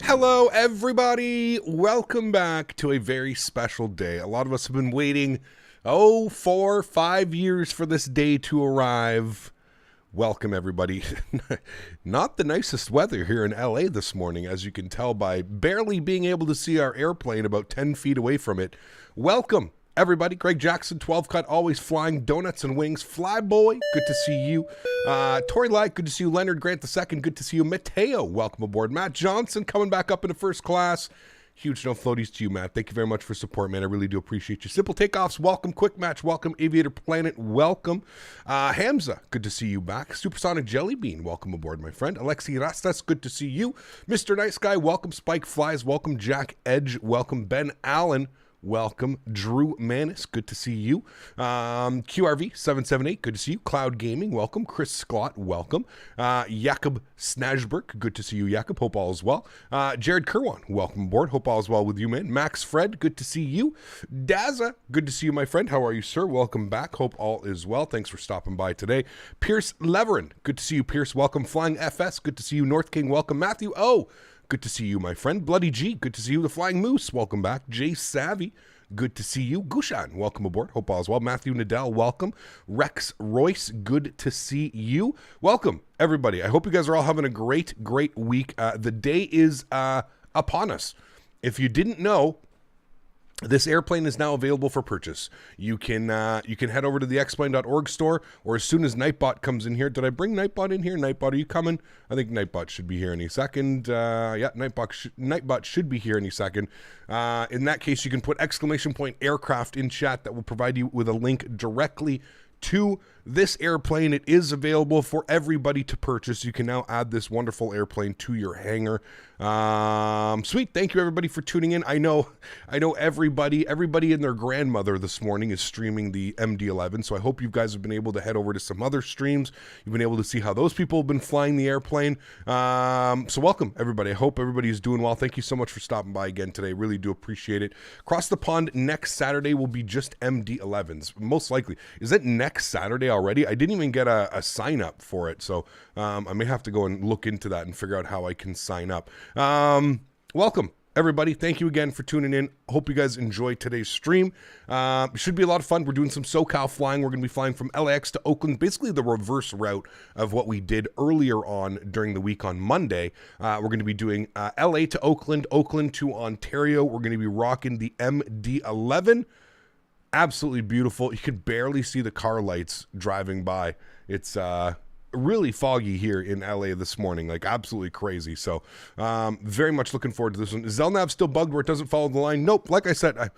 Hello, everybody. Welcome back to a very special day. A lot of us have been waiting, 4, 5 years for this day to arrive. Welcome, everybody. Not the nicest weather here in LA this morning, as you can tell by barely being able to see our airplane about 10 feet away from it. Welcome, everybody. Greg Jackson, 12 cut, always flying, donuts and wings. Flyboy, good to see you. Tori Light, good to see you. Leonard Grant II, good to see you. Mateo, welcome aboard. Matt Johnson coming back up into first class. Huge no floaties to you, Matt. Thank you very much for support, man. I really do appreciate you. Simple Takeoffs, welcome. Quick Match, welcome. Aviator Planet, welcome. Hamza, good to see you back. Supersonic Jellybean, welcome aboard, my friend. Alexi Rastas, good to see you. Mr. Nice Guy, welcome. Spike Flies, welcome. Jack Edge, welcome. Ben Allen, welcome. Drew Manis, good to see you. QRV778, good to see you. Cloud Gaming, welcome. Chris Scott, welcome. Jakob Snajberg, good to see you, Jakob. Hope all is well. Jared Kerwan, welcome aboard. Hope all is well with you, man. Max Fred, good to see you. Daza, good to see you, my friend. How are you, sir? Welcome back. Hope all is well. Thanks for stopping by today. Pierce Leverin, good to see you, Pierce. Welcome. Flying FS, good to see you. North King, welcome. Matthew O, good to see you, my friend. Bloody G, good to see you. The Flying Moose, welcome back. Jay Savvy, good to see you. Gushan, welcome aboard. Hope all is well. Matthew Nadell, welcome. Rex Royce, good to see you. Welcome, everybody. I hope you guys are all having a great week. The day is upon us. If you didn't know, this airplane is now available for purchase. You can head over to the xplane.org store, or as soon as Nightbot comes in here. Did I bring Nightbot in here? Nightbot, are you coming? I think Nightbot should be here any second. Yeah, Nightbot should be here any second. In that case, you can put !aircraft in chat. That will provide you with a link directly to this airplane. It is available for everybody to purchase. You can now add this wonderful airplane to your hangar. Sweet. Thank you, everybody, for tuning in. I know everybody and their grandmother this morning is streaming the MD-11, so I hope you guys have been able to head over to some other streams. You've been able to see how those people have been flying the airplane. So welcome, everybody. I hope everybody is doing well. Thank you so much for stopping by again today. Really do appreciate it. Across the pond next Saturday will be just MD-11s, most likely. Is it next Saturday already? I didn't even get a sign up for it, so I may have to go and look into that and figure out how I can sign up. Welcome, everybody. Thank you again for tuning in. Hope you guys enjoy today's stream. It should be a lot of fun. We're doing some SoCal flying. We're going to be flying from LAX to Oakland, basically the reverse route of what we did earlier on during the week on Monday. We're going to be doing LA to Oakland, Oakland to Ontario. We're going to be rocking the MD-11. Absolutely beautiful. You can barely see the car lights driving by. It's really foggy here in LA this morning, like absolutely crazy. So very much looking forward to this one. Is Zelnav still bugged where it doesn't follow the line? Nope. Like I said,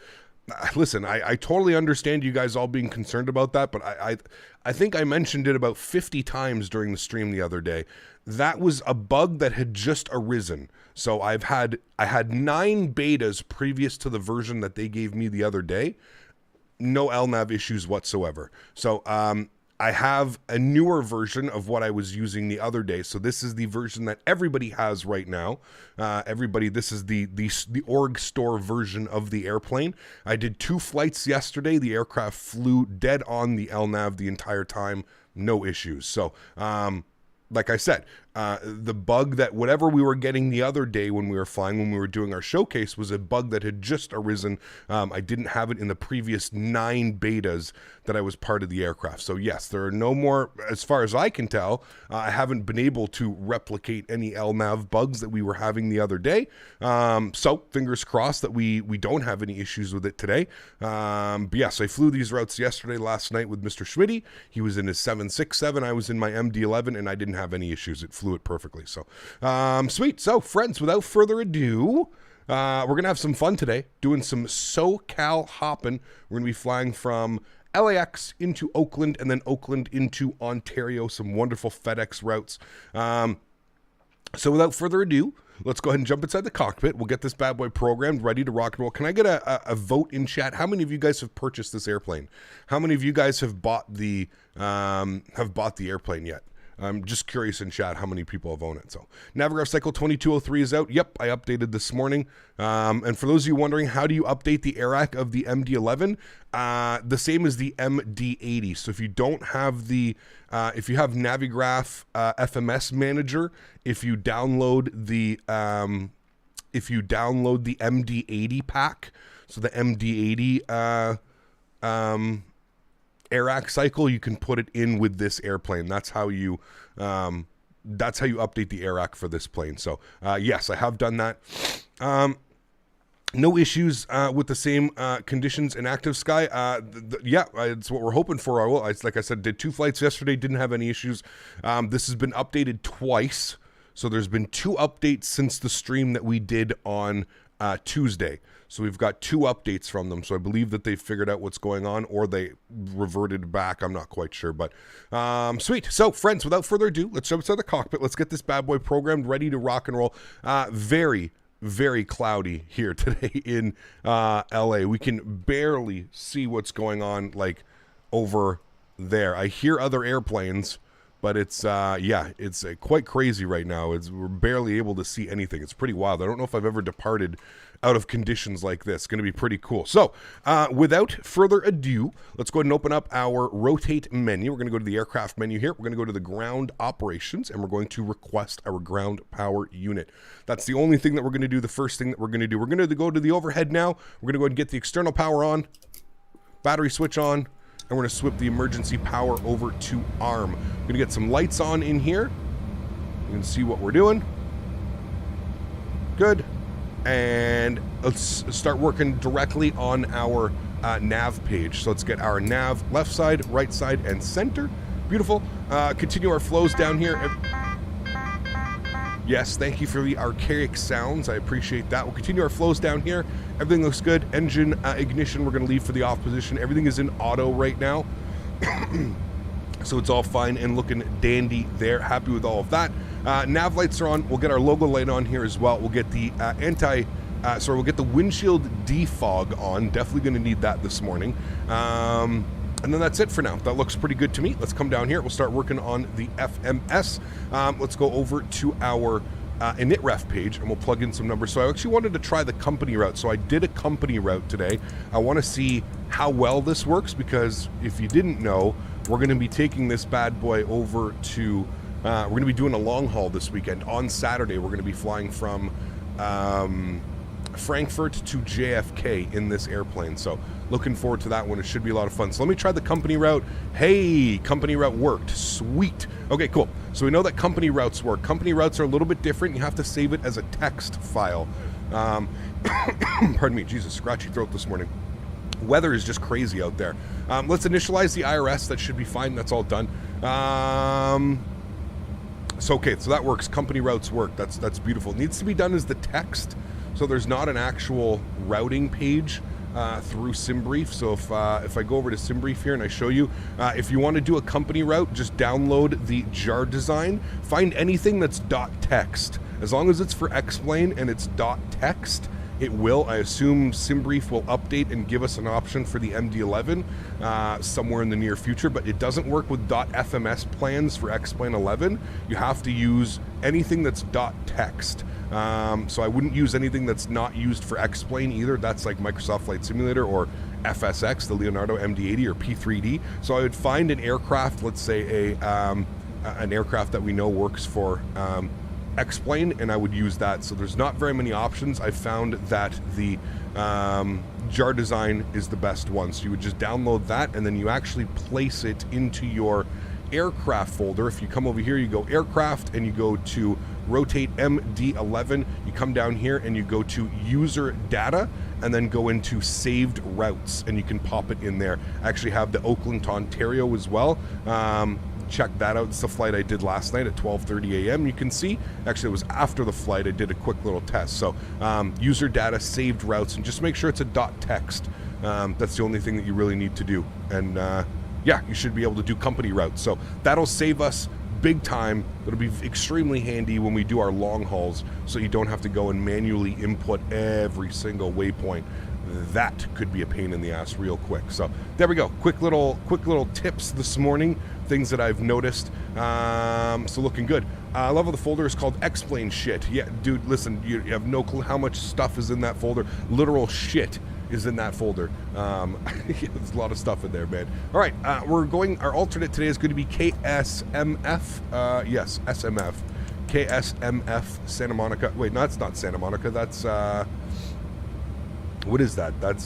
listen, I totally understand you guys all being concerned about that, but I think I mentioned it about 50 times during the stream the other day. That was a bug that had just arisen. So I had 9 betas previous to the version that they gave me the other day. No LNAV issues whatsoever. So I have a newer version of what I was using the other day. So this is the version that everybody has right now. This is the org store version of the airplane. I did 2 flights yesterday. The aircraft flew dead on the LNAV the entire time. No issues. So like I said, the bug that whatever we were getting the other day when we were flying, when we were doing our showcase, was a bug that had just arisen. I didn't have it in the previous 9 betas that I was part of the aircraft. So yes, there are no more, as far as I can tell. I haven't been able to replicate any LNAV bugs that we were having the other day. So fingers crossed that we don't have any issues with it today. But yes, I flew these routes yesterday, last night with Mr. Smitty. He was in his 767. I was in my MD-11, and I didn't have any issues. It flew it perfectly. So sweet. So friends, without further ado, we're gonna have some fun today doing some SoCal hopping. We're gonna be flying from LAX into Oakland, and then Oakland into Ontario. Some wonderful FedEx routes. So without further ado, let's go ahead and jump inside the cockpit. We'll get this bad boy programmed, ready to rock and roll. Can I get a vote in chat? How many of you guys have purchased this airplane? How many of you guys have bought the airplane yet? I'm just curious in chat how many people have owned it. So Navigraph Cycle 2203 is out. Yep, I updated this morning. And for those of you wondering, how do you update the AIRAC of the MD-11? The same as the MD-80. So if you don't have the, if you have Navigraph FMS Manager, if you download the if you download the MD-80 pack. So the MD-80 AirAC cycle, you can put it in with this airplane. That's how you update the AirAC for this plane. So yes, I have done that. No issues with the same conditions in active sky. Yeah, it's what we're hoping for. Like I said, did 2 flights yesterday, didn't have any issues. This has been updated twice. So there's been 2 updates since the stream that we did on Tuesday. So we've got 2 updates from them. So I believe that they figured out what's going on, or they reverted back. I'm not quite sure, but sweet. So friends, without further ado, let's jump inside the cockpit. Let's get this bad boy programmed, ready to rock and roll. Very, very cloudy here today in LA. We can barely see what's going on like over there. I hear other airplanes, but it's yeah, it's quite crazy right now. We're barely able to see anything. It's pretty wild. I don't know if I've ever departed out of conditions like this. It's going to be pretty cool. So without further ado, let's go ahead and open up our rotate menu. We're going to go to the aircraft menu here. We're going to go to the ground operations, and we're going to request our ground power unit. That's the only thing that we're going to do. The first thing that we're going to do. We're going to go to the overhead now. We're going to go ahead and get the external power on, battery switch on, and we're going to swip the emergency power over to arm. We're going to get some lights on in here. You can see what we're doing. Good. And let's start working directly on our nav page. So let's get our nav left side, right side, and center. Beautiful. Continue our flows down here. Yes, thank you for the archaic sounds. I appreciate that. We'll continue our flows down here. Everything looks good. Engine ignition, we're going to leave for the off position. Everything is in auto right now. So it's all fine and looking dandy there. Happy with all of that. Nav lights are on. We'll get our logo light on here as well. We'll get the we'll get the windshield defog on. Definitely going to need that this morning. And then that's it for now. That looks pretty good to me. Let's come down here. We'll start working on the FMS. Let's go over to our init-ref page, and we'll plug in some numbers. So I actually wanted to try the company route. So I did a company route today. I want to see how well this works, because if you didn't know, we're going to be taking this bad boy over to, we're going to be doing a long haul this weekend. On Saturday, we're going to be flying from Frankfurt to JFK in this airplane. So looking forward to that one. It should be a lot of fun. So let me try the company route. Hey, company route worked. Sweet. Okay, cool. So we know that company routes work. Company routes are a little bit different. You have to save it as a text file. Pardon me, Jesus, scratchy throat this morning. Weather is just crazy out there. Let's initialize the IRS. That should be fine. That's all done. So okay, so that works. Company routes work. That's beautiful. It needs to be done as the text. So there's not an actual routing page through SimBrief. So if I go over to SimBrief here and I show you, if you want to do a company route, just download the JarDesign. Find anything that's .text. As long as it's for X-Plane and it's .text, it will. I assume SimBrief will update and give us an option for the MD-11 somewhere in the near future, but it doesn't work with .fms plans for X-Plane 11. You have to use anything that's .text. So I wouldn't use anything that's not used for X-Plane either. That's like Microsoft Flight Simulator or FSX, the Leonardo MD-80 or P3D. So I would find an aircraft, let's say an aircraft that we know works for X-Plane, and I would use that. So there's not very many options. I found that the JarDesign is the best one. So you would just download that, and then you actually place it into your aircraft folder. If you come over here, you go aircraft, and you go to rotate MD-11. You come down here, and you go to user data, and then go into saved routes, and you can pop it in there. I actually have the Oakland to Ontario as well. Check that out. It's the flight I did last night at 12:30 a.m. You can see, actually it was after the flight, I did a quick little test. So user data, saved routes, and just make sure it's a .text. That's the only thing that you really need to do. And yeah, you should be able to do company routes. So that'll save us big time. It'll be extremely handy when we do our long hauls, so you don't have to go and manually input every single waypoint. That could be a pain in the ass real quick. So there we go. Quick little tips this morning, things that I've noticed. So looking good. I love how the folder is called X-Plane shit. Yeah, dude, listen, you have no clue how much stuff is in that folder. Literal shit is in that folder. There's a lot of stuff in there, man. All right, our alternate today is going to be KSMF. Yes, SMF. KSMF Santa Monica. Wait, no, that's not Santa Monica. That's, what is that? That's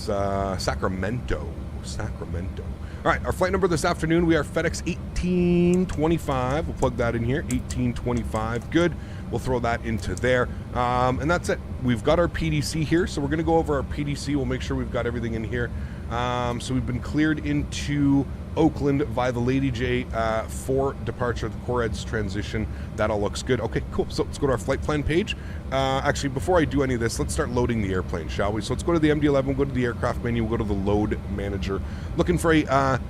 Sacramento. Sacramento. All right, our flight number this afternoon, we are FedEx 1825. We'll plug that in here, 1825. Good. We'll throw that into there. And that's it. We've got our PDC here, so we're going to go over our PDC. We'll make sure we've got everything in here. So we've been cleared into Oakland via the Lady J for departure, the Coreds transition. That all looks good. Okay, cool. So let's go to our flight plan page. Actually, before I do any of this, let's start loading the airplane, shall we? So let's go to the MD-11, we'll go to the aircraft menu, we'll go to the load manager. Looking for a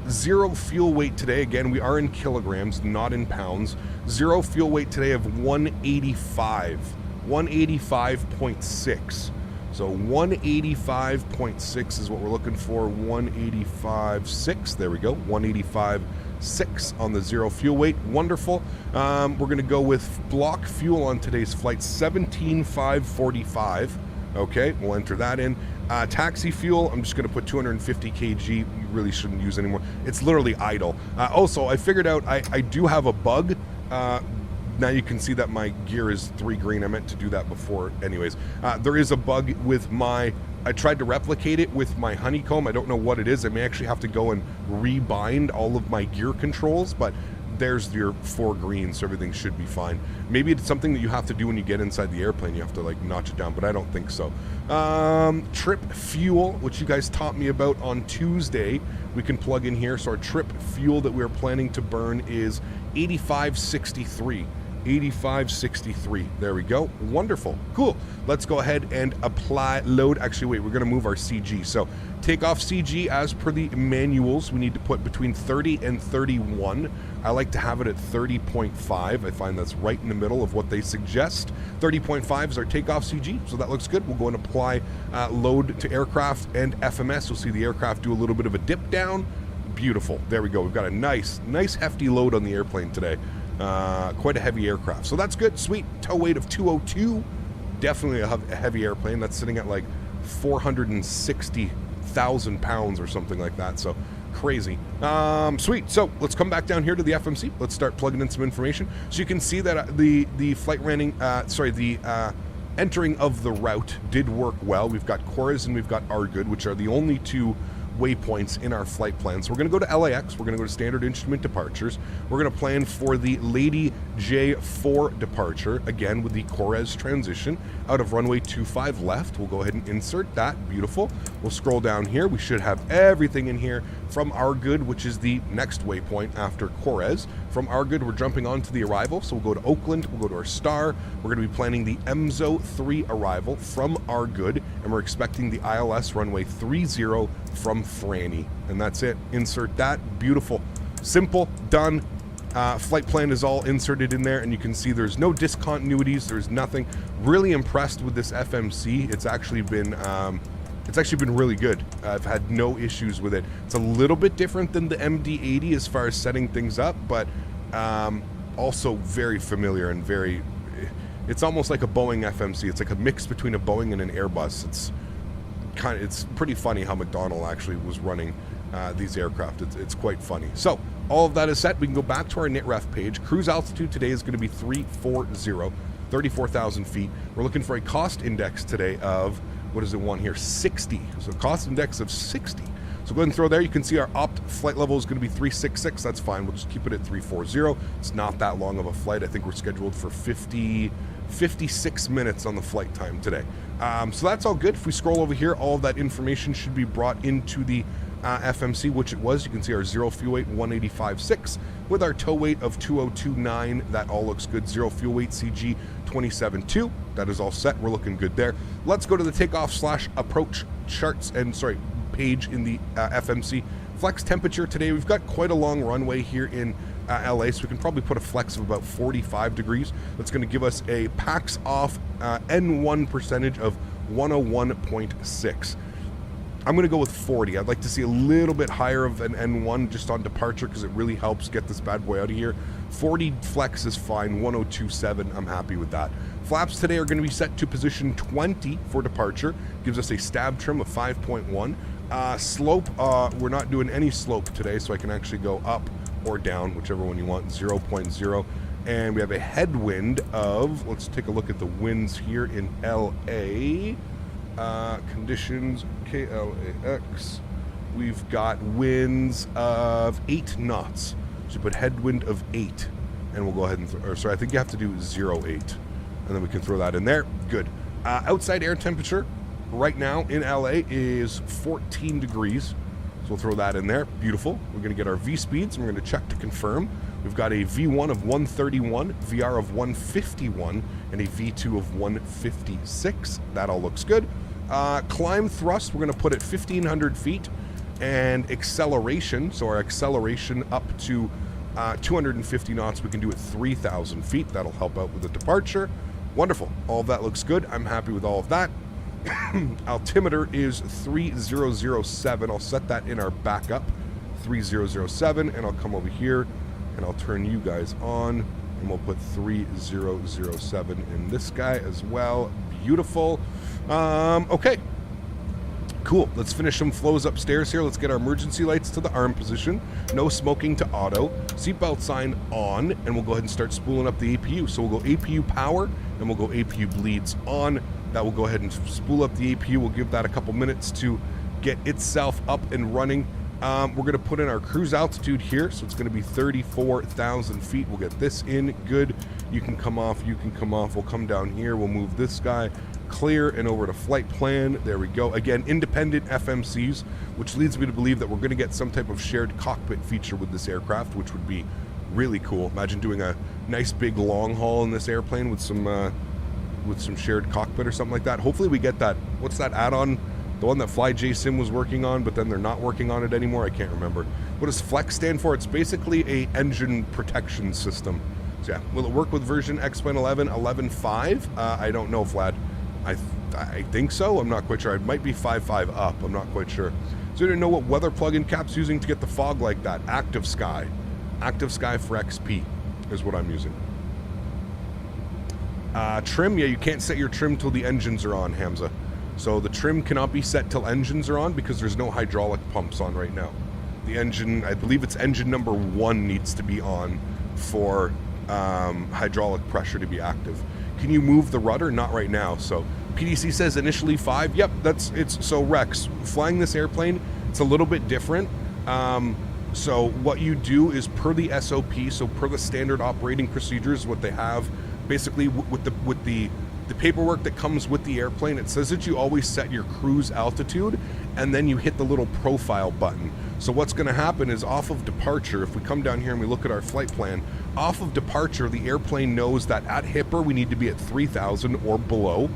zero fuel weight today. Again, we are in kilograms, not in pounds. Zero fuel weight today of 185, 185.6. So 185.6 is what we're looking for. 185.6. There we go. 185.6 on the zero fuel weight. Wonderful. We're going to go with block fuel on today's flight, 17,545. Okay, we'll enter that in. Taxi fuel, I'm just going to put 250 kg. You really shouldn't use anymore. It's literally idle. Also, I figured out I do have a bug. Now you can see that my gear is 3 green. I meant to do that before. Anyways, there is a bug with my... I tried to replicate it with my honeycomb. I don't know what it is. I may actually have to go and rebind all of my gear controls, but there's your 4 greens, so everything should be fine. Maybe it's something that you have to do when you get inside the airplane. You have to like notch it down, but I don't think so. Trip fuel, which you guys taught me about on Tuesday, we can plug in here. So our trip fuel that we're planning to burn is 85.63. 85.63. There we go. Wonderful. Cool. Let's go ahead and apply load. Actually, wait, we're going to move our CG. So takeoff CG, as per the manuals, we need to put between 30 and 31. I like to have it at 30.5. I find that's right in the middle of what they suggest. 30.5 is our takeoff CG, so that looks good. We'll go and apply load to aircraft and FMS. You'll see the aircraft do a little bit of a dip down. Beautiful. There we go. We've got a nice hefty load on the airplane today. Quite a heavy aircraft, so that's good. Sweet. Tow weight of 202. Definitely a heavy airplane. That's sitting at like 460,000 pounds or something like that, so crazy. Sweet. So let's come back down here to the FMC. Let's start plugging in some information. So you can see that the flight running, entering of the route did work well. We've got Coreds and we've got Argood, which are the only 2 waypoints in our flight plan. So we're going to go to LAX, we're going to go to standard instrument departures, we're going to plan for the Lady J4 departure, again with the Coreds transition out of runway 25 left. We'll go ahead and insert that. Beautiful. We'll scroll down here. We should have everything in here from Argood, which is the next waypoint after Coreds. From Argood, we're jumping on to the arrival, so we'll go to Oakland, we'll go to our star, we're going to be planning the EMZO 3 arrival from Argood, and we're expecting the ILS runway 30 from Franny, and that's it. Insert that. Beautiful. Simple. Done. Flight plan is all inserted in there, and you can see there's no discontinuities, there's nothing. Really impressed with this FMC. It's actually been really good. I've had no issues with it. It's a little bit different than the MD-80 as far as setting things up, but also very familiar and very... It's almost like a Boeing FMC. It's like a mix between a Boeing and an Airbus. It's pretty funny how McDonnell actually was running these aircraft. It's quite funny. So all of that is set. We can go back to our NITREF page. Cruise altitude today is going to be 340, 34,000 feet. We're looking for a cost index today of, what does it want here? 60. So cost index of 60. So go ahead and throw there. You can see our opt flight level is going to be 366. That's fine. We'll just keep it at 340. It's not that long of a flight. I think we're scheduled for 56 minutes on the flight time today. So that's all good. If we scroll over here, all of that information should be brought into the FMC, which it was. You can see our zero fuel weight 185.6 with our tow weight of 202.9. That all looks good. Zero fuel weight CG 27.2. That is all set. We're looking good there. Let's go to the takeoff/approach charts and page in the FMC. Flex temperature today, we've got quite a long runway here in LA, so we can probably put a flex of about 45 degrees. That's going to give us a PAX off N1 percentage of 101.6. I'm going to go with 40. I'd like to see a little bit higher of an N1 just on departure because it really helps get this bad boy out of here. 40 flex is fine. 102.7, I'm happy with that. Flaps today are going to be set to position 20 for departure. Gives us a stab trim of 5.1. Slope, we're not doing any slope today, so I can actually go up or down, whichever one you want. 0.0. And we have a headwind of, let's take a look at the winds here in LA. Conditions, KLAX. We've got winds of 8 knots. So put headwind of 8. And we'll go ahead and, or sorry, I think you have to do 0.8. And then we can throw that in there. Good. Outside air temperature right now in LA is 14 degrees. So we'll throw that in there. Beautiful. We're going to get our V speeds, and we're going to check to confirm. We've got a V1 of 131, VR of 151, and a V2 of 156. That all looks good. Climb thrust, we're going to put at 1,500 feet. And acceleration, so our acceleration up to 250 knots, we can do at 3,000 feet. That'll help out with the departure. Wonderful. All of that looks good. I'm happy with all of that. Altimeter is 3007. I'll set that in our backup, 3007, and I'll come over here and I'll turn you guys on, and we'll put 3007 in this guy as well. Beautiful. Okay. Cool. Let's finish some flows upstairs here. Let's get our emergency lights to the arm position. No smoking to auto. Seatbelt sign on, and we'll go ahead and start spooling up the APU. So we'll go APU power, and we'll go APU bleeds on. That will go ahead and spool up the APU. We'll give that a couple minutes to get itself up and running. We're going to put in our cruise altitude here, so it's going to be 34,000 feet. We'll get this in. Good. You can come off. You can come off. We'll come down here. We'll move this guy clear and over to flight plan. There we go. Again, independent FMCs, which leads me to believe that we're going to get some type of shared cockpit feature with this aircraft, which would be really cool. Imagine doing a nice big long haul in this airplane with some shared cockpit or something like that. Hopefully we get that. What's that add-on? The one that FlyJSim was working on, but then they're not working on it anymore. I can't remember. What does Flex stand for? It's basically a engine protection system. So yeah, will it work with version MD-11 11.5? I don't know, Vlad. I think so. I'm not quite sure. It might be 5.5 up. I'm not quite sure. So you didn't know what weather plugin Cap's using to get the fog like that. Active Sky. Active Sky for XP is what I'm using. Trim, yeah, you can't set your trim till the engines are on, Hamza. So the trim cannot be set till engines are on because there's no hydraulic pumps on right now. The engine, I believe it's engine number 1 needs to be on for hydraulic pressure to be active. Can you move the rudder? Not right now. So PDC says initially 5. Yep, so Rex, flying this airplane, it's a little bit different. So what you do is per the SOP, so per the standard operating procedures, what they have basically with the paperwork that comes with the airplane, it says that you always set your cruise altitude and then you hit the little profile button. So what's going to happen is off of departure, if we come down here and we look at our flight plan, off of departure, the airplane knows that at Hipper we need to be at 3,000 or below.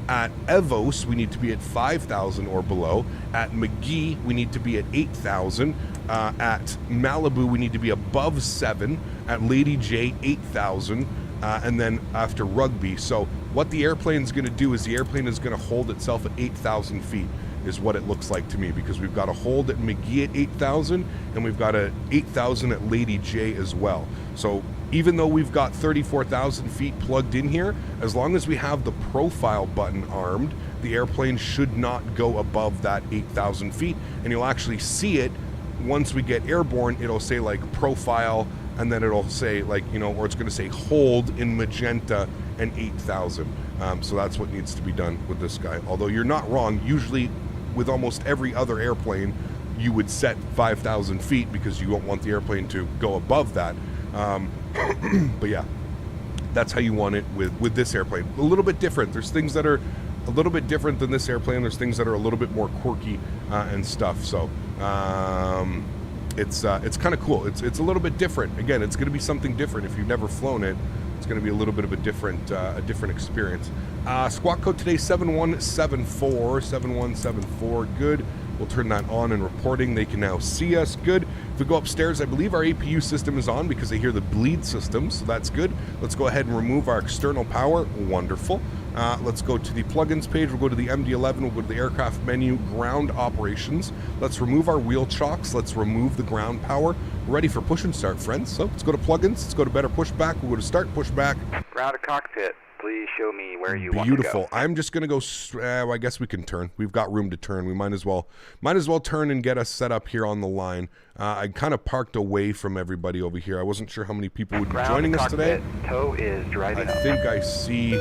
At Evos, we need to be at 5,000 or below. At McGee, we need to be at 8,000. At Malibu, we need to be above 7. At Lady J, 8,000. And then after Rugby. So what the airplane's going to do is the airplane is going to hold itself at 8,000 feet is what it looks like to me, because we've got a hold at McGee at 8,000 and we've got a 8,000 at Lady J as well. So even though we've got 34,000 feet plugged in here, as long as we have the profile button armed, the airplane should not go above that 8,000 feet. And you'll actually see it once we get airborne. It'll say like profile, and then it'll say like, you know, or it's going to say hold in magenta and 8,000. So that's what needs to be done with this guy. Although you're not wrong, usually with almost every other airplane, you would set 5,000 feet because you don't want the airplane to go above that. But yeah, that's how you want it with this airplane. A little bit different. There's things that are a little bit different than this airplane. There's things that are a little bit more quirky and stuff. So it's kind of cool. It's a little bit different. Again, it's going to be something different. If you've never flown it, it's going to be a little bit of a different experience. Squawk code today 7174. Good. We'll turn that on and reporting. They can now see us. Good. If we go upstairs, I believe our APU system is on because I hear the bleed system, so that's good. Let's go ahead and remove our external power. Wonderful. Let's go to the plugins page. We'll go to the MD-11. We'll go to the aircraft menu, ground operations. Let's remove our wheel chocks. Let's remove the ground power. We're ready for push and start, friends. So let's go to plugins. Let's go to better pushback. We'll go to start pushback. Ground to cockpit. Please show me where you want to Beautiful. go. I'm just going to go, well, I guess we can turn. We've got room to turn. We might as well turn and get us set up here on the line. I kind of parked away from everybody over here. I wasn't sure how many people would be joining us today. Tow is driving up. I think I see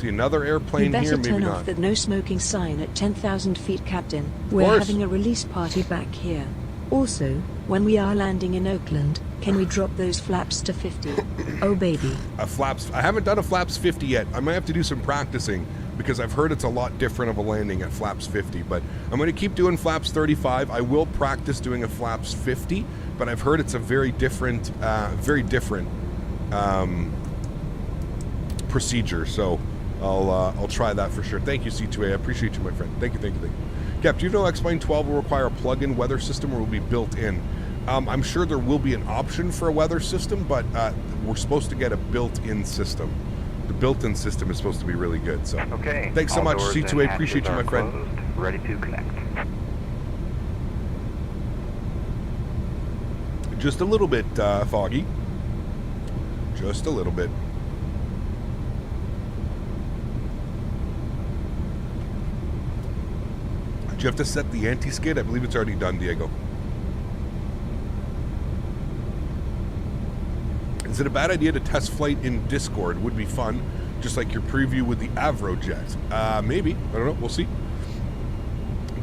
another airplane here, maybe turn not. off the no smoking sign at 10,000 feet, Captain. We're having a release party back here. Also, when we are landing in Oakland, can we drop those flaps to 50? Oh baby. Flaps. I haven't done a flaps 50 yet. I might have to do some practicing because I've heard it's a lot different of a landing at flaps 50. But I'm going to keep doing flaps 35. I will practice doing a flaps 50, but I've heard it's a very different procedure. So I'll try that for sure. Thank you, C2A. I appreciate you, my friend. Thank you. Cap, do you know X-Plane 12 will require a plug-in weather system or will be built in? I'm sure there will be an option for a weather system, but we're supposed to get a built-in system. The built-in system is supposed to be really good. So, okay. Thanks so much, C2A. Appreciate you, my friend. Closed, ready to connect. Just a little bit foggy. Just a little bit. Do you have to set the anti-skid? I believe it's already done, Diego. Is it a bad idea to test flight in Discord? Would be fun, just like your preview with the Avrojet. Maybe. I don't know. We'll see.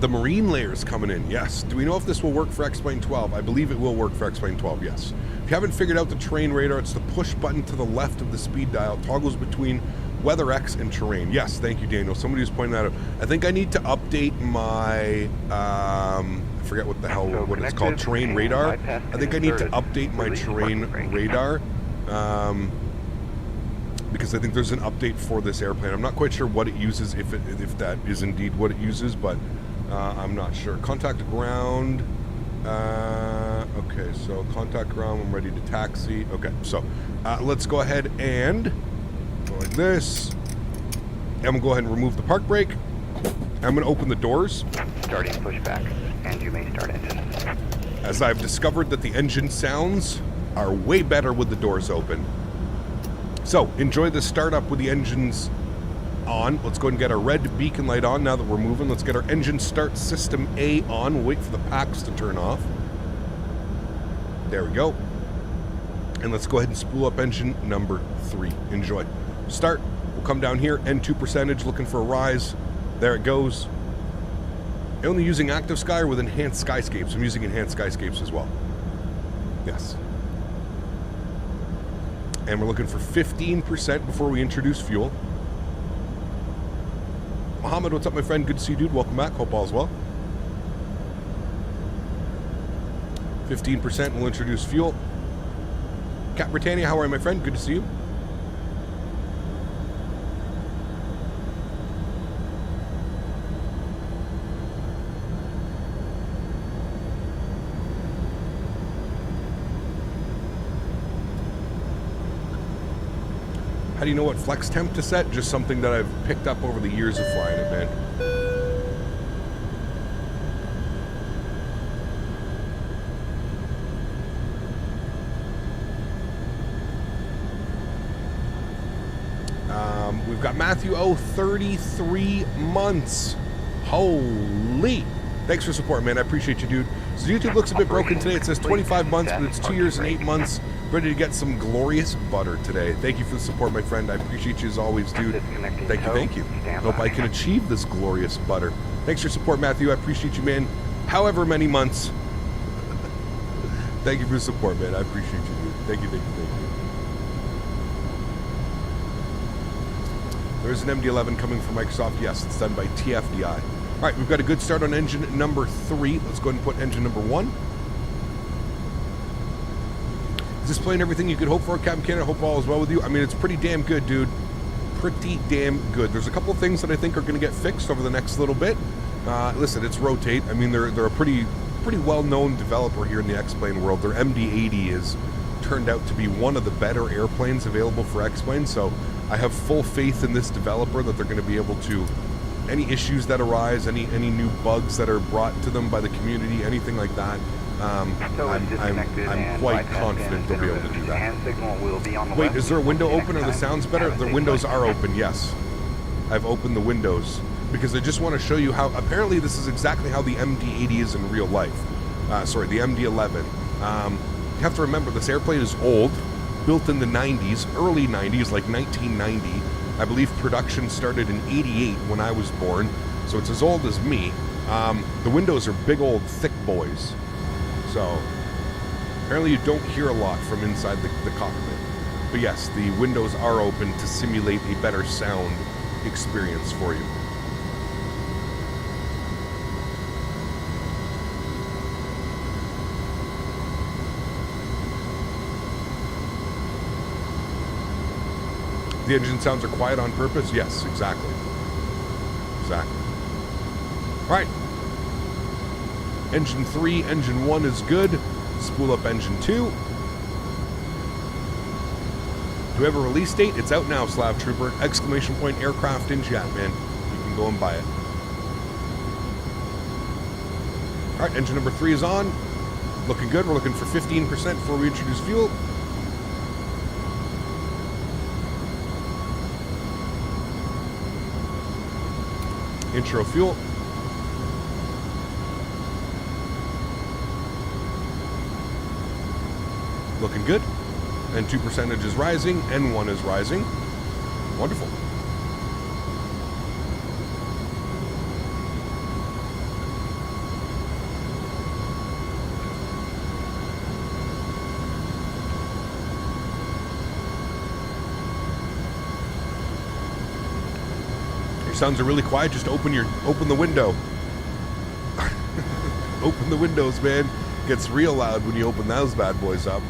The marine layer's coming in. Yes. Do we know if this will work for X-Plane 12? I believe it will work for X-Plane 12, yes. If you haven't figured out the terrain radar, it's the push button to the left of the speed dial. Toggles between Weather X and terrain. Yes, thank you, Daniel. Somebody was pointing that out. I think I need to update my, I forget what the hell, what it's called, terrain radar. I think I need to update my terrain radar because I think there's an update for this airplane. I'm not quite sure what it uses, if that is indeed what it uses, but I'm not sure. Contact ground. Okay, so contact ground. I'm ready to taxi. Okay, so let's go ahead and go like this. I'm going to go ahead and remove the park brake. I'm going to open the doors. Starting pushback, and you may start engine. As I've discovered that the engine sounds are way better with the doors open. So, enjoy the startup with the engines on. Let's go ahead and get our red beacon light on now that we're moving. Let's get our engine start system A on. We'll wait for the packs to turn off. There we go. And let's go ahead and spool up engine number 3. Enjoy. Start. We'll come down here. N2 percentage, looking for a rise. There it goes. Only using active sky or with enhanced skyscapes? I'm using enhanced skyscapes as well. Yes. And we're looking for 15% before we introduce fuel. Mohammed, what's up, my friend? Good to see you, dude. Welcome back. Hope all's well. 15% will introduce fuel. Cat Britannia, how are you, my friend? Good to see you. How do you know what flex temp to set? Just something that I've picked up over the years of flying it, man. We've got Matthew O, 33 months. Holy. Thanks for support, man. I appreciate you, dude. So YouTube looks a bit broken today. It says 25 months, but it's 2 years and 8 months. Ready to get some glorious butter today. Thank you for the support, my friend. I appreciate you as always, dude. Thank you. Hope I can achieve this glorious butter. Thanks for your support, Matthew. I appreciate you, man. However many months. Thank you for the support, man. I appreciate you, dude. Thank you. There's an MD-11 coming from Microsoft. Yes, it's done by TFDI. All right, we've got a good start on engine number 3. Let's go ahead and put engine number 1. Is this plane everything you could hope for, Captain Canada? Hope all is well with you. I mean, it's pretty damn good, dude. Pretty damn good. There's a couple of things that I think are going to get fixed over the next little bit. Listen, it's Rotate. I mean, they're a pretty well-known developer here in the X-Plane world. Their MD-80 is turned out to be one of the better airplanes available for X-Plane, so I have full faith in this developer that they're going to be able to, any issues that arise, any new bugs that are brought to them by the community, anything like that, I'm quite confident they'll be able to do that. Hand signal will be on the Wait, left. is there a window open? Are the Next sounds time, better? have a The safe windows flight. are open, yes. I've opened the windows because I just want to show you how, apparently this is exactly how the MD-80 is in real life. Sorry, the MD-11. You have to remember this airplane is old, built in the 90s, early 90s, like 1990. I believe production started in 88 when I was born, so it's as old as me. The windows are big old thick boys. So apparently you don't hear a lot from inside the cockpit. But yes, the windows are open to simulate a better sound experience for you. The engine sounds are quiet on purpose? Yes, exactly. Exactly. All right. Engine 3, engine 1 is good. Spool up engine 2. Do we have a release date? It's out now, Slav Trooper. Exclamation point aircraft in chat, man. You can go and buy it. All right, engine number 3 is on. Looking good. We're looking for 15% before we introduce fuel. Intro fuel. Looking good. And 2% is rising, and 1 is rising. Wonderful. Your sounds are really quiet. Just open the window. Open the windows, man. Gets real loud when you open those bad boys up.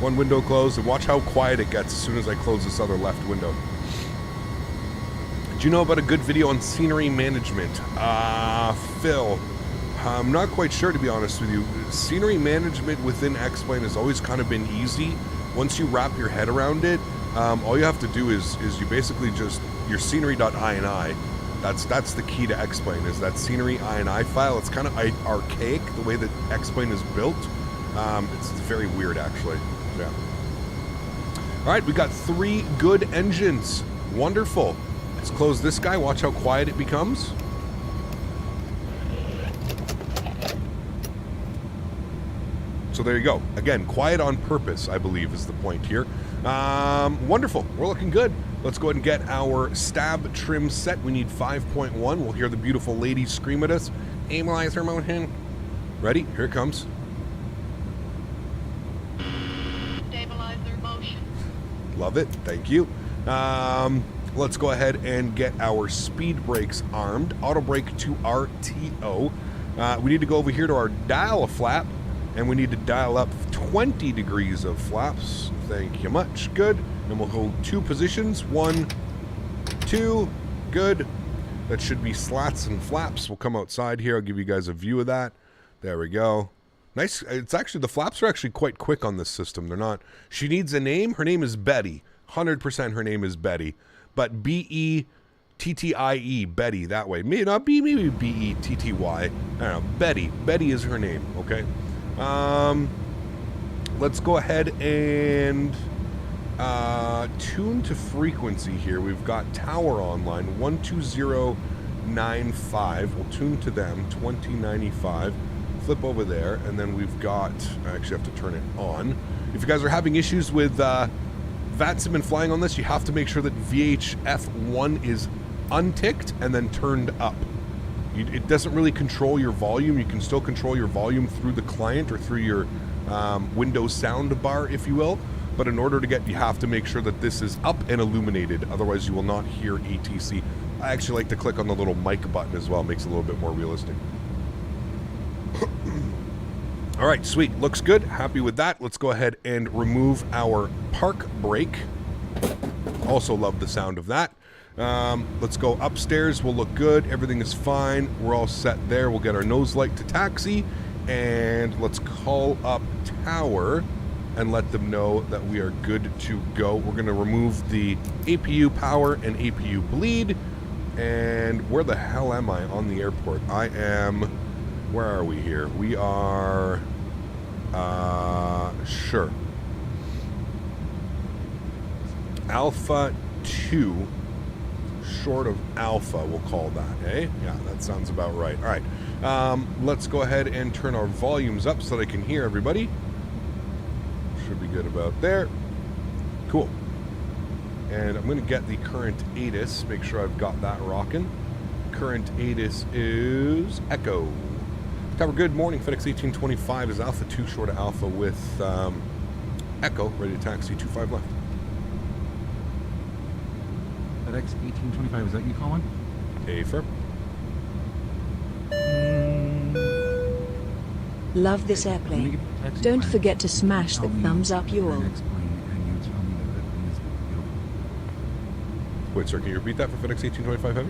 One window closed, and watch how quiet it gets as soon as I close this other left window. Do you know about a good video on scenery management? Phil, I'm not quite sure, to be honest with you. Scenery management within X-Plane has always kind of been easy. Once you wrap your head around it, all you have to do is you basically just, your scenery.ini, that's the key to X-Plane, is that scenery ini file. It's kind of archaic, the way that X-Plane is built. It's very weird, actually. Yeah. All right, we got 3 good engines. Wonderful. Let's close this guy. Watch how quiet it becomes. So there you go. Again, quiet on purpose, I believe, is the point here. Wonderful. We're looking good. Let's go ahead and get our stab trim set. We need 5.1. We'll hear the beautiful lady scream at us. Amelizer motion. Ready? Here it comes. Stabilizer motion. Love it. Thank you. Let's go ahead and get our speed brakes armed. Auto brake to RTO. We need to go over here to our dial flap, and we need to dial up 20 degrees of flaps. Thank you much. Good. And we'll hold 2 positions. 1, 2. Good. That should be slats and flaps. We'll come outside here. I'll give you guys a view of that. There we go. Nice. It's actually, the flaps are actually quite quick on this system. They're not. She needs a name. Her name is Betty. 100% her name is Betty. But B-E-T-T-I-E, Betty, that way. Maybe not B, maybe B-E-T-T-Y. I don't know. Betty. Betty is her name, okay? Let's go ahead and tune to frequency here. We've got tower online, 12095. We'll tune to them, 2095. Flip over there, and then we've got, I actually have to turn it on. If you guys are having issues with VATSIM and flying on this, you have to make sure that VHF1 is unticked and then turned up. It doesn't really control your volume. You can still control your volume through the client or through your Windows sound bar, if you will. But in order to get, you have to make sure that this is up and illuminated. Otherwise, you will not hear ATC. I actually like to click on the little mic button as well. It makes it a little bit more realistic. All right, sweet. Looks good. Happy with that. Let's go ahead and remove our park brake. Also love the sound of that. Let's go upstairs. We'll look good. Everything is fine. We're all set there. We'll get our nose light to taxi. And let's call up tower and let them know that we are good to go. We're going to remove the APU power and APU bleed. And where the hell am I on the airport? I am... Where are we here? We are... Sure. Alpha 2, short of Alpha, we'll call that, eh? Yeah, that sounds about right. All right, let's go ahead and turn our volumes up so they can hear everybody. Should be good about there. Cool. And I'm going to get the current ATIS, make sure I've got that rocking. Current ATIS is Echo. Tower, good morning. FedEx 1825 is Alpha 2, short of Alpha with Echo, ready to taxi 25 left. FedEx 1825, is that you calling? Affirm. Love this airplane. Don't forget to smash the thumbs up, you all. Wait, sir, can you repeat that for FedEx 1825 Heavy?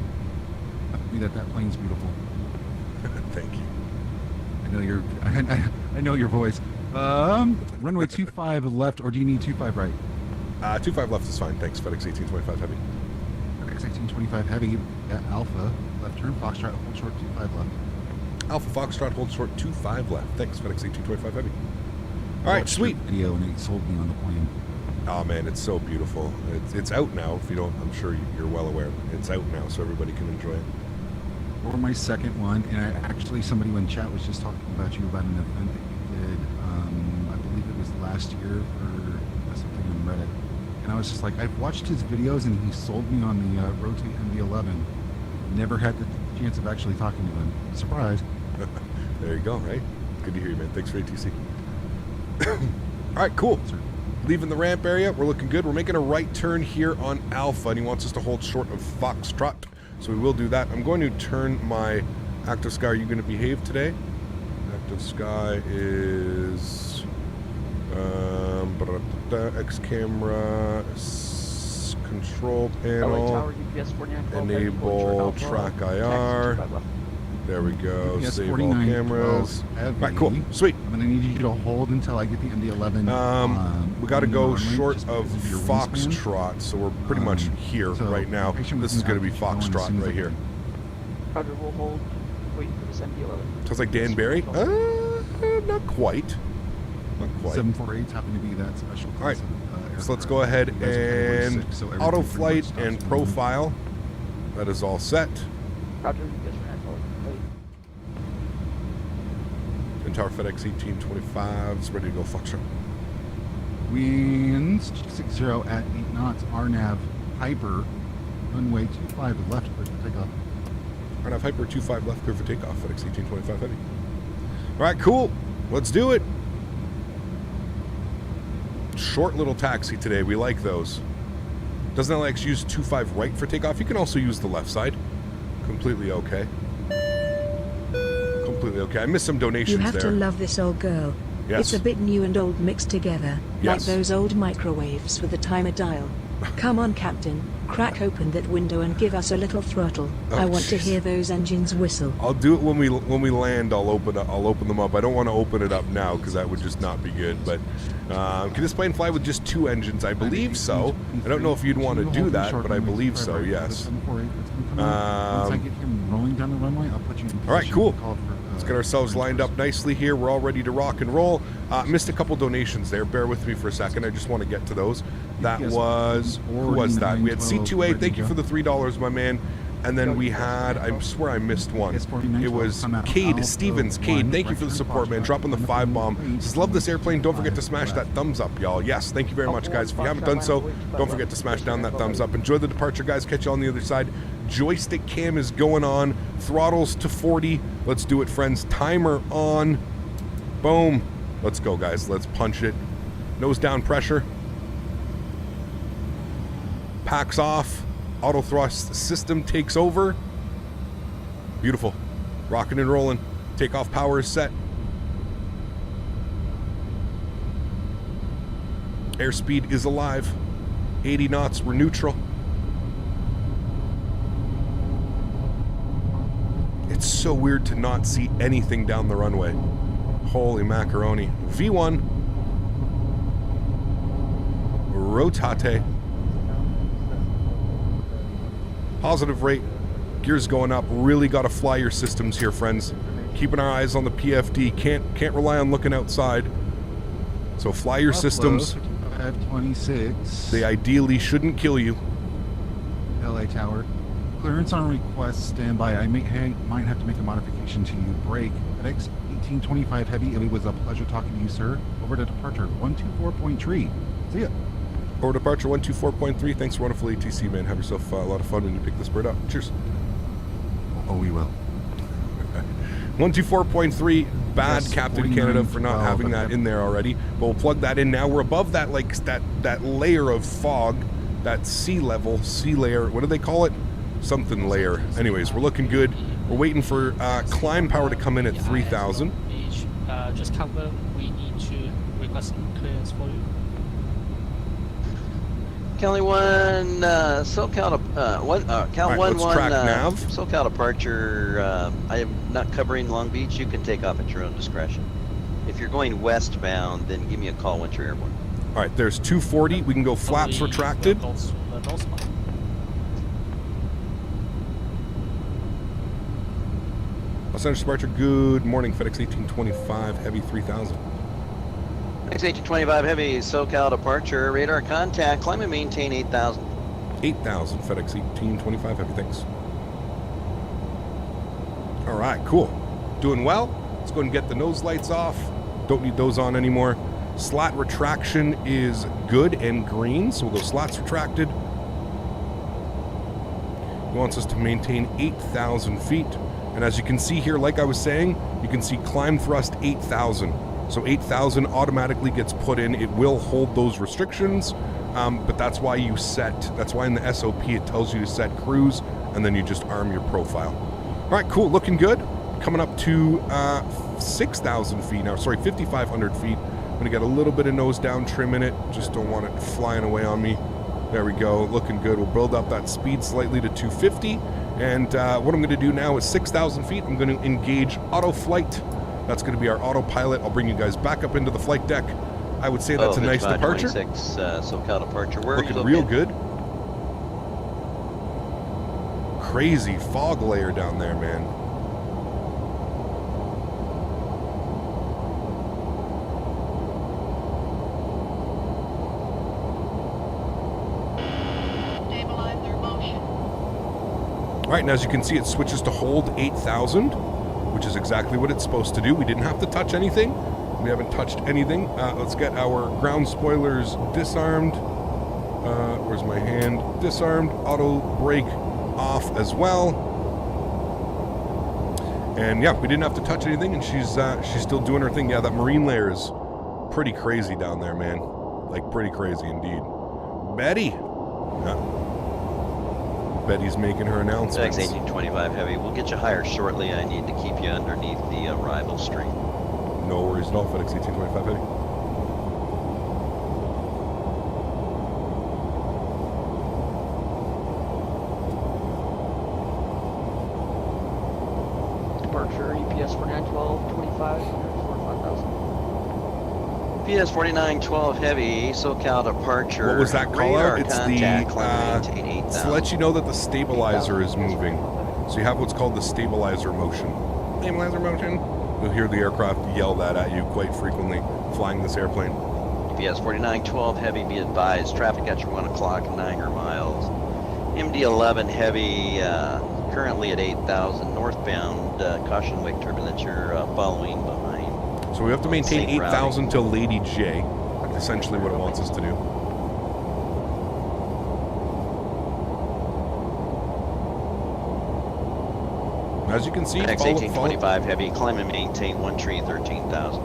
That plane's beautiful. Thank you. I know your voice. Runway 25 left, or do you need 25 right? 25 left is fine, thanks. FedEx 1825 Heavy. FedEx 1825 heavy at Alpha, left turn, Foxtrot, hold short, 25 left. Alpha Foxtrot, hold short, 25 left. Thanks, FedEx 1825 Heavy. All right, sweet. Video and it sold me on the plane. Oh man, it's so beautiful. It's out now. If you don't, I'm sure you're well aware. It's out now, so everybody can enjoy it. Or my second one, and actually somebody in chat was just talking about you about an event that you did. I believe it was last year for something on Reddit. And I was just like, I've watched his videos and he sold me on the Rotate MD-11. Never had the chance of actually talking to him. Surprise. There you go, right? Good to hear you, man. Thanks for ATC. All right, cool. Leaving the ramp area, we're looking good. We're making a right turn here on Alpha, and he wants us to hold short of Foxtrot. So we will do that. I'm going to turn my Active Sky. Are you going to behave today? Active Sky is X camera, control panel, enable track IR. There we go. Save all cameras. All right, cool. Sweet. I'm going to need you to hold until I get the MD-11. We got to go short of Foxtrot, so we're pretty much here right now. This is going to be Foxtrot right here. Roger, we'll hold. Wait for this MD-11. Sounds like Dan Barry? Not quite. Not quite. 748s happen to be that special. All right. So let's go ahead and auto flight and profile. That is all set. Roger, you guys ran forward. Tower FedEx 1825 is ready to go Foxtrot. Winds 60 at 8 knots. RNAV Hyper runway 25 left for takeoff. RNAV Hyper 25 left clear for takeoff. FedEx 1825 Heavy. All right, cool. Let's do it. Short little taxi today. We like those. Doesn't AlexSiu use 25 right for takeoff? You can also use the left side. Completely okay. Completely okay. I missed some donations You have there. to love this old girl. Yes. It's a bit new and old mixed together, like Yes. those old microwaves with the timer dial. Come on, Captain. Crack open that window and give us a little throttle. Oh, I want to jeez. hear those engines whistle. I'll do it when we land. I'll open them up. I don't want to open it up now because that would just not be good. But can this plane fly with just 2 engines? I believe so. I don't know if you'd want to do that, but I believe so. Yes. Once I get him rolling down the runway, I'll put you in. All right, cool. Call for, Let's get ourselves lined up nicely here. We're all ready to rock and roll. Missed a couple donations there. Bear with me for a second. I just want to get to those. That was, who was that? We had C2A. Thank you for the $3, my man. And then we had, I swear I missed one. It was Cade Stevens. Cade, thank you for the support, man. Dropping the 5-bomb. Says, love this airplane. Don't forget to smash that thumbs up, y'all. Yes, thank you very much, guys. If you haven't done so, don't forget to smash down that thumbs up. Enjoy the departure, guys. Catch you on the other side. Joystick cam is going on. Throttles to 40. Let's do it, friends. Timer on. Boom. Let's go, guys. Let's punch it. Nose down pressure. Packs off. Auto thrust system takes over. Beautiful. Rocking and rolling. Takeoff power is set. Airspeed is alive. 80 knots. We're neutral. It's so weird to not see anything down the runway. Holy macaroni. V1. Rotate. Positive rate. Gears going up. Really got to fly your systems here, friends. Keeping our eyes on the PFD. Can't rely on looking outside. So fly your systems. 26. They ideally shouldn't kill you. LA Tower. Clearance on request. Standby. I might have to make a modification to you. Break. FedEx 1825 Heavy. It was a pleasure talking to you, sir. Over to departure 124.3. See ya. Over departure 124.3. Thanks for wonderful ATC, man. Have yourself a lot of fun when you pick this bird up. Cheers. Oh, we will. 124.3. Bad, Yes, Captain Canada, for not 49, having that in there already. But we'll plug that in now. We're above that, like that layer of fog, that sea layer. What do they call it? Something layer. Anyways, we're looking good. We're waiting for climb power to come in at 3,000. Just confirm we need to request clearance for you. Cali 1, SoCal, Cal All right, 1, let's 1, track nav. SoCal departure, I am not covering Long Beach. You can take off at your own discretion. If you're going westbound, then give me a call once you're airborne. All right, there's 240. We can go flaps retracted. Los Angeles departure, good morning. FedEx 1825, Heavy 3000. FedEx 1825 Heavy, SoCal departure, radar contact, climb and maintain 8,000. 8,000, FedEx 1825 Heavy, thanks. All right, cool. Doing well. Let's go and get the nose lights off. Don't need those on anymore. Slat retraction is good and green, so we'll go slats retracted. He wants us to maintain 8,000 feet. And as you can see here, like I was saying, you can see climb thrust 8,000. So 8,000 automatically gets put in. It will hold those restrictions, but that's why in the SOP it tells you to set cruise, and then you just arm your profile. All right, cool, looking good. Coming up to 6,000 feet now, sorry, 5,500 feet. I'm gonna get a little bit of nose down trim in it. Just don't want it flying away on me. There we go, looking good. We'll build up that speed slightly to 250. And what I'm going to do now is 6,000 feet. I'm going to engage auto flight. That's going to be our autopilot. I'll bring you guys back up into the flight deck. I would say that's a nice departure. 26, SoCal departure. Where looking are you real good. Crazy fog layer down there, man. Stabilizer motion. All right, and as you can see, it switches to hold 8,000, which is exactly what it's supposed to do. We didn't have to touch anything. We haven't touched anything. Let's get our ground spoilers disarmed. Where's my hand? Disarmed. Auto brake off as well. And yeah, we didn't have to touch anything, and she's still doing her thing. Yeah, that marine layer is pretty crazy down there, man. Like, pretty crazy indeed. Betty. Betty's making her announcements. FedEx 1825 Heavy. We'll get you higher shortly. I need to keep you underneath the arrival stream. No worries at all, FedEx 1825 Heavy. Departure, EPS 4912, 25, 45,000. PS 4912 Heavy, SoCal departure. What was that call out? Radar It's contact, the, climb and maintain to 8,000. let you know that the stabilizer is moving. So you have what's called the stabilizer motion. Stabilizer motion. You'll hear the aircraft yell that at you quite frequently flying this airplane. PS 4912 Heavy, be advised. Traffic at your 1 o'clock, 9 miles. MD-11 Heavy, currently at 8,000 northbound. Caution wake turbulence you're following behind. So we have to maintain Safe 8,000 to Lady J. That's essentially what it wants us to do. As you can see, FedEx 1825 Heavy, climb and maintain 1 tree, 13,000.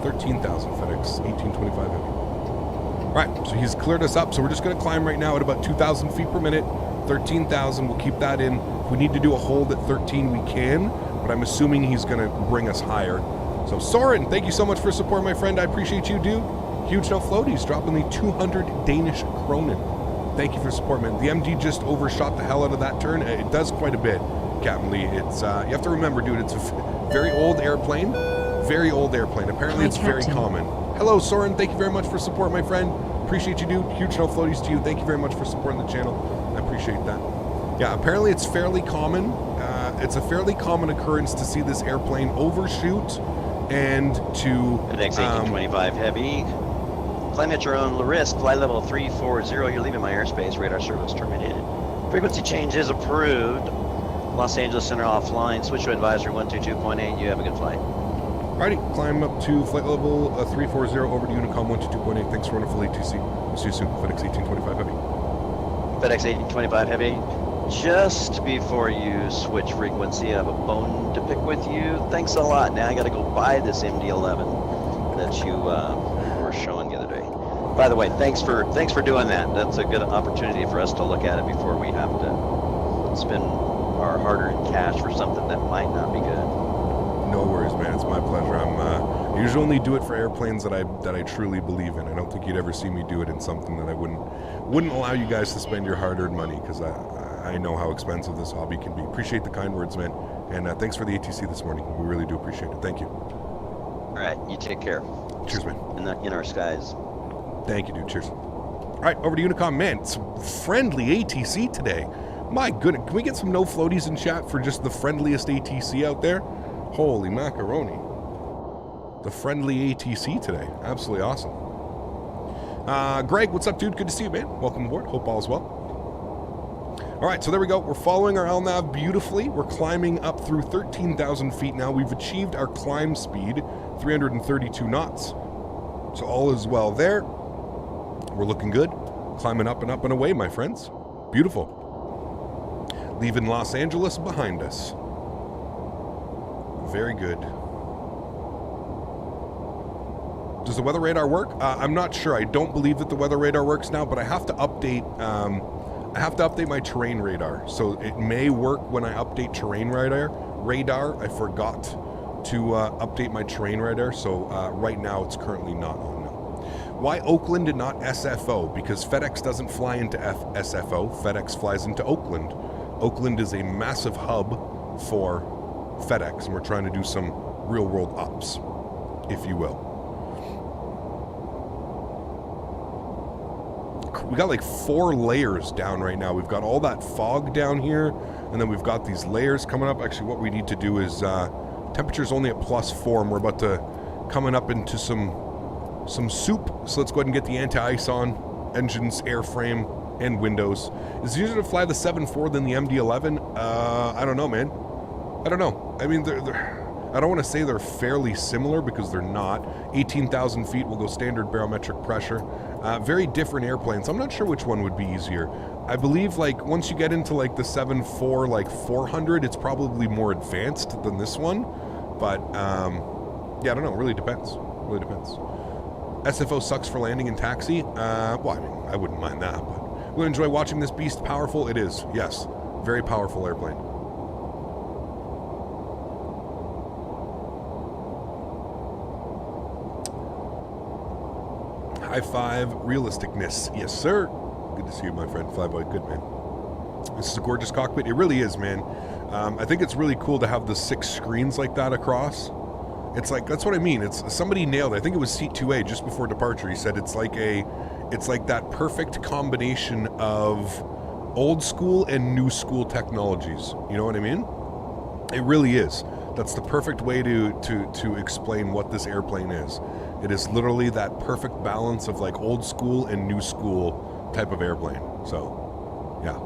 13,000 FedEx 1825 Heavy. All right, so he's cleared us up. So we're just going to climb right now at about 2,000 feet per minute. 13,000. We'll keep that in. If we need to do a hold at 13, we can. But I'm assuming he's going to bring us higher. So Soren, thank you so much for support, my friend. I appreciate you, dude. Huge no floaties, dropping the 200 Danish kronen. Thank you for support, man. The MD just overshot the hell out of that turn. It does quite a bit, Captain Lee. It's you have to remember, dude, it's a very old airplane. Very old airplane. Apparently, it's very common. Hello, Soren. Thank you very much for support, my friend. Appreciate you, dude. Huge no floaties to you. Thank you very much for supporting the channel. I appreciate that. Yeah, apparently it's fairly common. It's a fairly common occurrence to see this airplane overshoot and to... FedEx 1825 Heavy. Climb at your own risk. Flight level 340. You're leaving my airspace. Radar service terminated. Frequency change is approved. Los Angeles Center offline. Switch to advisory 122.8. You have a good flight. Alrighty, climb up to flight level 340 over to Unicom 122.8. Thanks for wonderful ATC. We'll see you soon. FedEx 1825 Heavy. FedEx 1825 Heavy. Just before you switch frequency, I have a bone to pick with you. Thanks a lot. Now I got to go buy this MD-11 that you were showing the other day. By the way, thanks for doing that. That's a good opportunity for us to look at it before we have to spend our hard-earned cash for something that might not be good. No worries, man. It's my pleasure. I usually only do it for airplanes that I truly believe in. I don't think you'd ever see me do it in something that I wouldn't allow you guys to spend your hard-earned money, because I know how expensive this hobby can be. Appreciate the kind words, man. And thanks for the ATC this morning. We really do appreciate it. Thank you. All right, you take care. Cheers, man. In our skies. Thank you, dude. Cheers. All right, over to Unicom. Man, it's friendly ATC today. My goodness. Can we get some no floaties in chat for just the friendliest ATC out there? Holy macaroni. The friendly ATC today. Absolutely awesome. Greg, what's up, dude? Good to see you, man. Welcome aboard. Hope all's well. All right, so there we go. We're following our LNAV beautifully. We're climbing up through 13,000 feet now. We've achieved our climb speed, 332 knots. So all is well there. We're looking good. Climbing up and away, my friends. Beautiful. Leaving Los Angeles behind us. Very good. Does the weather radar work? I'm not sure. I don't believe that the weather radar works now, but I have to update... I have to update my terrain radar, so it may work when I update terrain radar. I forgot to update my terrain radar, so right now it's currently not on now. Why Oakland and not SFO? Because FedEx doesn't fly into SFO. FedEx flies into Oakland. Oakland is a massive hub for FedEx, and we're trying to do some real-world ops, if you will. We got like 4 layers down right now. We've got all that fog down here, and then we've got these layers coming up. Actually, what we need to do is temperature's only at +4, and we're about to coming up into some soup. So let's go ahead and get the anti-ice on, engines, airframe, and windows. Is it easier to fly the 7.4 than the MD-11? I don't know, man. I don't know. I mean, I don't want to say they're fairly similar, because they're not. 18,000 feet will go standard barometric pressure. Very different airplanes. I'm not sure which one would be easier. I believe, like, once you get into, like, the 7.4, like, 400, it's probably more advanced than this one. But, yeah, I don't know. It really depends. Really depends. SFO sucks for landing and taxi. Well, I mean, I wouldn't mind that, but we'll enjoy watching this beast. Powerful? It is. Yes. Very powerful airplane. High five, realisticness. Yes, sir. Good to see you, my friend. Flyboy, good, man. This is a gorgeous cockpit. It really is, man. I think it's really cool to have the 6 screens like that across. It's like, that's what I mean. It's somebody nailed it. I think it was Seat 2A just before departure. He said it's like that perfect combination of old school and new school technologies. You know what I mean? It really is. That's the perfect way to explain what this airplane is. It is literally that perfect balance of like old school and new school type of airplane. So, yeah.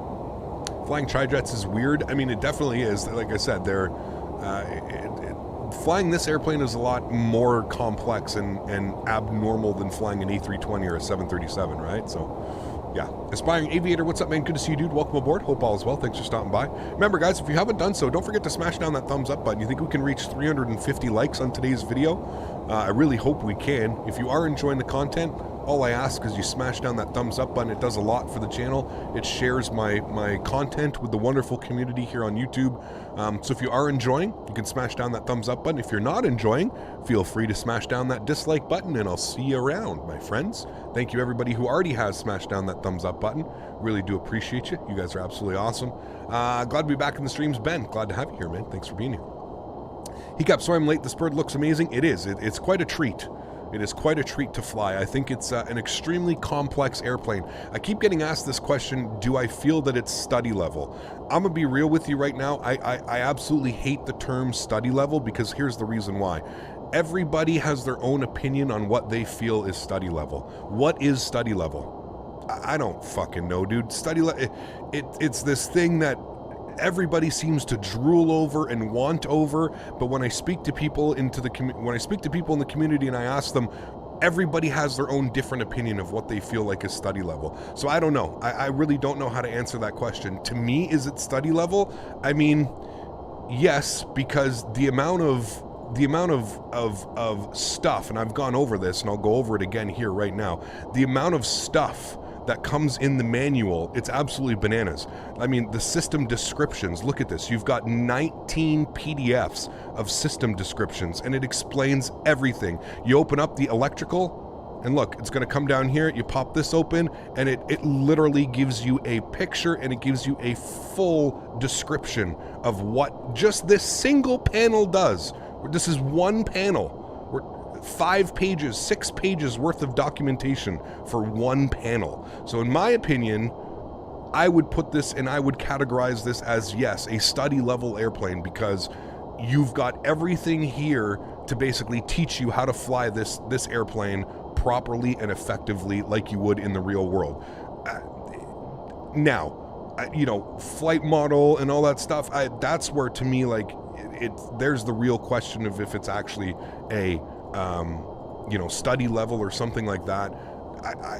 Flying tri-jets is weird. I mean, it definitely is. Like I said, flying this airplane is a lot more complex and abnormal than flying an A320 or a 737, right? So, yeah. Aspiring Aviator, what's up, man? Good to see you, dude. Welcome aboard. Hope all is well. Thanks for stopping by. Remember, guys, if you haven't done so, don't forget to smash down that thumbs up button. You think we can reach 350 likes on today's video? I really hope we can. If you are enjoying the content, all I ask is you smash down that thumbs up button. It does a lot for the channel. It shares my content with the wonderful community here on YouTube. So if you are enjoying, you can smash down that thumbs up button. If you're not enjoying, feel free to smash down that dislike button, and I'll see you around, my friends. Thank you, everybody who already has smashed down that thumbs up button. Really do appreciate you. You guys are absolutely awesome. Glad to be back in the streams. Ben, glad to have you here, man. Thanks for being here. He kept, sorry I'm late. The Spurd looks amazing. It is. It's quite a treat. It is quite a treat to fly. I think it's an extremely complex airplane. I keep getting asked this question, do I feel that it's study level? I'm gonna be real with you right now. I absolutely hate the term study level, because here's the reason why. Everybody has their own opinion on what they feel is study level. What is study level? I don't fucking know, dude. Study level, it's this thing that everybody seems to drool over and want over, but when I speak to people in the community and I ask them, everybody has their own different opinion of what they feel like is study level. So I don't know. I really don't know how to answer that question. To me, is it study level? I mean, yes, because the amount of stuff, and I've gone over this and I'll go over it again here right now, the amount of stuff that comes in the manual, it's absolutely bananas. I mean, the system descriptions, look at this. You've got 19 PDFs of system descriptions, and it explains everything. You open up the electrical, and look, it's gonna come down here, you pop this open, and it literally gives you a picture, and it gives you a full description of what just this single panel does. This is one panel. 5 pages, 6 pages worth of documentation for one panel. So in my opinion, I would put this and I would categorize this as, yes, a study level airplane, because you've got everything here to basically teach you how to fly this airplane properly and effectively like you would in the real world. Now, flight model and all that stuff, that's where, to me, like, there's the real question of if it's actually a study level or something like that.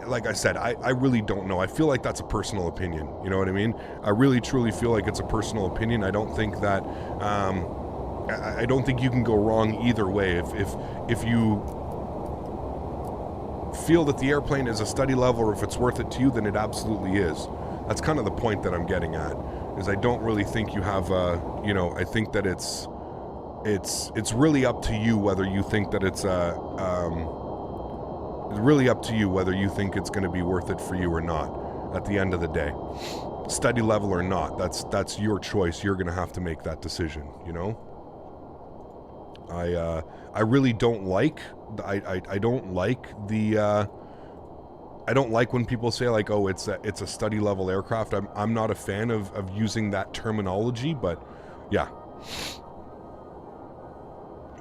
Like I said, I really don't know. I feel like that's a personal opinion. You know what I mean? I really truly feel like it's a personal opinion. I don't think that I don't think you can go wrong either way. If you feel that the airplane is a study level, or if it's worth it to you, then it absolutely is. That's kind of the point that I'm getting at. Is I don't really think you have I think that it's really up to you whether you think that it's really up to you whether you think it's going to be worth it for you or not. At the end of the day, study level or not, that's your choice. You're going to have to make that decision. I really don't like. I don't like the. I don't like when people say, like, oh, it's a study level aircraft. I'm not a fan of using that terminology, but yeah.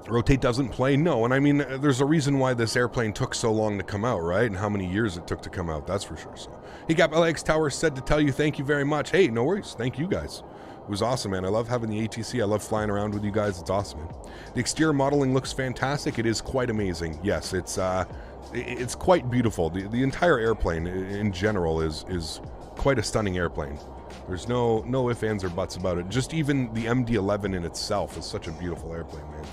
Rotate doesn't play? No, and I mean, there's a reason why this airplane took so long to come out, right? And how many years it took to come out, that's for sure. So, hey, Gap LX Tower said to tell you thank you very much. Hey, no worries. Thank you guys. It was awesome, man. I love having the ATC. I love flying around with you guys. It's awesome, man. The exterior modeling looks fantastic. It is quite amazing. Yes, it's quite beautiful. The entire airplane in general is quite a stunning airplane. There's no ifs, ands, or buts about it. Just even the MD-11 in itself is such a beautiful airplane, man.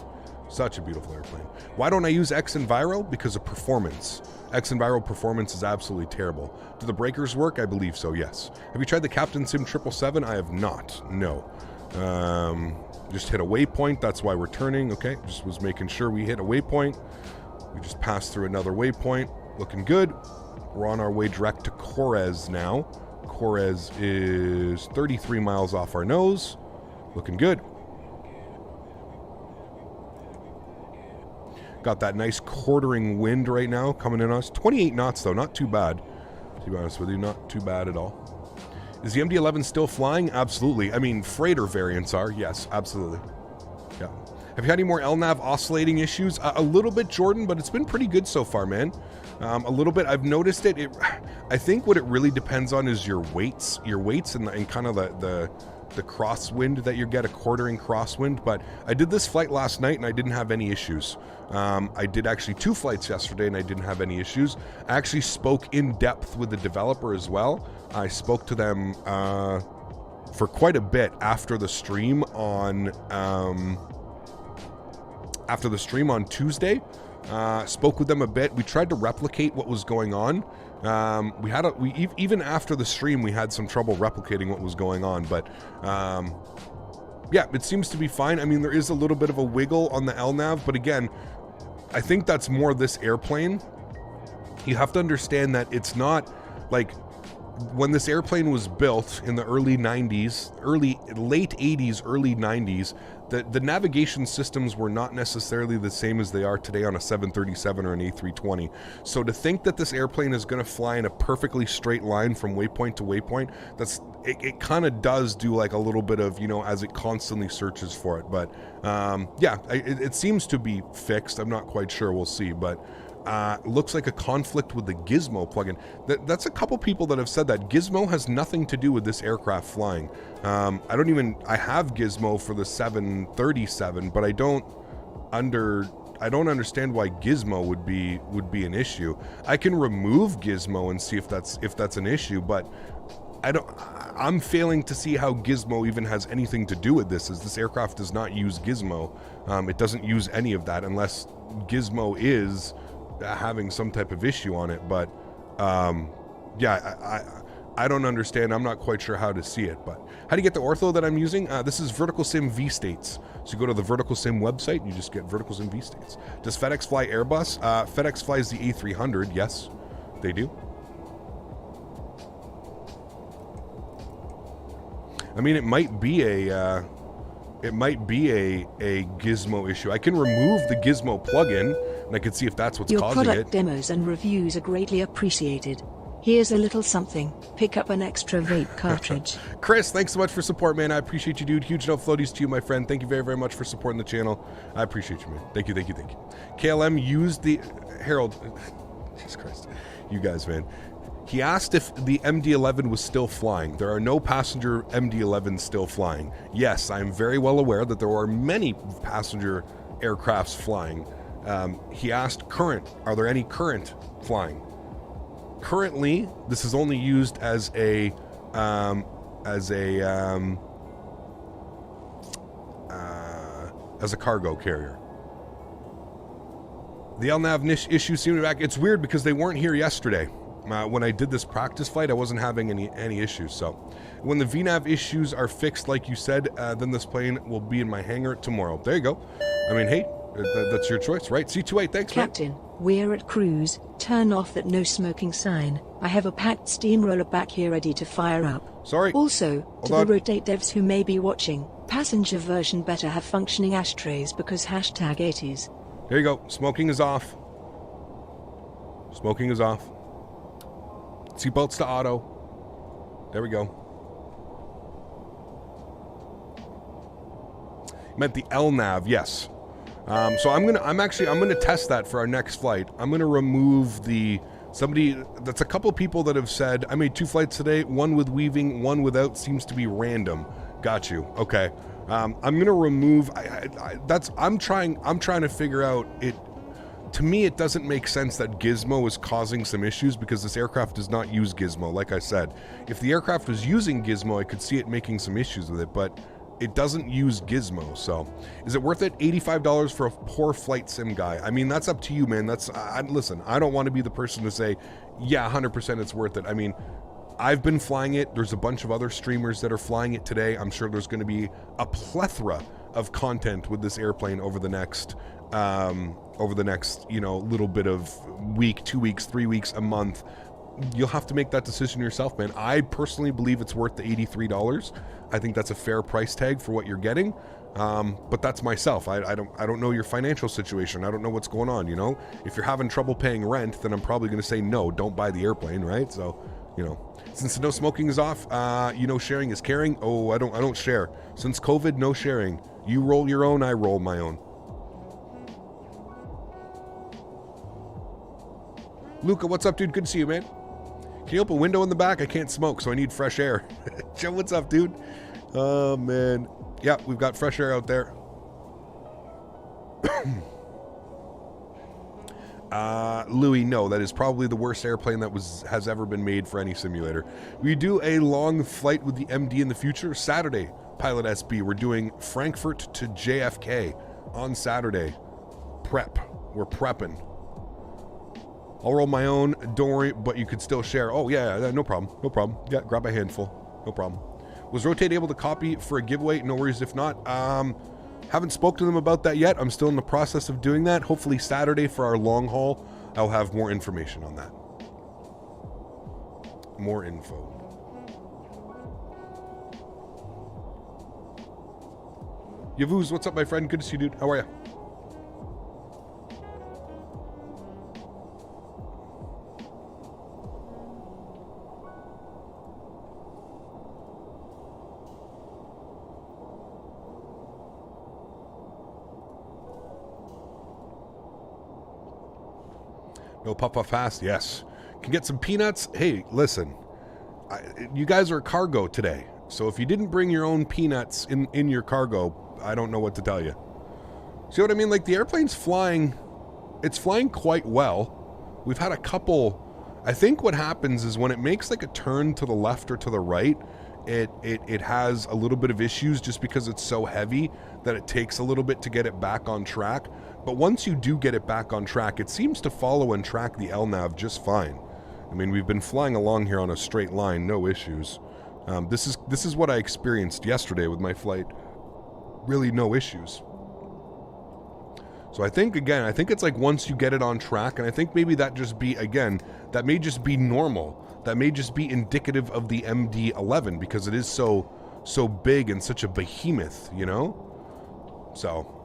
Such a beautiful airplane. Why don't I use X-Enviro? Because of performance. X-Enviro performance is absolutely terrible. Do the breakers work? I believe so, yes. Have you tried the Captain Sim 777? I have not, no. Just hit a waypoint, that's why we're turning. Okay, just was making sure we hit a waypoint. We just passed through another waypoint. Looking good. We're on our way direct to Corez now. Corez is 33 miles off our nose. Looking good. Got that nice quartering wind right now coming in on us. 28 knots though, not too bad. To be honest with you, not too bad at all. Is the MD-11 still flying? Absolutely. I mean, freighter variants are. Yes, absolutely. Yeah. Have you had any more LNAV oscillating issues? A little bit, Jordan, but it's been pretty good so far, man. A little bit. I've noticed it. I think what it really depends on is your weights and kind of the crosswind that you get, a quartering crosswind. But I did this flight last night and I didn't have any issues. I did actually 2 flights yesterday and I didn't have any issues. I actually spoke in depth with the developer as well. I spoke to them for quite a bit after the stream on Tuesday. Spoke with them a bit. We tried to replicate what was going on. Even after the stream, we had some trouble replicating what was going on, but yeah, it seems to be fine. I mean, there is a little bit of a wiggle on the LNAV, but again, I think that's more this airplane. You have to understand that it's not like when this airplane was built in the early 90s, late 80s, early 90s, the navigation systems were not necessarily the same as they are today on a 737 or an A320. So to think that this airplane is going to fly in a perfectly straight line from waypoint to waypoint, it kind of does do like a little bit of, you know, as it constantly searches for it. But yeah, it seems to be fixed. I'm not quite sure. We'll see. But looks like a conflict with the Gizmo plugin. That's a couple people that have said that. Gizmo has nothing to do with this aircraft flying. I have Gizmo for the 737, but I don't understand why Gizmo would be an issue. I can remove Gizmo and see if that's an issue, but I'm failing to see how Gizmo even has anything to do with this, as this aircraft does not use Gizmo. It doesn't use any of that unless Gizmo is having some type of issue on it. But yeah, I don't understand. I'm not quite sure how to see it. But how do you get the ortho that I'm using? This is Vertical Sim V-States. So you go to the Vertical Sim website and you just get Vertical Sim V-States. Does FedEx fly Airbus? FedEx flies the A300. Yes, they do. I mean, it might be a Gizmo issue. I can remove the Gizmo plugin and I can see if that's what's causing it. Your product demos and reviews are greatly appreciated. Here's a little something. Pick up an extra vape cartridge. Chris, thanks so much for support, man. I appreciate you, dude. Huge no floaties to you, my friend. Thank you very, very much for supporting the channel. I appreciate you, man. Thank you, thank you, thank you. KLM used the Harold. Jesus Christ, you guys, man. He asked if the MD-11 was still flying. There are no passenger MD-11s still flying. Yes, I am very well aware that there are many passenger aircrafts flying. He asked current. Are there any current flying? Currently, this is only used as a cargo carrier. The LNAV issue seemed to be back. It's weird because they weren't here yesterday. When I did this practice flight, I wasn't having any issues. So when the VNAV issues are fixed, like you said, then this plane will be in my hangar tomorrow. There you go. I mean, hey, that's your choice, right? C28, thanks, Captain, man. We're at cruise. Turn off that no smoking sign. I have a packed steamroller back here ready to fire up. Sorry. Also, Hold to on. the Rotate devs who may be watching, passenger version better have functioning ashtrays because #80s. There you go. Smoking is off. Smoking is off. Seatbelts to auto. There we go. Meant the LNAV, yes. So I'm gonna test that for our next flight. I'm gonna remove that's a couple people that have said I made 2 flights today, one with weaving, one without, seems to be random. Got you. Okay. I'm gonna remove. I'm trying to figure out it. To me, it doesn't make sense that Gizmo is causing some issues because this aircraft does not use Gizmo. Like I said, if the aircraft was using Gizmo, I could see it making some issues with it, but it doesn't use Gizmo. So is it worth it? $85 for a poor flight sim guy. I mean, that's up to you, man. Listen, I don't want to be the person to say, yeah, 100% it's worth it. I mean, I've been flying it. There's a bunch of other streamers that are flying it today. I'm sure there's going to be a plethora of content with this airplane over the next, little bit of week, 2 weeks, 3 weeks, a month. You'll have to make that decision yourself, man. I personally believe it's worth the $83. I think that's a fair price tag for what you're getting. But that's myself. I don't know your financial situation. I don't know what's going on, you know? If you're having trouble paying rent, then I'm probably going to say no, don't buy the airplane, right? So, you know, since the no smoking is off, sharing is caring. Oh, I don't share. Since COVID, no sharing. You roll your own, I roll my own. Luca, what's up, dude? Good to see you, man. Can you open a window in the back? I can't smoke, so I need fresh air. Joe, what's up, dude? Oh, man. Yeah, we've got fresh air out there. Louis, no, that is probably the worst airplane that has ever been made for any simulator. We do a long flight with the MD in the future. Saturday, Pilot SB. We're doing Frankfurt to JFK on Saturday. We're prepping. I'll roll my own, don't worry, but you could still share. Oh, yeah, no problem, no problem. Yeah, grab a handful, no problem. Was Rotate able to copy for a giveaway? No worries if not. Haven't spoke to them about that yet. I'm still in the process of doing that. Hopefully Saturday for our long haul, I'll have more information on that. More info. Yavuz, what's up, my friend? Good to see you, dude. How are you? No puff fast, yes. Can get some peanuts. Hey, listen, you guys are cargo today, so if you didn't bring your own peanuts in your cargo, I don't know what to tell you. See what I mean? Like, the airplane's flying, it's flying quite well. We've had a couple, I think what happens is when it makes like a turn to the left or to the right, it has a little bit of issues just because it's so heavy that it takes a little bit to get it back on track. But once you do get it back on track, it seems to follow and track the LNAV just fine. I mean, we've been flying along here on a straight line, no issues. This is what I experienced yesterday with my flight. Really no issues. So I think it's like once you get it on track, and I think maybe that may just be normal. That may just be indicative of the MD-11 because it is so big and such a behemoth, you know? So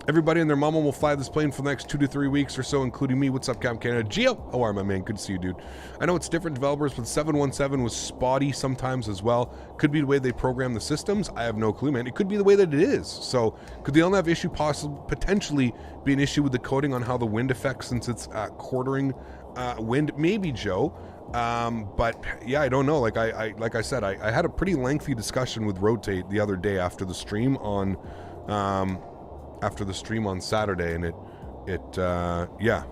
everybody and their mama will fly this plane for the next 2 to 3 weeks or so, including me. What's up, Cap Canada? Gio, how are you, my man? Good to see you, dude. I know it's different developers, but 717 was spotty sometimes as well. Could be the way they program the systems. I have no clue, man. It could be the way that it is. So could the LNAV issue potentially be an issue with the coding on how the wind affects since it's quartering wind? Maybe, Joe. But yeah, I don't know. Like I said, I had a pretty lengthy discussion with Rotate the other day after the stream on Saturday, and yeah,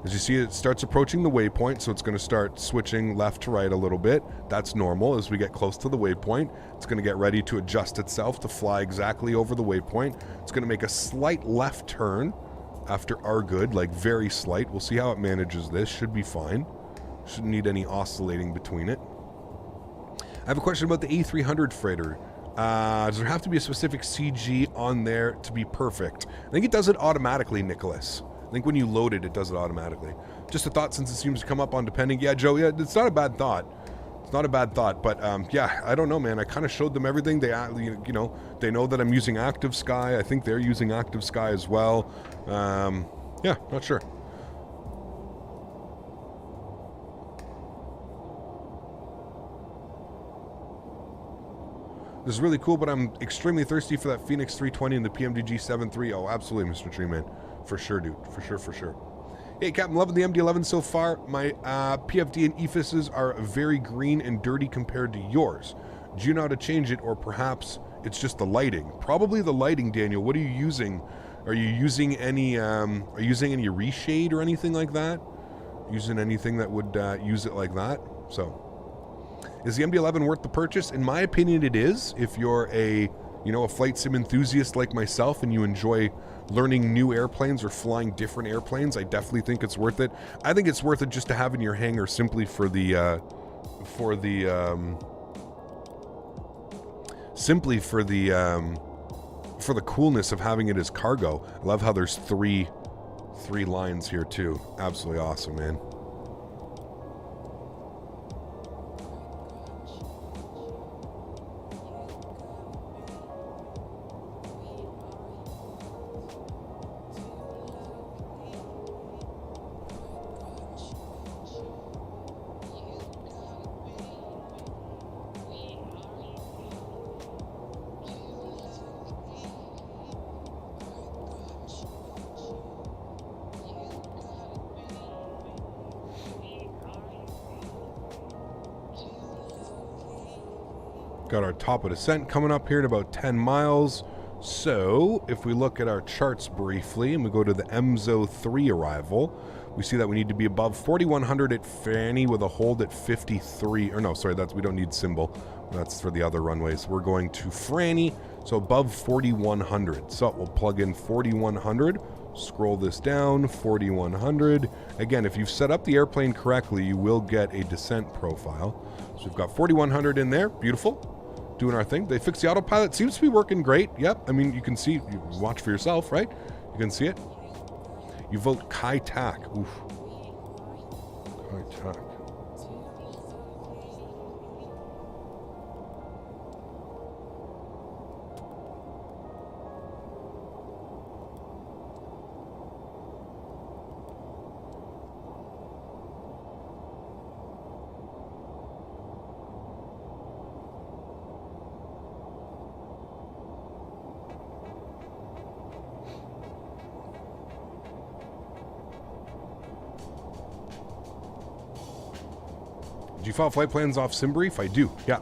as you see, it starts approaching the waypoint, so it's going to start switching left to right a little bit. That's normal. As we get close to the waypoint, it's going to get ready to adjust itself to fly exactly over the waypoint. It's going to make a slight left turn after our good, like very slight. We'll see how it manages this. Should be fine. Shouldn't need any oscillating between it. I have a question about the A300 freighter. Does there have to be a specific CG on there to be perfect? I think it does it automatically, Nicholas. I think when you load it, it does it automatically. Just a thought, since it seems to come up on depending. Yeah, Joe, yeah, it's not a bad thought. It's not a bad thought, but yeah, I don't know, man. I kind of showed them everything. They, you know, they know that I'm using Active Sky. I think they're using Active Sky as well. Yeah, not sure. This is really cool, but I'm extremely thirsty for that Phoenix 320 and the PMDG 7.3. Oh, absolutely, Mr. Treeman. For sure, dude. For sure, for sure. Hey, Captain, loving the MD-11 so far. My PFD and EFISs are very green and dirty compared to yours. Do you know how to change it, or perhaps it's just the lighting? Probably the lighting, Daniel. What are you using? Are you using any reshade or anything like that? Using anything that would use it like that? So... is the MD-11 worth the purchase? In my opinion, it is. If you're a flight sim enthusiast like myself and you enjoy learning new airplanes or flying different airplanes, I definitely think it's worth it. I think it's worth it just to have in your hangar simply for the coolness of having it as cargo. I love how there's three lines here too. Absolutely awesome, man. Got our top of descent coming up here at about 10 miles. So if we look at our charts briefly and we go to the MZO 3 arrival, we see that we need to be above 4,100 at Fanny with a hold at 53. Or no, sorry, we don't need symbol. That's for the other runways. We're going to Franny, so above 4,100. So we'll plug in 4,100. Scroll this down, 4,100. Again, if you've set up the airplane correctly, you will get a descent profile. So we've got 4,100 in there. Beautiful. Doing our thing. They fixed the autopilot. Seems to be working great. Yep. I mean, you can see, you watch for yourself, right? You can see it. You vote Kai Tak. Oof. Kai Tak. Do you file flight plans off SimBrief? I do, yeah.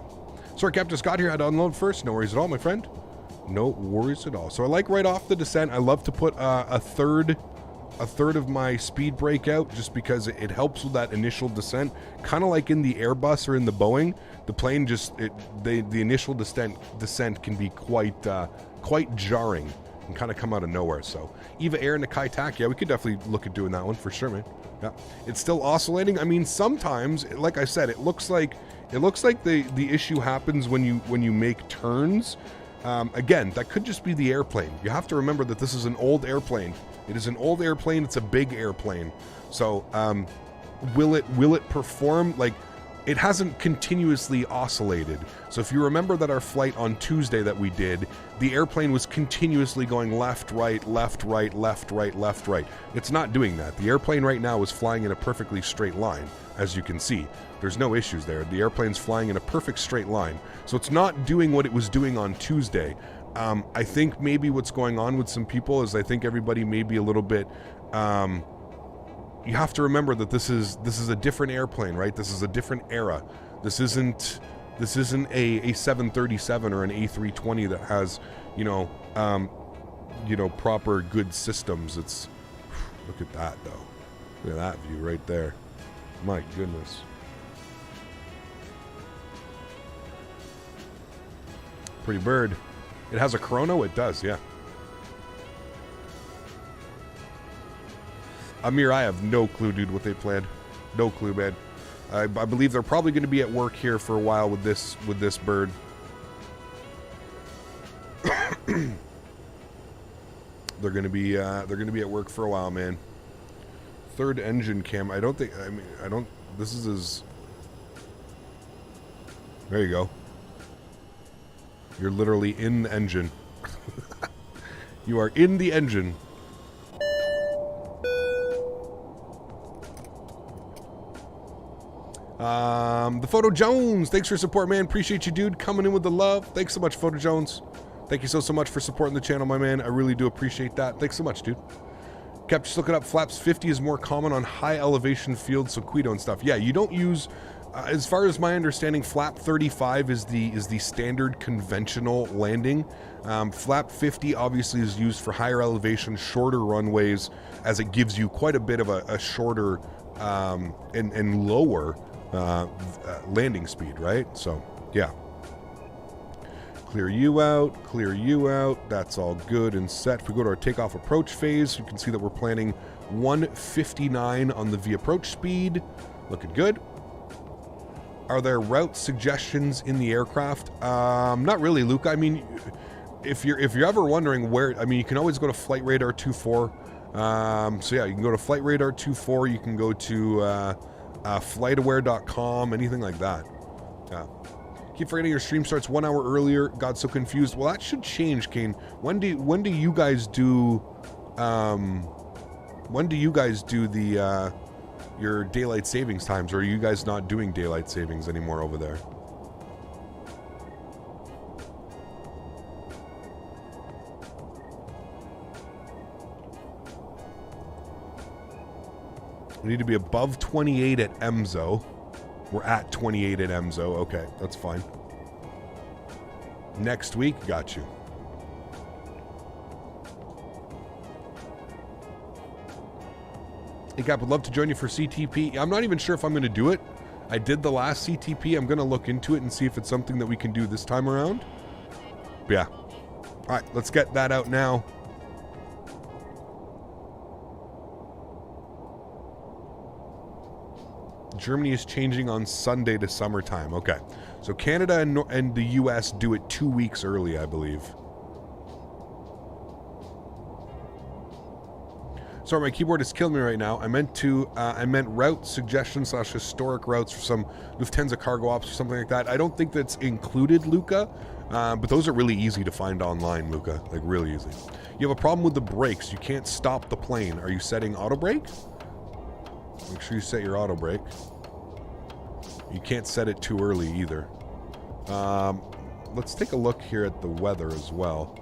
Sorry, Cap, just got here. I had to unload first. No worries at all, my friend. No worries at all. So I like right off the descent, I love to put a third of my speed brake out just because it helps with that initial descent. Kind of like in the Airbus or in the Boeing, the plane just, the initial descent can be quite jarring and kind of come out of nowhere. So Eva Air and the Kai Tak, yeah, we could definitely look at doing that one for sure, man. Yeah, it's still oscillating. I mean, sometimes, like I said, it looks like the issue happens when you make turns. Again, that could just be the airplane. You have to remember that this is an old airplane. It is an old airplane. It's a big airplane. So, will it perform? Like, it hasn't continuously oscillated. So if you remember that our flight on Tuesday that we did, the airplane was continuously going left, right, left, right, left, right, left, right. It's not doing that. The airplane right now is flying in a perfectly straight line, as you can see. There's no issues there. The airplane's flying in a perfect straight line. So it's not doing what it was doing on Tuesday. I think maybe what's going on with some people is I think everybody may be a little bit, you have to remember that this is a different airplane, right? This is a different era. This isn't a 737 or an A320 that has, proper good systems. It's, look at that though. Look at that view right there. My goodness. Pretty bird. It has a chrono? It does, yeah. Amir, I have no clue, dude, what they planned. No clue, man. I believe they're probably going to be at work here for a while with this bird. They're going to be at work for a while, man. Third engine cam. This is his. There you go. You're literally in the engine. You are in the engine. The Photo Jones, thanks for your support, man. Appreciate you, dude, coming in with the love. Thanks so much, Photo Jones. Thank you so much for supporting the channel, my man. I really do appreciate that. Thanks so much, dude. Kept just looking up. Flaps 50 is more common on high elevation fields, so Quito and stuff. Yeah, you don't use. As far as my understanding, flap 35 is the standard conventional landing. Flap 50 obviously is used for higher elevation, shorter runways, as it gives you quite a bit of a shorter and lower landing speed, right? So, yeah. Clear you out. That's all good and set. If we go to our takeoff approach phase, you can see that we're planning 159 on the V approach speed. Looking good. Are there route suggestions in the aircraft? Not really, Luca. I mean, if you're ever wondering where, I mean, you can always go to Flight Radar 24. So yeah, you can go to Flight Radar 24. You can go to flightaware.com, anything like that. Yeah. Keep forgetting your stream starts 1 hour earlier. Got so confused. Well, that should change, Kane. When do you guys do? When do you guys do the your daylight savings times, or are you guys not doing daylight savings anymore over there? We need to be above 28 at EMZO. We're at 28 at EMZO. Okay, that's fine. Next week, got you. Hey, Cap, would love to join you for CTP. I'm not even sure if I'm going to do it. I did the last CTP. I'm going to look into it and see if it's something that we can do this time around. But yeah. All right, let's get that out now. Germany is changing on Sunday to summertime. Okay. So Canada and the US do it 2 weeks early, I believe. Sorry, my keyboard is killing me right now. I meant route suggestions / historic routes for some Lufthansa cargo ops or something like that. I don't think that's included, Luca, but those are really easy to find online, Luca. Like, really easy. You have a problem with the brakes. You can't stop the plane. Are you setting auto brake? Make sure you set your auto brake. You can't set it too early either. Let's take a look here at the weather as well.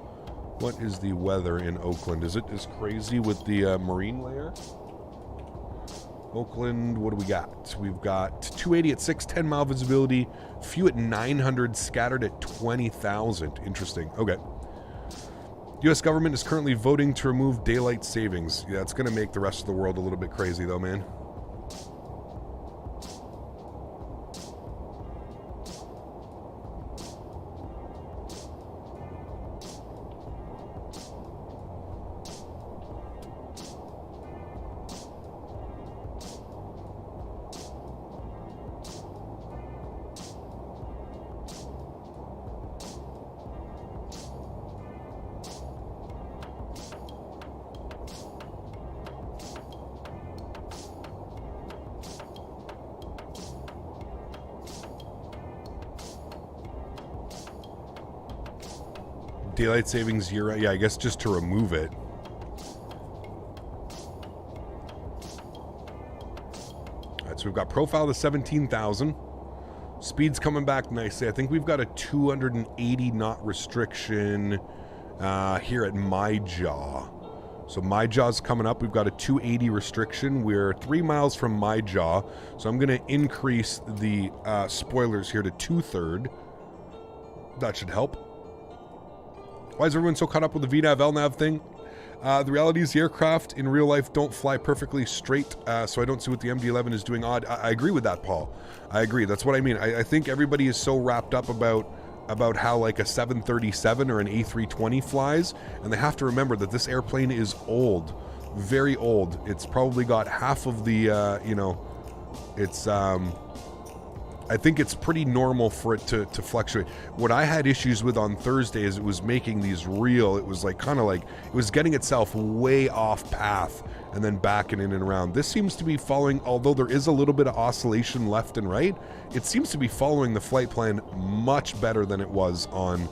What is the weather in Oakland? Is it as crazy with the marine layer? Oakland, what do we got? We've got 280 at 6, 10 mile visibility, few at 900, scattered at 20,000. Interesting. Okay. U.S. government is currently voting to remove daylight savings. Yeah, it's going to make the rest of the world a little bit crazy, though, man. Daylight savings year, yeah, I guess just to remove it. All right, so we've got profile to 17,000. Speed's coming back nicely. I think we've got a 280 knot restriction here at my jaw. So my jaw's coming up. We've got a 280 restriction. We're 3 miles from my jaw. So I'm going to increase the spoilers here to 2/3. That should help. Why is everyone so caught up with the VNAV, LNAV thing? The reality is the aircraft in real life don't fly perfectly straight, so I don't see what the MD-11 is doing odd. I agree with that, Paul. I agree. That's what I mean. I think everybody is so wrapped up about how like a 737 or an A320 flies, and they have to remember that this airplane is old, very old. It's probably got half of the, it's... I think it's pretty normal for it to fluctuate. What I had issues with on Thursday is it was making these real, it was like kind of like, it was getting itself way off path and then backing in and around. This seems to be following, although there is a little bit of oscillation left and right, it seems to be following the flight plan much better than it was on,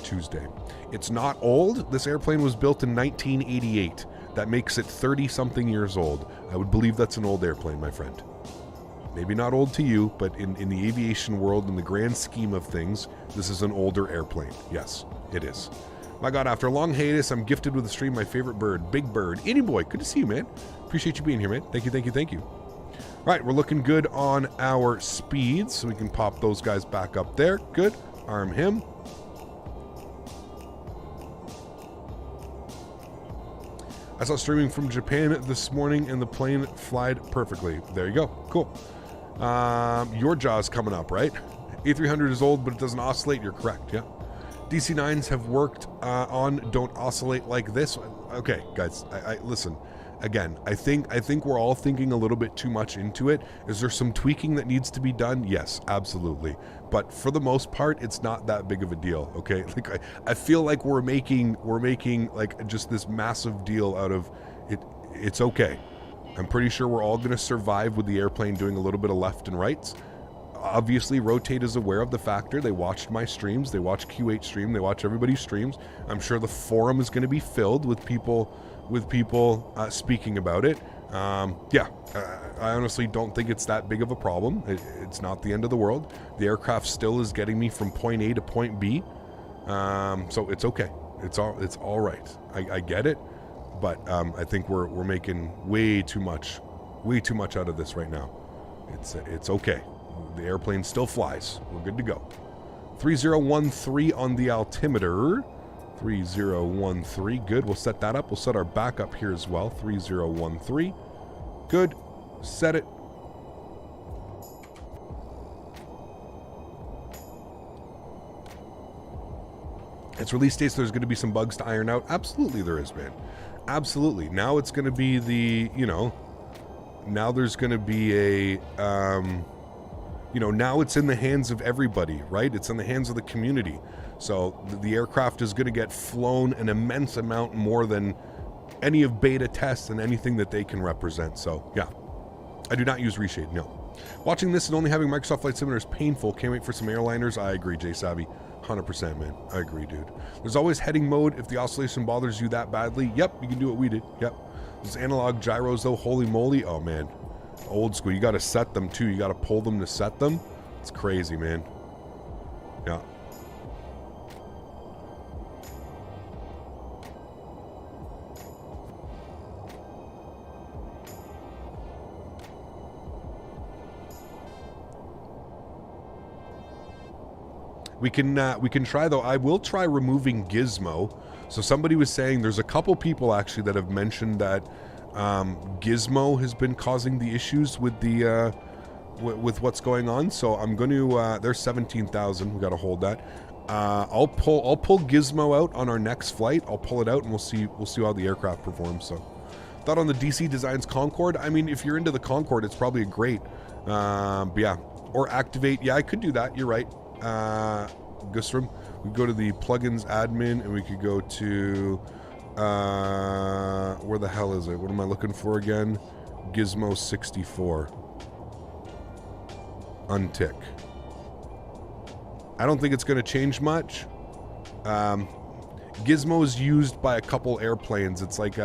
Tuesday. It's not old. This airplane was built in 1988. That makes it 30-something years old. I would believe that's an old airplane, my friend. Maybe not old to you, but in the aviation world, in the grand scheme of things, this is an older airplane. Yes, it is. My God, after a long hiatus, I'm gifted with a stream. My favorite bird, Big Bird. Any boy, good to see you, man. Appreciate you being here, man. Thank you, thank you, thank you. All right, we're looking good on our speeds, so we can pop those guys back up there. Good. Arm him. I saw streaming from Japan this morning and the plane flied perfectly. There you go. Cool. Your jaw's coming up, right? A300 is old, but it doesn't oscillate. You're correct, yeah. DC-9s have worked on don't oscillate like this. Okay, guys, I listen. Again, I think we're all thinking a little bit too much into it. Is there some tweaking that needs to be done? Yes, absolutely. But for the most part, it's not that big of a deal, okay? Like I feel like we're making like just this massive deal out of it. It's okay. I'm pretty sure we're all going to survive with the airplane doing a little bit of left and rights. Obviously, Rotate is aware of the factor. They watched my streams. They watch Q8 stream. They watch everybody's streams. I'm sure the forum is going to be filled with people speaking about it. I honestly don't think it's that big of a problem. It's not the end of the world. The aircraft still is getting me from point A to point B, so it's okay. It's all right. I get it, but I think we're making way too much out of this right now. It's okay. The airplane still flies. We're good to go. 3013 on the altimeter. 3013, good. We'll set that up. We'll set our backup here as well. 3013, good. Set it. It's release dates. There's going to be some bugs to iron out. Absolutely there is, man. Absolutely. Now it's going to be the, now there's going to be a, now it's in the hands of everybody, right? It's in the hands of the community. So the aircraft is going to get flown an immense amount more than any of beta tests and anything that they can represent. So yeah, I do not use reshade, no. Watching this and only having Microsoft Flight Simulator is painful. Can't wait for some airliners. I agree, Jay Savvy. 100%, man. I agree, dude. There's always heading mode if the oscillation bothers you that badly. Yep, you can do what we did. Yep. Those analog gyros, though, holy moly. Oh, man. Old school. You got to set them, too. You got to pull them to set them. It's crazy, man. Yeah. We can try, though. I will try removing Gizmo. So somebody was saying there's a couple people actually that have mentioned that Gizmo has been causing the issues with the with what's going on. So I'm going to there's 17,000. We got to hold that. I'll pull Gizmo out on our next flight. I'll pull it out and we'll see how the aircraft performs. So thought on the DC Designs Concorde. I mean, if you're into the Concorde, it's probably a great. But yeah, or activate. Yeah, I could do that. You're right. Gustrum. We go to the plugins admin and we could go to where the hell is it? What am I looking for again? Gizmo 64. Untick. I don't think it's going to change much. Gizmo is used by a couple airplanes. It's like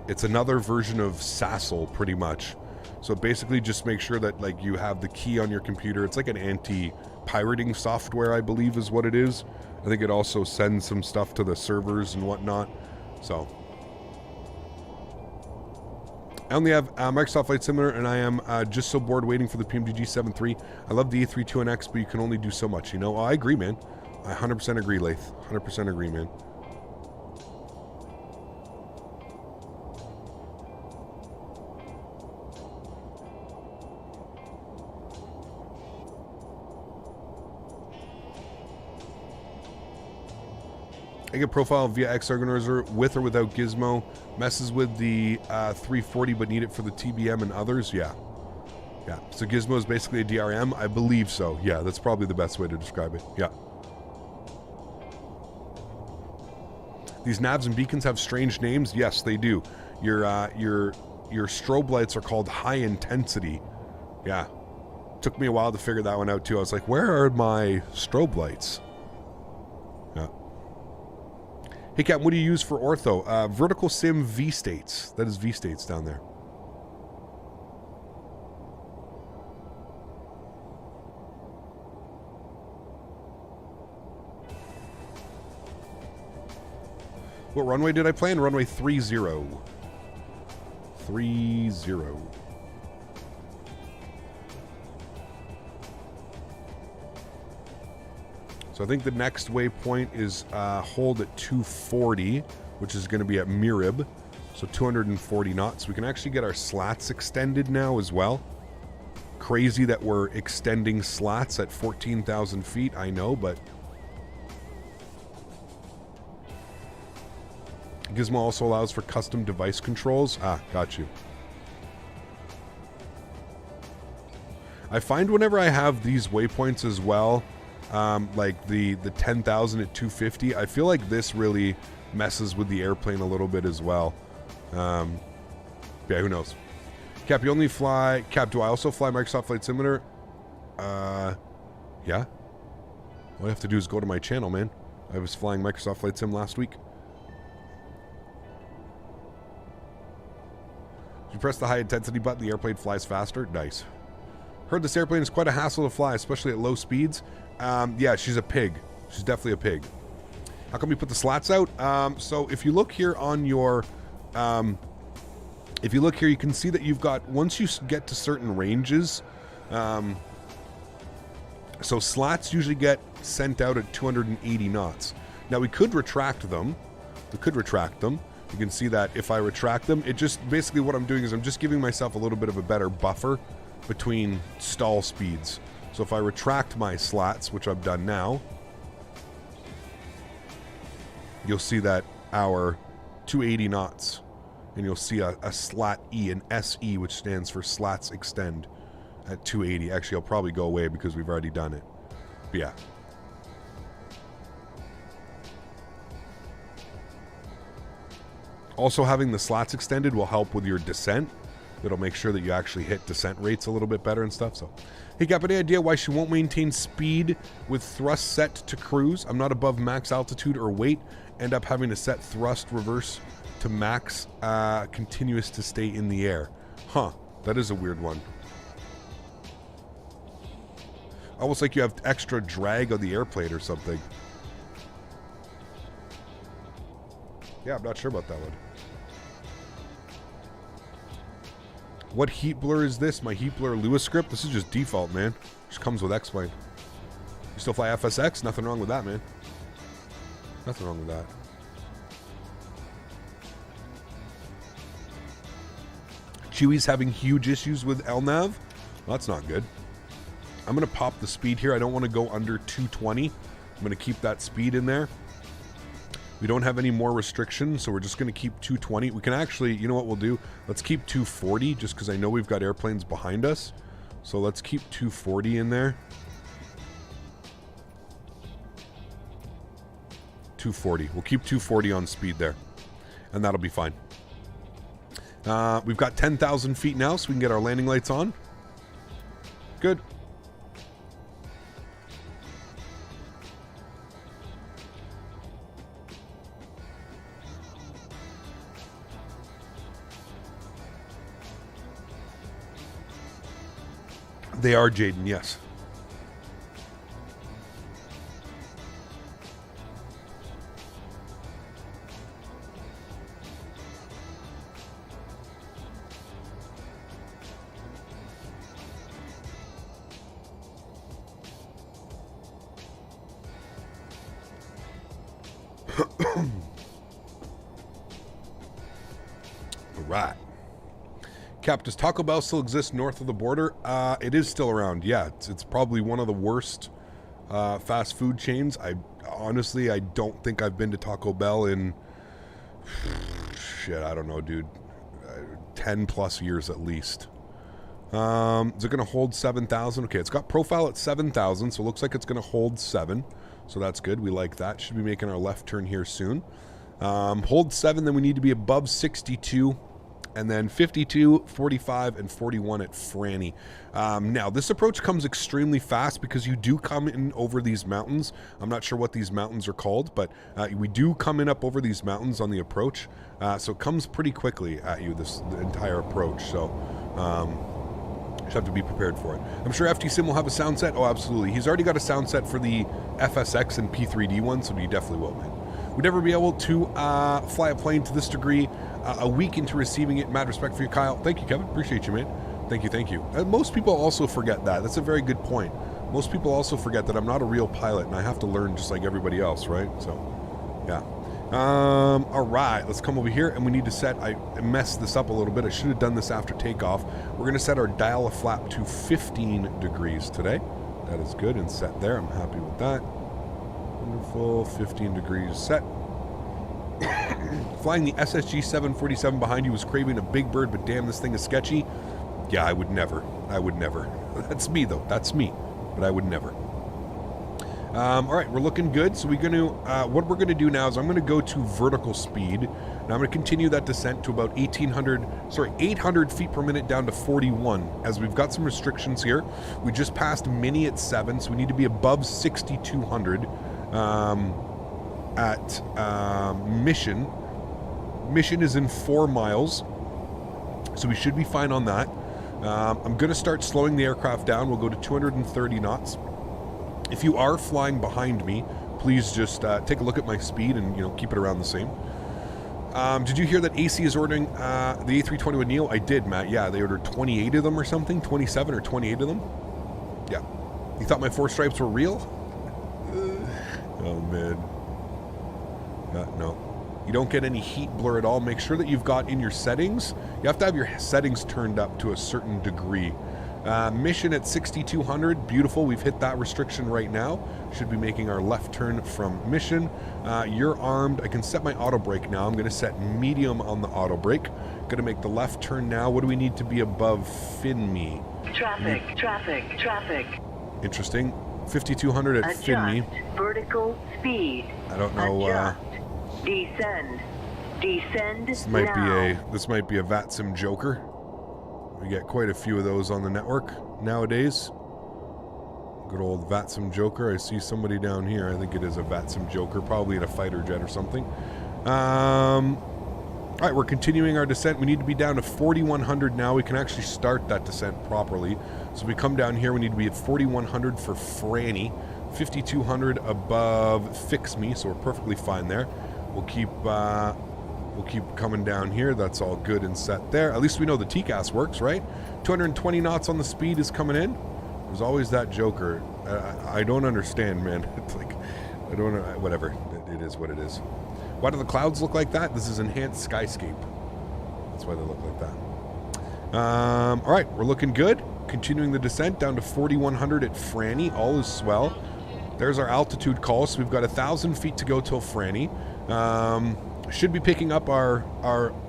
it's another version of Sassel, pretty much. So basically, just make sure that like you have the key on your computer. It's like an anti-pirating software, I believe, is what it is. I think it also sends some stuff to the servers and whatnot. So I only have Microsoft Flight Simulator, and I am just so bored waiting for the PMDG 7.3. I love the A32NX, but you can only do so much, you know? Oh, I agree, man. I 100% agree, Lath. 100% agree, man. I get profile via X-Organizer with or without Gizmo. Messes with the 340 but need it for the TBM and others. Yeah. Yeah. So Gizmo is basically a DRM? I believe so. Yeah, that's probably the best way to describe it. Yeah. These navs and beacons have strange names. Yes, they do. Your strobe lights are called high intensity. Yeah. Took me a while to figure that one out too. I was like, where are my strobe lights? Yeah. Hey, Captain, what do you use for ortho? Vertical Sim V-States. That is V-States down there. What runway did I play in? Runway 30. 30. So I think the next waypoint is hold at 240, which is going to be at Mirib. So 240 knots. We can actually get our slats extended now as well. Crazy that we're extending slats at 14,000 feet, I know, but Gizmo also allows for custom device controls. Ah, got you. I find whenever I have these waypoints as well, like the 10,000 at 250, I feel like this really messes with the airplane a little bit as well. Yeah, who knows? Cap, you only fly... Cap, do I also fly Microsoft Flight Simulator? Yeah. All I have to do is go to my channel, man. I was flying Microsoft Flight Sim last week. If you press the high intensity button, the airplane flies faster. Nice. Heard this airplane is quite a hassle to fly, especially at low speeds. Yeah, she's a pig. She's definitely a pig. How come we put the slats out? So if you look here on your... if you look here, you can see that you've got... Once you get to certain ranges... so slats usually get sent out at 280 knots. Now, we could retract them. We could retract them. You can see that if I retract them, it just... Basically what I'm doing is I'm just giving myself a little bit of a better buffer between stall speeds. So if I retract my slats, which I've done now, you'll see that our 280 knots, and you'll see a slat E, an SE, which stands for slats extend at 280. Actually, I'll probably go away because we've already done it. But yeah. Also, having the slats extended will help with your descent. It'll make sure that you actually hit descent rates a little bit better and stuff. So, hey, got any idea why she won't maintain speed with thrust set to cruise? I'm not above max altitude or weight. End up having to set thrust reverse to max continuous to stay in the air. Huh, that is a weird one. Almost like you have extra drag on the airplane or something. Yeah, I'm not sure about that one. What heat blur is this? My heat blur Lewis script? This is just default, man. Just comes with X-Plane. You still fly FSX? Nothing wrong with that, man. Nothing wrong with that. Chewy's having huge issues with LNAV. Well, that's not good. I'm going to pop the speed here. I don't want to go under 220. I'm going to keep that speed in there. We don't have any more restrictions, so we're just going to keep 220. We can actually, you know what we'll do? Let's keep 240, just because I know we've got airplanes behind us. So let's keep 240 in there. 240. We'll keep 240 on speed there, and that'll be fine. We've got 10,000 feet now, so we can get our landing lights on. Good. They are, Jaden, yes. Right. Cap, does Taco Bell still exist north of the border? It is still around. Yeah, it's probably one of the worst fast food chains. I don't think I've been to Taco Bell in shit, I don't know, dude. 10 plus years at least. Is it going to hold 7,000? Okay, it's got profile at 7,000, so it looks like it's going to hold 7. So that's good. We like that. Should be making our left turn here soon. Hold 7, then we need to be above 62. And then 52, 45, and 41 at Franny. Now, this approach comes extremely fast because you do come in over these mountains. I'm not sure what these mountains are called, but we do come in up over these mountains on the approach. So it comes pretty quickly at you, the entire approach. So you just have to be prepared for it. I'm sure FT Sim will have a sound set. Oh, absolutely. He's already got a sound set for the FSX and P3D one, so he definitely will, man. We'd never be able to fly a plane to this degree a week into receiving it. Mad respect for you, Kyle. Thank you, Kevin. Appreciate you, man. Thank you, thank you. Most people also forget that. That's a very good point. Most people also forget that I'm not a real pilot and I have to learn just like everybody else, right? So, yeah. All right, let's come over here and we need to set, I messed this up a little bit. I should have done this after takeoff. We're going to set our dial of flap to 15 degrees today. That is good and set there. I'm happy with that. Wonderful. 15 degrees set. Flying the SSG 747 behind you was craving a big bird, but damn, this thing is sketchy. Yeah, I would never. I would never. That's me, though. That's me. But I would never. All right, we're looking good. So we're going to, what we're going to do now is I'm going to go to vertical speed. And I'm going to continue that descent to about 800 feet per minute down to 41, as we've got some restrictions here. We just passed Mini at 7, so we need to be above 6,200 at Mission. Mission is in 4 miles, so we should be fine on that. I'm going to start slowing the aircraft down. We'll go to 230 knots. If you are flying behind me, please just take a look at my speed and keep it around the same. Did you hear that AC is ordering the A321neo? I did, Matt. Yeah, they ordered 28 of them or something, 27 or 28 of them. Yeah. You thought my 4 stripes were real? Oh man. No. You don't get any heat blur at all. Make sure that you've got in your settings. You have to have your settings turned up to a certain degree. Mission at 6,200. Beautiful. We've hit that restriction right now. Should be making our left turn from Mission. You're armed. I can set my auto brake now. I'm going to set medium on the auto brake. Going to make the left turn now. What do we need to be above Finme? Traffic. Interesting. 5,200 at Finme. Vertical speed. I don't know. Descend. This might be a VATSIM joker. We get quite a few of those on the network nowadays. Good old VATSIM joker. I see somebody down here. I think it is a VATSIM joker, probably in a fighter jet or something. All right, we're continuing our descent. We need to be down to 4,100 now. We can actually start that descent properly. So we come down here. We need to be at 4,100 for Franny. 5,200 above Fix Me, so we're perfectly fine there. We'll keep coming down here. That's all good and set there. At least we know the TCAS works, right? 220 knots on the speed is coming in. There's always that joker. I don't understand, man. It's like, I don't know. Whatever. It is what it is. Why do the clouds look like that? This is enhanced skyscape. That's why they look like that. All right, we're looking good. Continuing the descent down to 4,100 at Franny. All is swell. There's our altitude call. So we've got 1,000 feet to go till Franny. Should be picking up our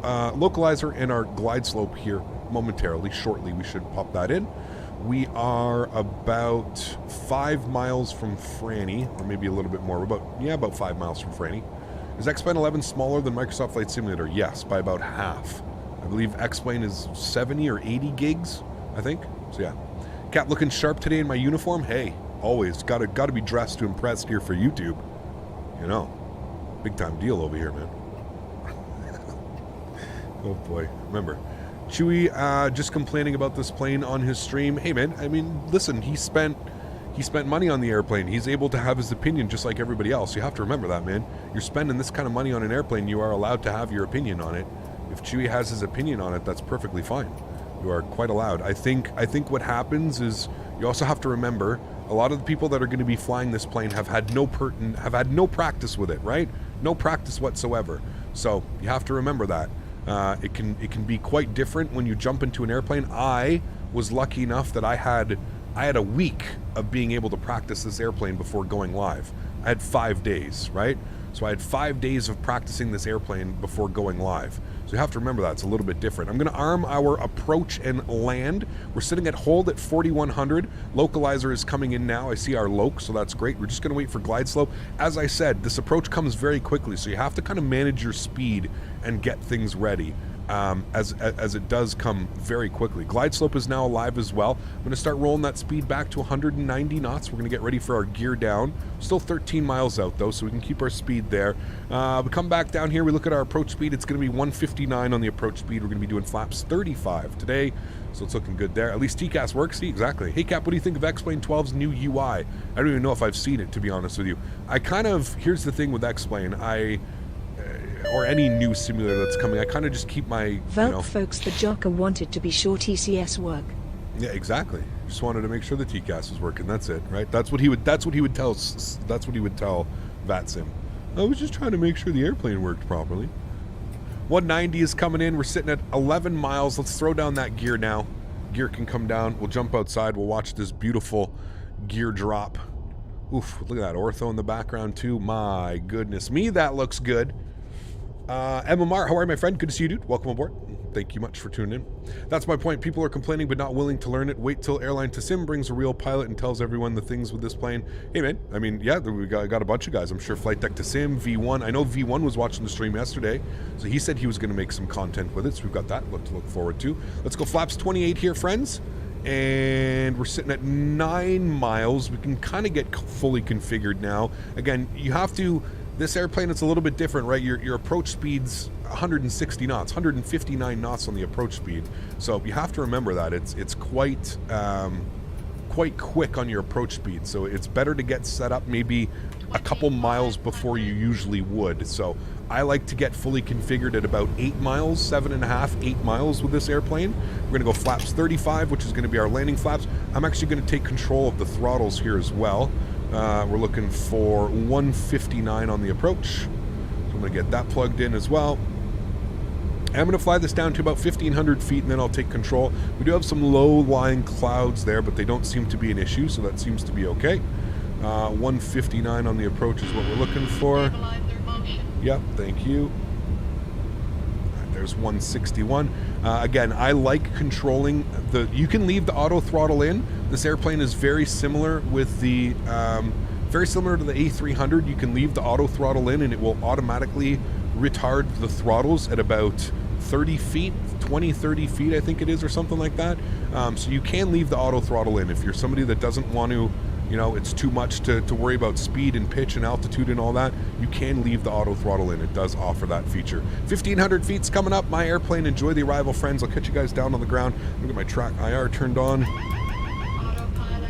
localizer and our glide slope here momentarily. Shortly, we should pop that in. We are about 5 miles from Franny, or maybe a little bit more. About 5 miles from Franny. Is X-Plane 11 smaller than Microsoft Flight Simulator? Yes, by about half. I believe X-Plane is 70 or 80 gigs, I think. So yeah. Cap looking sharp today in my uniform. Hey, always gotta be dressed to impress here for YouTube. You know, big time deal over here, man. Oh boy. Remember, Chewy just complaining about this plane on his stream. Hey man, I mean, listen, he spent money on the airplane. He's able to have his opinion just like everybody else. You have to remember that, man. You're spending this kind of money on an airplane, you are allowed to have your opinion on it. If Chewy has his opinion on it, that's perfectly fine. You are quite allowed. I think what happens is you also have to remember a lot of the people that are going to be flying this plane have had no practice with it, right? No practice whatsoever. So you have to remember that. It can be quite different when you jump into an airplane. I was lucky enough that I had a week of being able to practice this airplane before going live. I had 5 days, right? So I had 5 days of practicing this airplane before going live. So you have to remember that it's a little bit different. I'm going to arm our approach and land. We're sitting at hold at 4,100. Localizer is coming in now. I see our loc, so that's great. We're just going to wait for glide slope. As I said, this approach comes very quickly, so you have to kind of manage your speed and get things ready. As it does come very quickly. Glide slope is now alive as well. I'm going to start rolling that speed back to 190 knots. We're going to get ready for our gear down. Still 13 miles out though, so we can keep our speed there. We come back down here, we look at our approach speed. It's going to be 159 on the approach speed. We're going to be doing flaps 35 today, so it's looking good there. At least TCAS works. See, exactly. Hey Cap, what do you think of X-Plane 12's new UI? I don't even know if I've seen it, to be honest with you. Here's the thing with X-Plane. Or any new simulator that's coming, I kind of just keep my, folks, the jocker wanted to be sure TCS work. Yeah, exactly. Just wanted to make sure the TCAS was working. That's it, right? That's what he would tell VatSim. I was just trying to make sure the airplane worked properly. 190 is coming in. We're sitting at 11 miles. Let's throw down that gear now. Gear can come down. We'll jump outside. We'll watch this beautiful gear drop. Oof, look at that ortho in the background too. My goodness me, that looks good. MMR, how are you, my friend? Good to see you, dude. Welcome aboard. Thank you much for tuning in. That's my point. People are complaining but not willing to learn it. Wait till Airline to Sim brings a real pilot and tells everyone the things with this plane. Hey, man. I mean, yeah, we got a bunch of guys. I'm sure Flight Deck to Sim, V1. I know V1 was watching the stream yesterday, so he said he was going to make some content with it, so we've got that to look forward to. Let's go flaps 28 here, friends. And we're sitting at 9 miles. We can kind of get fully configured now. Again, you have to... This airplane, it's a little bit different, right? Your approach speed's 160 knots, 159 knots on the approach speed. So you have to remember that it's quite quick on your approach speed. So it's better to get set up maybe a couple miles before you usually would. So I like to get fully configured at about 8 miles, 7.5, 8 miles with this airplane. We're gonna go flaps 35, which is gonna be our landing flaps. I'm actually gonna take control of the throttles here as well. We're looking for 159 on the approach. So I'm going to get that plugged in as well. I'm going to fly this down to about 1,500 feet and then I'll take control. We do have some low-lying clouds there, but they don't seem to be an issue, so that seems to be okay. 159 on the approach is what we're looking for. Yep, thank you. There's 161. Again, I like controlling you can leave the auto throttle in. This airplane is very similar with the very similar to the A300. You can leave the auto throttle in and it will automatically retard the throttles at about 30 feet, 20, 30 feet, I think it is, or something like that. So you can leave the auto throttle in if you're somebody that doesn't want to, it's too much to worry about speed and pitch and altitude and all that. You can leave the auto throttle in. It does offer that feature. 1,500 feet's coming up. My airplane. Enjoy the arrival, friends. I'll catch you guys down on the ground. Look at my track IR turned on.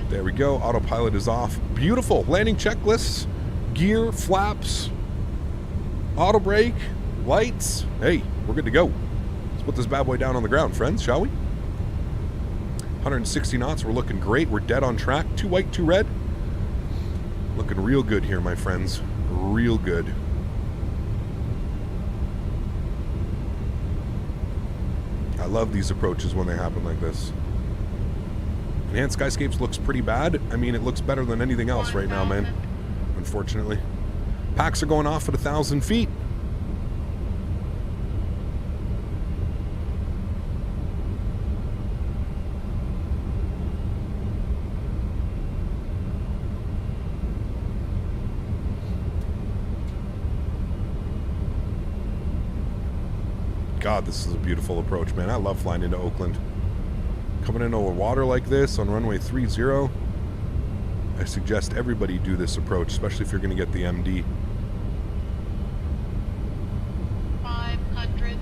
There we go. Autopilot is off. Beautiful. Landing checklists, gear, flaps, auto brake, lights. Hey, we're good to go. Let's put this bad boy down on the ground, friends, shall we? 160 knots. We're looking great. We're dead on track. 2 white, 2 red. Looking real good here, my friends. Real good. I love these approaches when they happen like this. Enhanced Skyscapes looks pretty bad. I mean, it looks better than anything else right now, man. Unfortunately. Packs are going off at 1,000 feet. God, this is a beautiful approach, man. I love flying into Oakland. Coming into the water like this on runway 30, I suggest everybody do this approach, especially if you're going to get the MD. 500.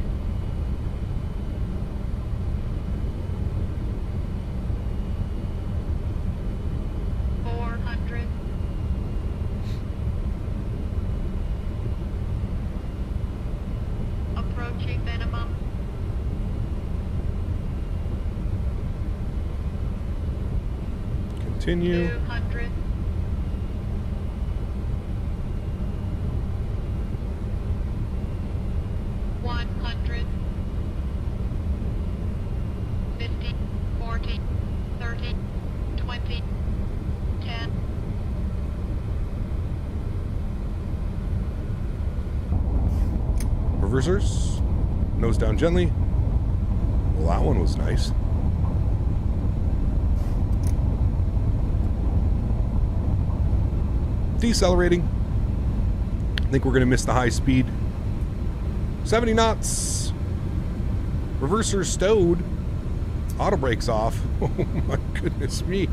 Approaching minimum. Continue. 200. $100. 50, 40, 30, 20, 10. Reversers. Nose down gently. Well, that one was nice. Decelerating. I think we're going to miss the high speed. 70 knots. Reversers stowed. Auto brakes off. Oh my goodness me.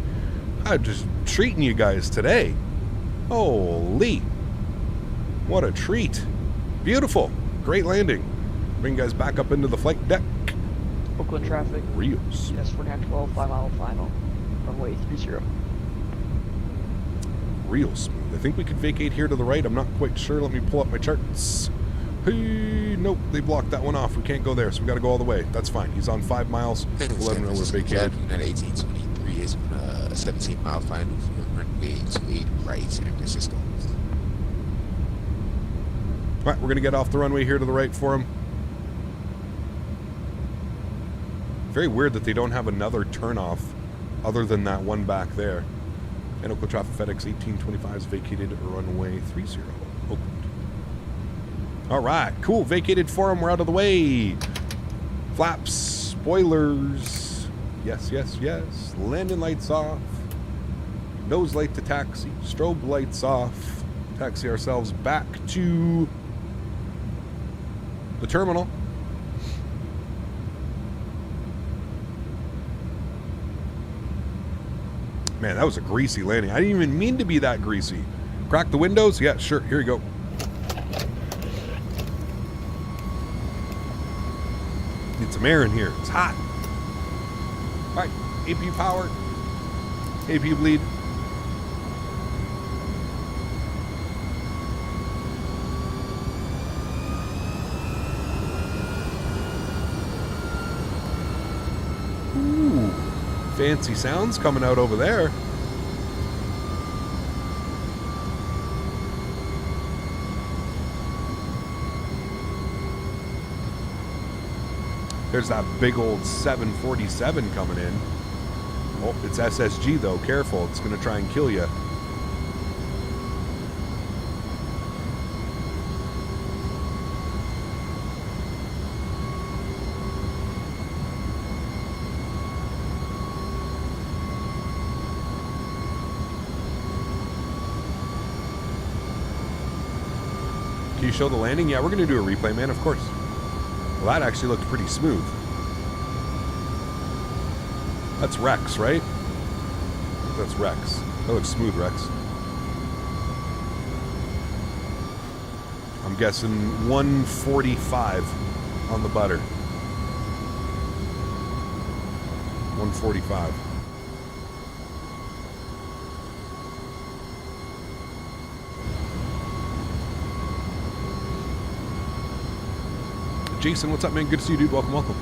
I'm just treating you guys today. Holy. What a treat. Beautiful. Great landing. Bring you guys back up into the flight deck. Oakland traffic. Reels. Yes, 4912, 5 mile final. Runway 30. Real smooth. I think we could vacate here to the right. I'm not quite sure. Let me pull up my charts. Hey, nope, they blocked that one off. We can't go there, so we got to go all the way. That's fine. He's on 5 miles. We'll let him know we're vacated. At 1823 is 17-mile final for runway 28 right, San Francisco. All right, we're going to get off the runway here to the right for him. Very weird that they don't have another turnoff other than that one back there. And Oakland Traffic FedEx 1825 is vacated runway 30, Oakland. All right, cool. Vacated for him. We're out of the way. Flaps, spoilers. Yes, yes, yes. Landing lights off. Nose light to taxi. Strobe lights off. Taxi ourselves back to the terminal. Man, that was a greasy landing. I didn't even mean to be that greasy. Crack the windows? Yeah, sure. Here you go. Need some air in here. It's hot. All right. AP power. AP bleed. Ooh. Fancy sounds coming out over there. There's that big old 747 coming in. Oh, it's SSG though. Careful, it's going to try and kill you. Can you show the landing? Yeah, we're going to do a replay, man, of course. Well, that actually looked pretty smooth. That's Rex, right? I think that's Rex. That looks smooth, Rex. I'm guessing 145 on the butter. 145. Jason, what's up, man? Good to see you, dude. Welcome, welcome.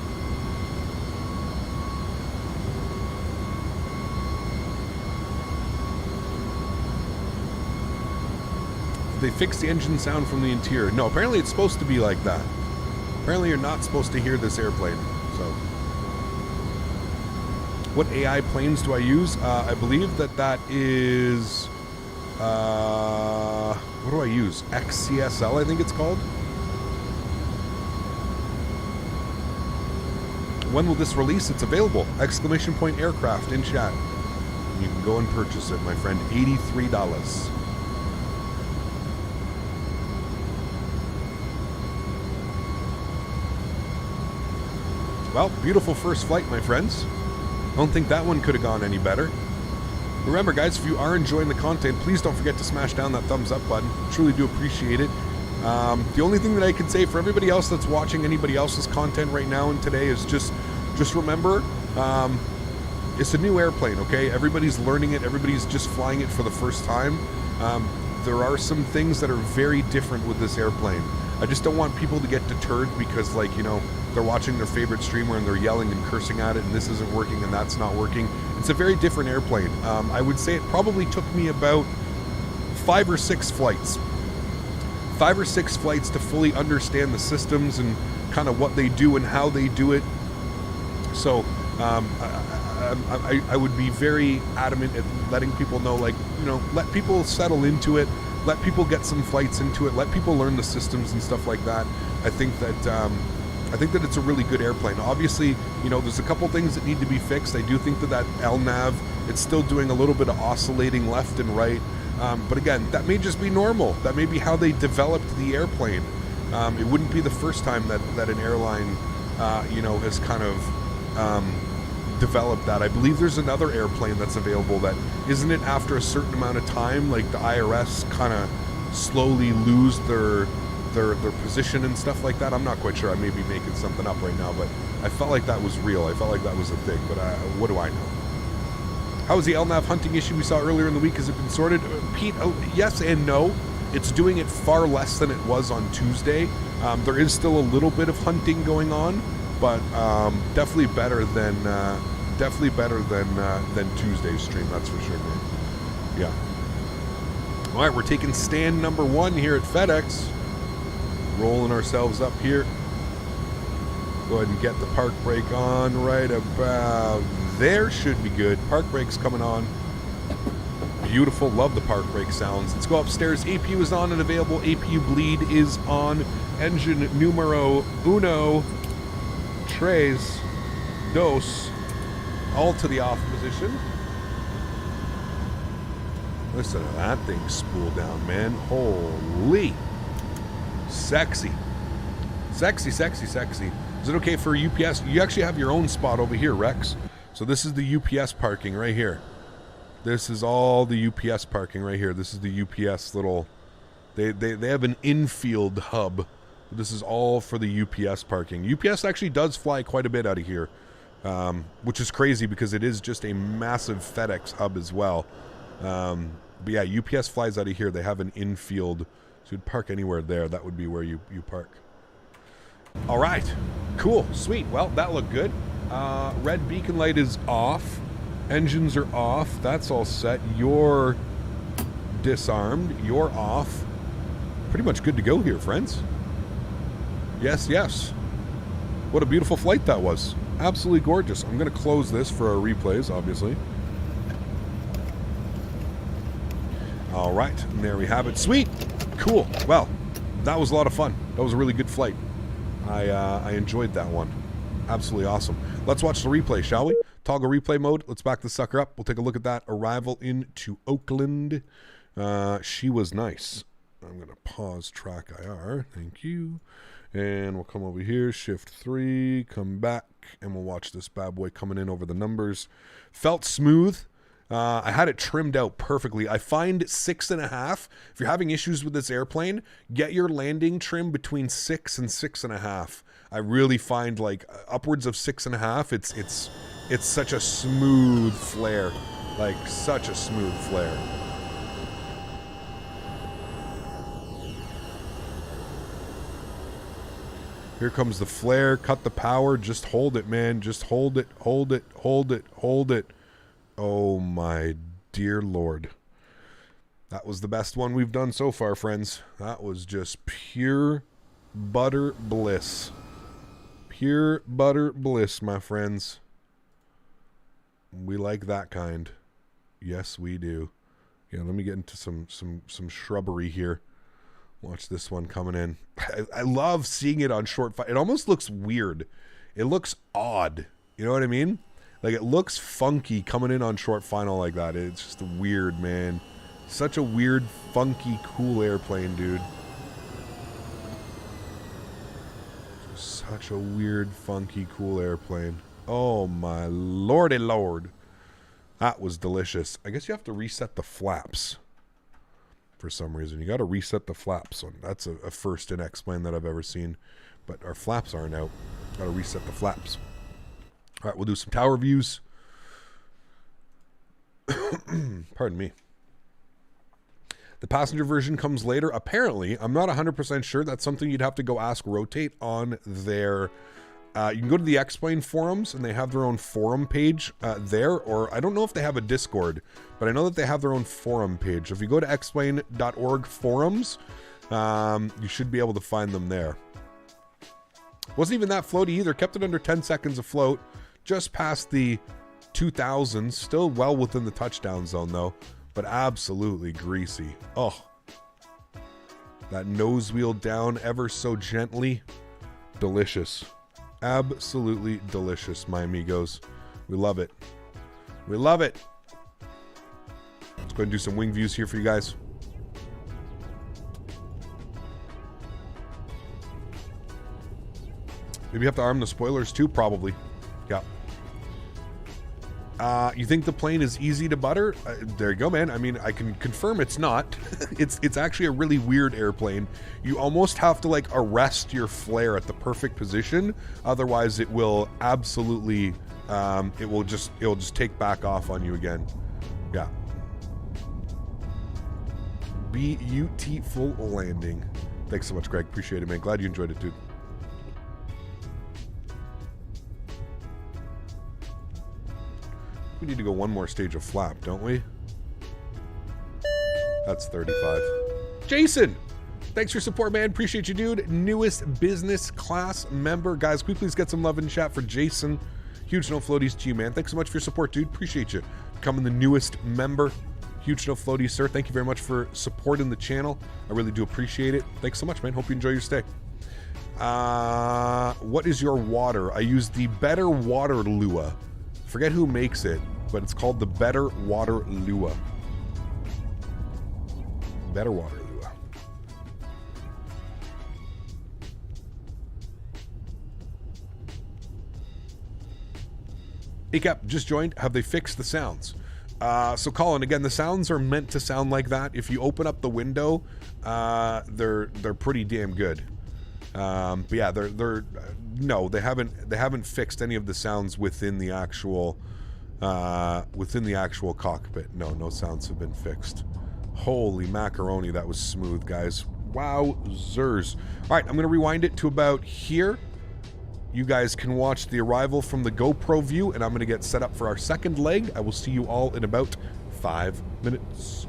they fixed the engine sound from the interior. No, apparently it's supposed to be like that. Apparently you're not supposed to hear this airplane. So, what AI planes do I use? I believe that is, what do I use? XCSL, I think it's called. When will this release? It's available. ! Aircraft in chat. You can go and purchase it, my friend. $83. Well, beautiful first flight, my friends. I don't think that one could have gone any better. Remember, guys, if you are enjoying the content, please don't forget to smash down that thumbs up button. Truly do appreciate it. The only thing that I can say for everybody else that's watching anybody else's content right now and today is just remember, it's a new airplane, okay? Everybody's learning it. Everybody's just flying it for the first time. There are some things that are very different with this airplane. I just don't want people to get deterred because, like, you know, they're watching their favorite streamer and they're yelling and cursing at it and this isn't working and that's not working. It's a very different airplane. I would say it probably took me about 5 or 6 flights. 5 or 6 flights to fully understand the systems and kind of what they do and how they do it. So I would be very adamant at letting people know, like, you know, let people settle into it. Let people get some flights into it. Let people learn the systems and stuff like that. I think that it's a really good airplane. Obviously, you know, there's a couple things that need to be fixed. I do think that LNAV, it's still doing a little bit of oscillating left and right. But again, that may just be normal. That may be how they developed the airplane. It wouldn't be the first time that an airline, you know, has kind of developed that. I believe there's another airplane that's available that, isn't it after a certain amount of time, like the IRS kind of slowly lose their position and stuff like that? I'm not quite sure. I may be making something up right now, but I felt like that was real. I felt like that was a thing, but what do I know? How was the LNAV hunting issue we saw earlier in the week? Has it been sorted? Pete, yes and no. It's doing it far less than it was on Tuesday. There is still a little bit of hunting going on, but definitely better than Tuesday's stream. That's for sure, man. Yeah. All right, we're taking stand number 1 here at FedEx. Rolling ourselves up here. Go ahead and get the park brake on right about there. Should be good. Park brake's coming on. Beautiful. Love the park brake sounds. Let's go upstairs. APU is on and available. APU bleed is on. Engine numero uno. Tres. Dos. All to the off position. Listen to that thing spool down, man. Holy. Sexy. Sexy, sexy, sexy. Is it okay for UPS? You actually have your own spot over here, Rex. So this is the UPS parking right here. This is all the UPS parking right here. This is the UPS little... They have an infield hub. This is all for the UPS parking. UPS actually does fly quite a bit out of here, which is crazy because it is just a massive FedEx hub as well. But yeah, UPS flies out of here. They have an infield... So you'd park anywhere there. That would be where you park. All right. Cool. Sweet. Well, that looked good. Red beacon light is off. Engines are off. That's all set. You're disarmed. You're off. Pretty much good to go here, friends. Yes, yes. What a beautiful flight that was. Absolutely gorgeous. I'm going to close this for our replays, obviously. All right. And there we have it. Sweet. Cool. Well, that was a lot of fun. That was a really good flight. I enjoyed that one. Absolutely awesome. Let's watch the replay, shall we? Toggle replay mode. Let's back the sucker up. We'll take a look at that arrival into Oakland. She was nice. I'm going to pause track IR. Thank you. And we'll come over here, shift 3, come back, and we'll watch this bad boy coming in over the numbers. Felt smooth. I had it trimmed out perfectly. I find 6.5. If you're having issues with this airplane, get your landing trim between 6 and 6.5. I really find like upwards of 6.5. It's such a smooth flare, like such a smooth flare. Here comes the flare. Cut the power. Just hold it, man. Just hold it. Hold it. Hold it. Hold it. Oh my dear Lord. That was the best one we've done so far, friends. That was just pure butter bliss. Pure butter bliss, my friends. We like that kind. Yes, we do. Yeah, let me get into some shrubbery here. Watch this one coming in. I love seeing it on short. It almost looks weird. It looks odd. You know what I mean? Like, it looks funky coming in on short final like that. It's just weird, man. Such a weird, funky, cool airplane, dude. Such a weird, funky, cool airplane. Oh my lordy lord. That was delicious. I guess you have to reset the flaps for some reason. You got to reset the flaps. So that's a first in X-Plane that I've ever seen. But our flaps aren't out. Got to reset the flaps. All right, we'll do some tower views. Pardon me. The passenger version comes later. Apparently, I'm not 100% sure. That's something you'd have to go ask Rotate on their... you can go to the X-Plane forums, and they have their own forum page there. Or I don't know if they have a Discord, but I know that they have their own forum page. So if you go to xplane.org forums, you should be able to find them there. Wasn't even that floaty either. Kept it under 10 seconds of float. Just past the 2000s. Still well within the touchdown zone, though. But absolutely greasy. Oh. That nose wheel down ever so gently. Delicious. Absolutely delicious, my amigos. We love it. We love it. Let's go ahead and do some wing views here for you guys. Maybe you have to arm the spoilers too, probably. Yeah. You think the plane is easy to butter? There you go, man. I mean, I can confirm it's not. It's actually a really weird airplane. You almost have to like arrest your flare at the perfect position, otherwise it will absolutely it will just take back off on you again. Yeah. Beautiful landing. Thanks so much, Greg. Appreciate it, man. Glad you enjoyed it, dude. We need to go one more stage of flap, don't we? That's 35. Jason! Thanks for your support, man. Appreciate you, dude. Newest business class member. Guys, can we please get some love in chat for Jason? Huge no floaties to you, man. Thanks so much for your support, dude. Appreciate you. Becoming the newest member. Huge no floaties, sir. Thank you very much for supporting the channel. I really do appreciate it. Thanks so much, man. Hope you enjoy your stay. What is your water? I use the Better Water Lua. Forget who makes it, but it's called the Better Water Lua. Better Water Lua. ACAP just joined. Have they fixed the sounds? So Colin, again, the sounds are meant to sound like that. If you open up the window, they're pretty damn good. But yeah, no, they haven't fixed any of the sounds within the actual cockpit. No sounds have been fixed. Holy macaroni, that was smooth, guys. Wowzers. All right, I'm gonna rewind it to about here. You guys can watch the arrival from the GoPro view, and I'm gonna get set up for our second leg. I will see you all in about 5 minutes.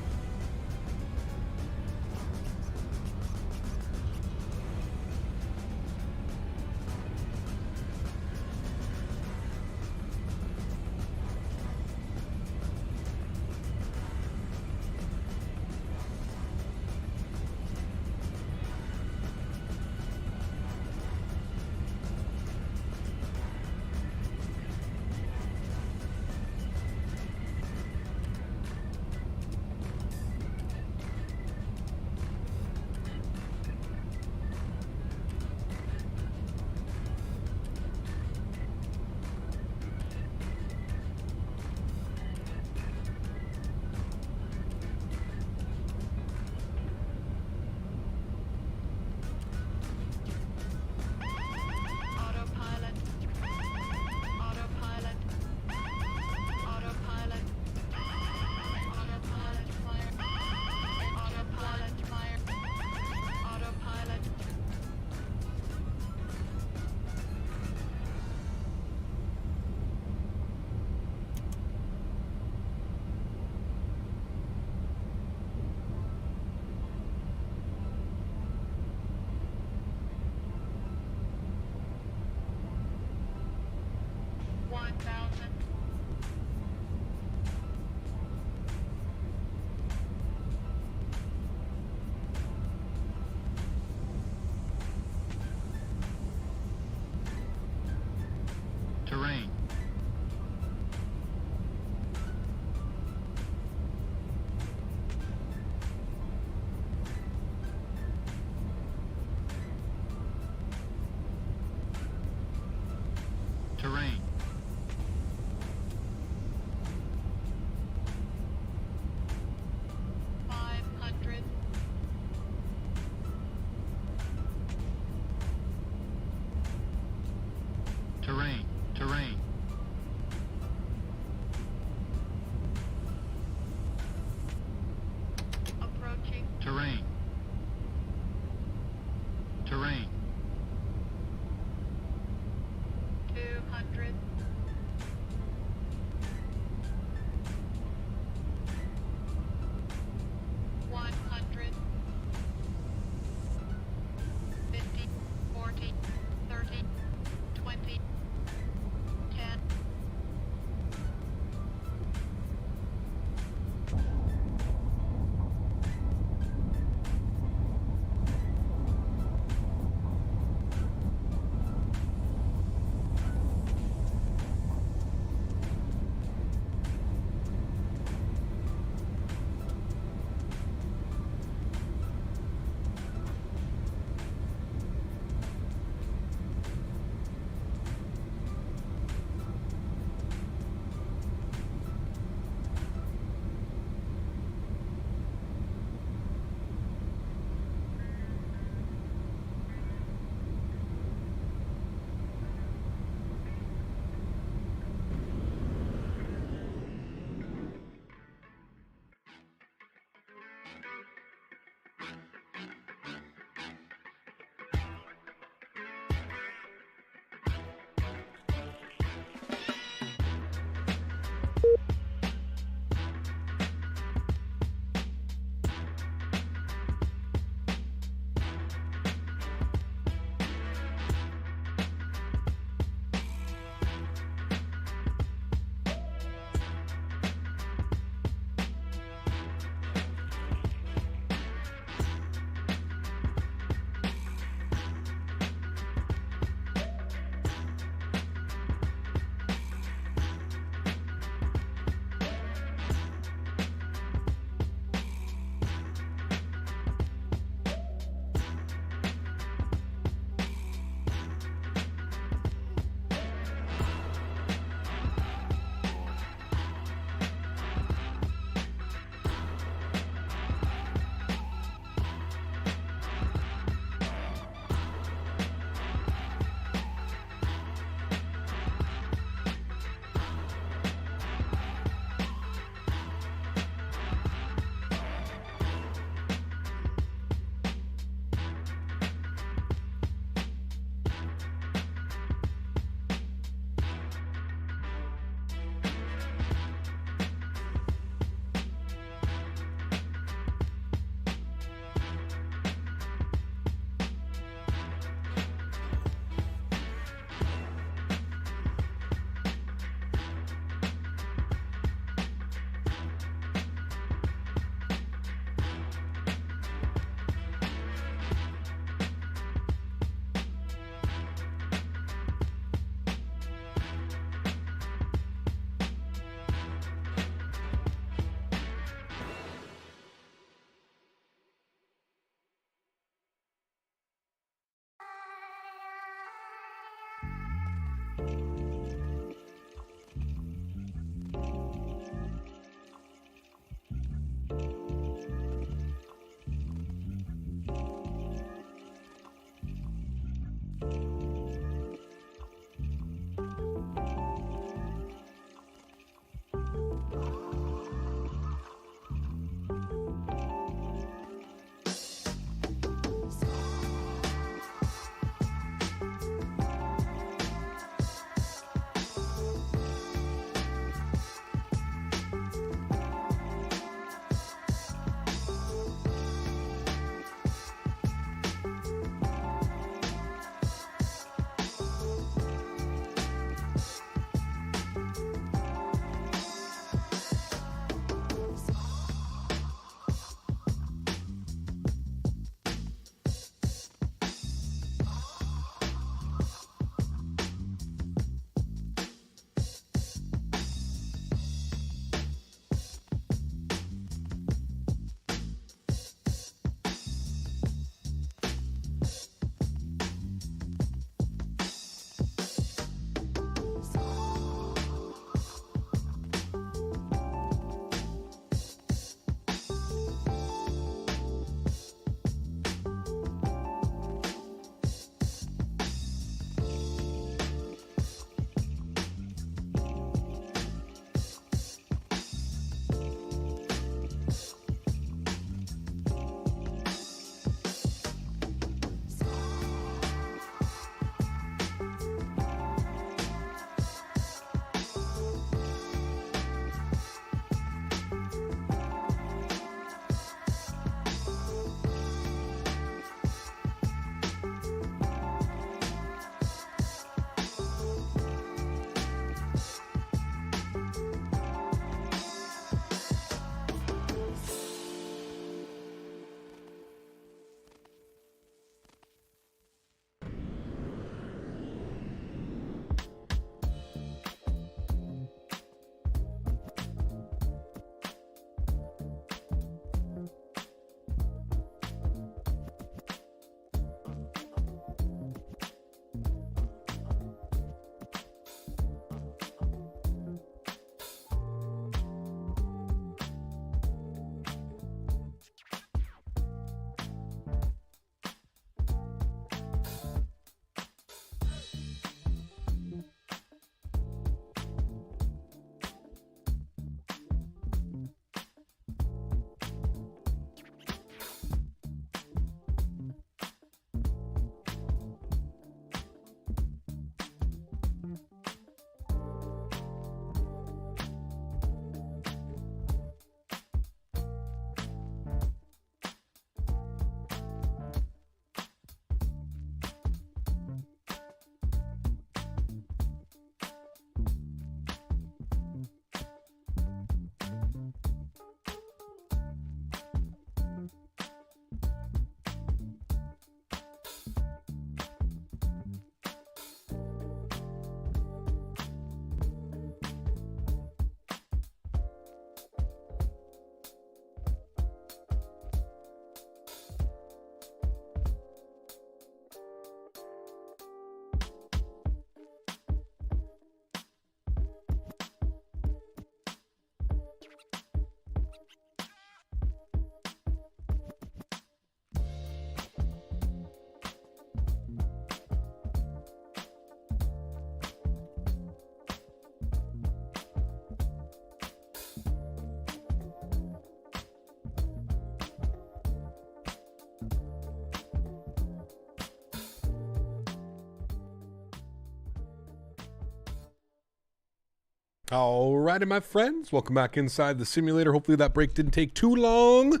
All righty, my friends. Welcome back inside the simulator. Hopefully that break didn't take too long.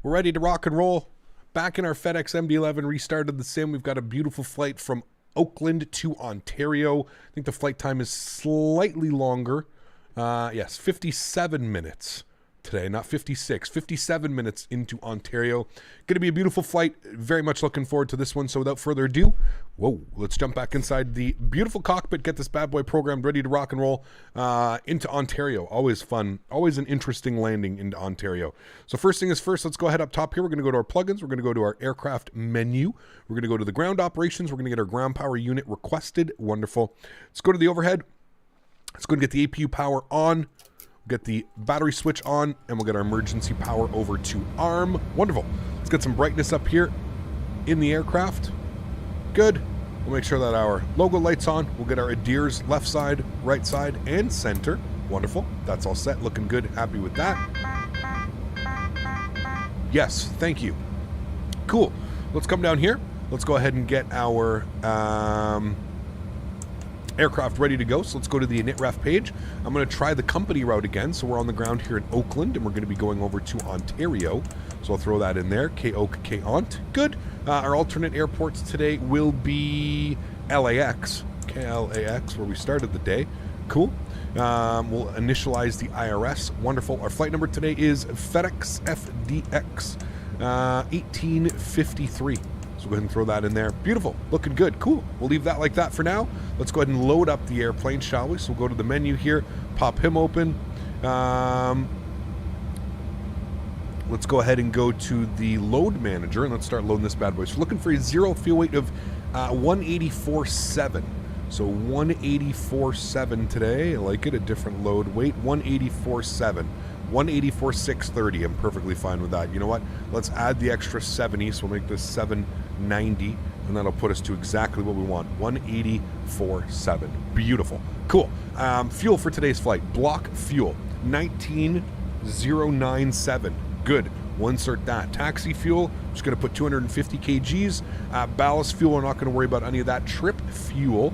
We're ready to rock and roll. Back in our FedEx MD-11, restarted the sim. We've got a beautiful flight from Oakland to Ontario. I think the flight time is slightly longer. Yes, 57 minutes today, not 56, 57 minutes into Ontario. Going to be a beautiful flight. Very much looking forward to this one. So without further ado, let's jump back inside the beautiful cockpit, get this bad boy programmed, ready to rock and roll into Ontario. Always fun, always an interesting landing into Ontario. So first thing is first, let's go ahead up top here. We're going to go to our plugins. We're going to go to our aircraft menu. We're going to go to the ground operations. We're going to get our ground power unit requested. Wonderful. Let's go to the overhead. Let's go and get the APU power on. Get the battery switch on, and we'll get our emergency power over to ARM. Wonderful. Let's get some brightness up here in the aircraft. Good. We'll make sure that our logo light's on. We'll get our ADIRS left side, right side, and center. Wonderful. That's all set. Looking good. Happy with that. Yes. Thank you. Cool. Let's come down here. Let's go ahead and get our aircraft ready to go. So let's go to the InitRef page. I'm going to try the company route again. So we're on the ground here in Oakland, and we're going to be going over to Ontario. So I'll throw that in there. K-Oak, K-Ont. Good. Our alternate airports today will be LAX, KLAX, where we started the day. Cool. We'll initialize the IRS. Wonderful. Our flight number today is FedEx FDX 1853. So go ahead and throw that in there. Beautiful. Looking good. Cool. We'll leave that like that for now. Let's go ahead and load up the airplane, shall we? So we'll go to the menu here, pop him open. Let's go ahead and go to the load manager, and let's start loading this bad boy. So we're looking for a zero fuel weight of 184.7. So 184.7 today. I like it. A different load weight. 184.7. 184.630. I'm perfectly fine with that. You know what? Let's add the extra 70, so we'll make this 790, and that'll put us to exactly what we want. 184.7. Beautiful. Cool. Fuel for today's flight. Block fuel. 19,097. Good. We'll insert that. Taxi fuel, just going to put 250 kgs. Ballast fuel, we're not going to worry about any of that. Trip fuel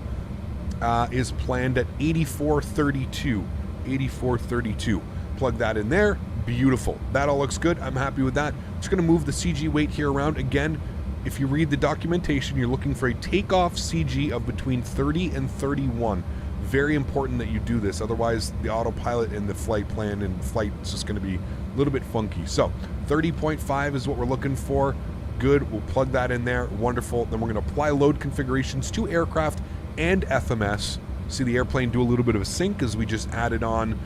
is planned at 84.32. 84.32. Plug that in there. Beautiful. That all looks good. I'm happy with that. Just going to move the CG weight here around. Again, if you read the documentation, you're looking for a takeoff CG of between 30 and 31. Very important that you do this. Otherwise, the autopilot and the flight plan and flight is just going to be a little bit funky. So 30.5 is what we're looking for. Good. We'll plug that in there. Wonderful. Then we're going to apply load configurations to aircraft and FMS. See the airplane do a little bit of a sync as we just added on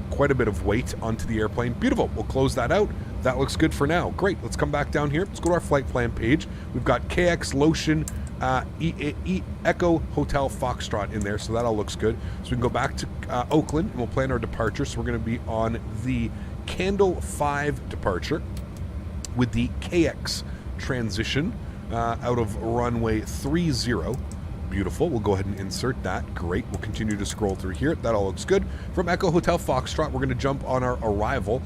quite a bit of weight onto the airplane. Beautiful. We'll close that out. That looks good for now. Great. Let's come back down here. Let's go to our flight plan page. We've got KX Lotion Echo Hotel Foxtrot in there, so that all looks good. So we can go back to Oakland, and we'll plan our departure. So we're going to be on the Candle 5 departure with the KX transition out of runway 30. Beautiful. We'll go ahead and insert that. Great. We'll continue to scroll through here. That all looks good. From Echo Hotel Foxtrot, we're going to jump on our arrival.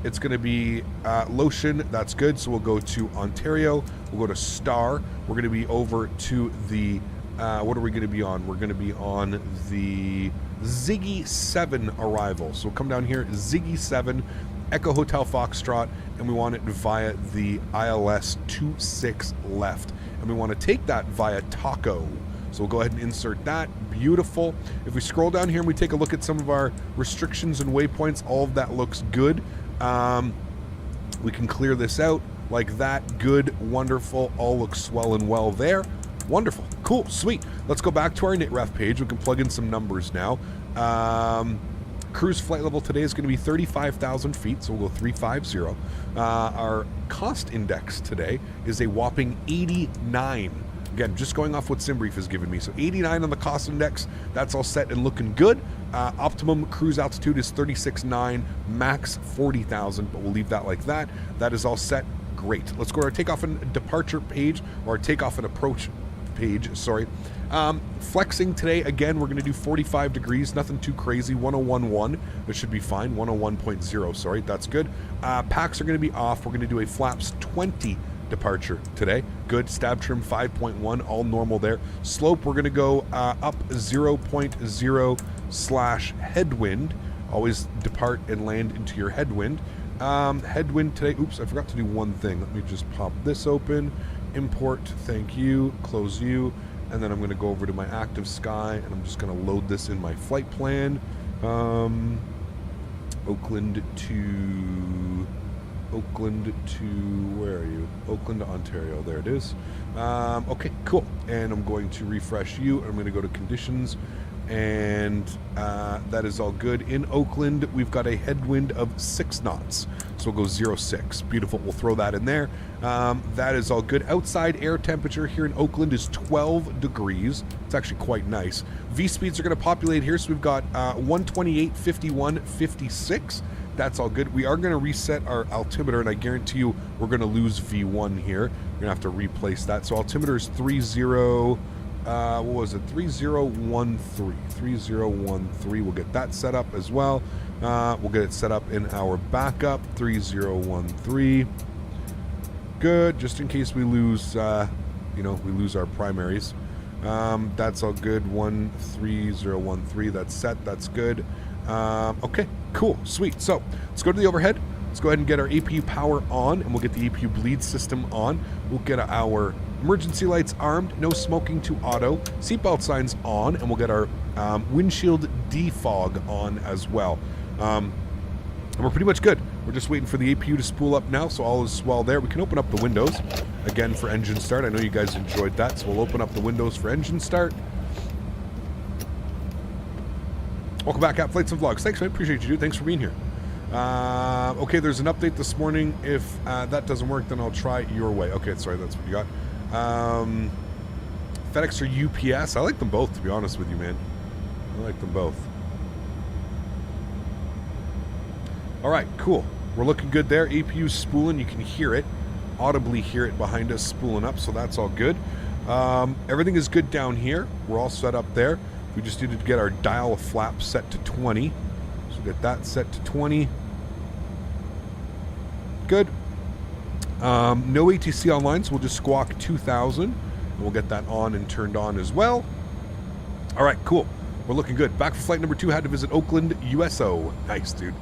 It's going to be Lotion. That's good. So we'll go to Ontario. We'll go to Star. We're going to be over to the, what are we going to be on? We're going to be on the Ziggy 7 arrival. So we'll come down here, Ziggy 7, Echo Hotel Foxtrot, and we want it via the ILS 26 left. And we want to take that via Taco. So we'll go ahead and insert that. Beautiful. If we scroll down here and we take a look at some of our restrictions and waypoints, all of that looks good. We can clear this out like that. Good. Wonderful. All looks well and well there. Wonderful. Cool. Sweet. Let's go back to our InitRef page. We can plug in some numbers now. Cruise flight level today is going to be 35,000 feet, so we'll go 350. Our cost index today is a whopping 89. Again, just going off what SimBrief has given me. So 89 on the cost index. That's all set and looking good. Optimum cruise altitude is 36.9, max 40,000, but we'll leave that like that. That is all set. Great. Let's go to our takeoff and departure page, or our takeoff and approach page, sorry. Flexing today, again, we're going to do 45 degrees, nothing too crazy. 101.1, that should be fine. 101.0, sorry, that's good. Packs are going to be off. We're going to do a flaps 20 departure today. Good. Stab trim 5.1, all normal there. Slope, we're going to go up 0.0 / headwind. Always depart and land into your headwind. Headwind today, oops, I forgot to do one thing. Let me just pop this open. Import, thank you, close you, and then I'm going to go over to my active sky, and I'm just going to load this in my flight plan. Oakland to where are you? Oakland to Ontario. There it is. Okay, cool. And I'm going to refresh you. I'm going to go to conditions, and that is all good. In Oakland, we've got a headwind of 6 knots, so we'll go 0.6. Beautiful. We'll throw that in there. That is all good. Outside air temperature here in Oakland is 12 degrees. It's actually quite nice. V speeds are going to populate here, so we've got 128, 51, 56. That's all good. We are going to reset our altimeter, and I guarantee you we're going to lose V1 here. We're going to have to replace that. So altimeter is 30, what was it? 3013. 3013. We'll get that set up as well. We'll get it set up in our backup. 3013. Good. Just in case we lose, we lose our primaries. That's all good. 13013. That's set. That's good. Okay, cool, sweet. So let's go to the overhead. Let's go ahead and get our APU power on, and we'll get the APU bleed system on. We'll get our emergency lights armed, no smoking to auto, seatbelt signs on, and we'll get our windshield defog on as well. And we're pretty much good. We're just waiting for the APU to spool up now, so all is well there. We can open up the windows again for engine start. I know you guys enjoyed that, so we'll open up the windows for engine start. Welcome back at Flights and Vlogs. Thanks, man. Appreciate you, dude. Thanks for being here. Okay, there's an update this morning. If that doesn't work, then I'll try your way. Okay, sorry, that's what you got. FedEx or UPS? I like them both, to be honest with you, man. I like them both. All right, cool. We're looking good there. APU spooling. You can hear it, audibly hear it behind us spooling up, so that's all good. Everything is good down here. We're all set up there. We just needed to get our dial flap set to 20. So get that set to 20. Good. No ATC online, so we'll just squawk 2000. And we'll get that on and turned on as well. All right, cool. We're looking good. Back for flight number 2. Had to visit Oakland, USO. Nice, dude.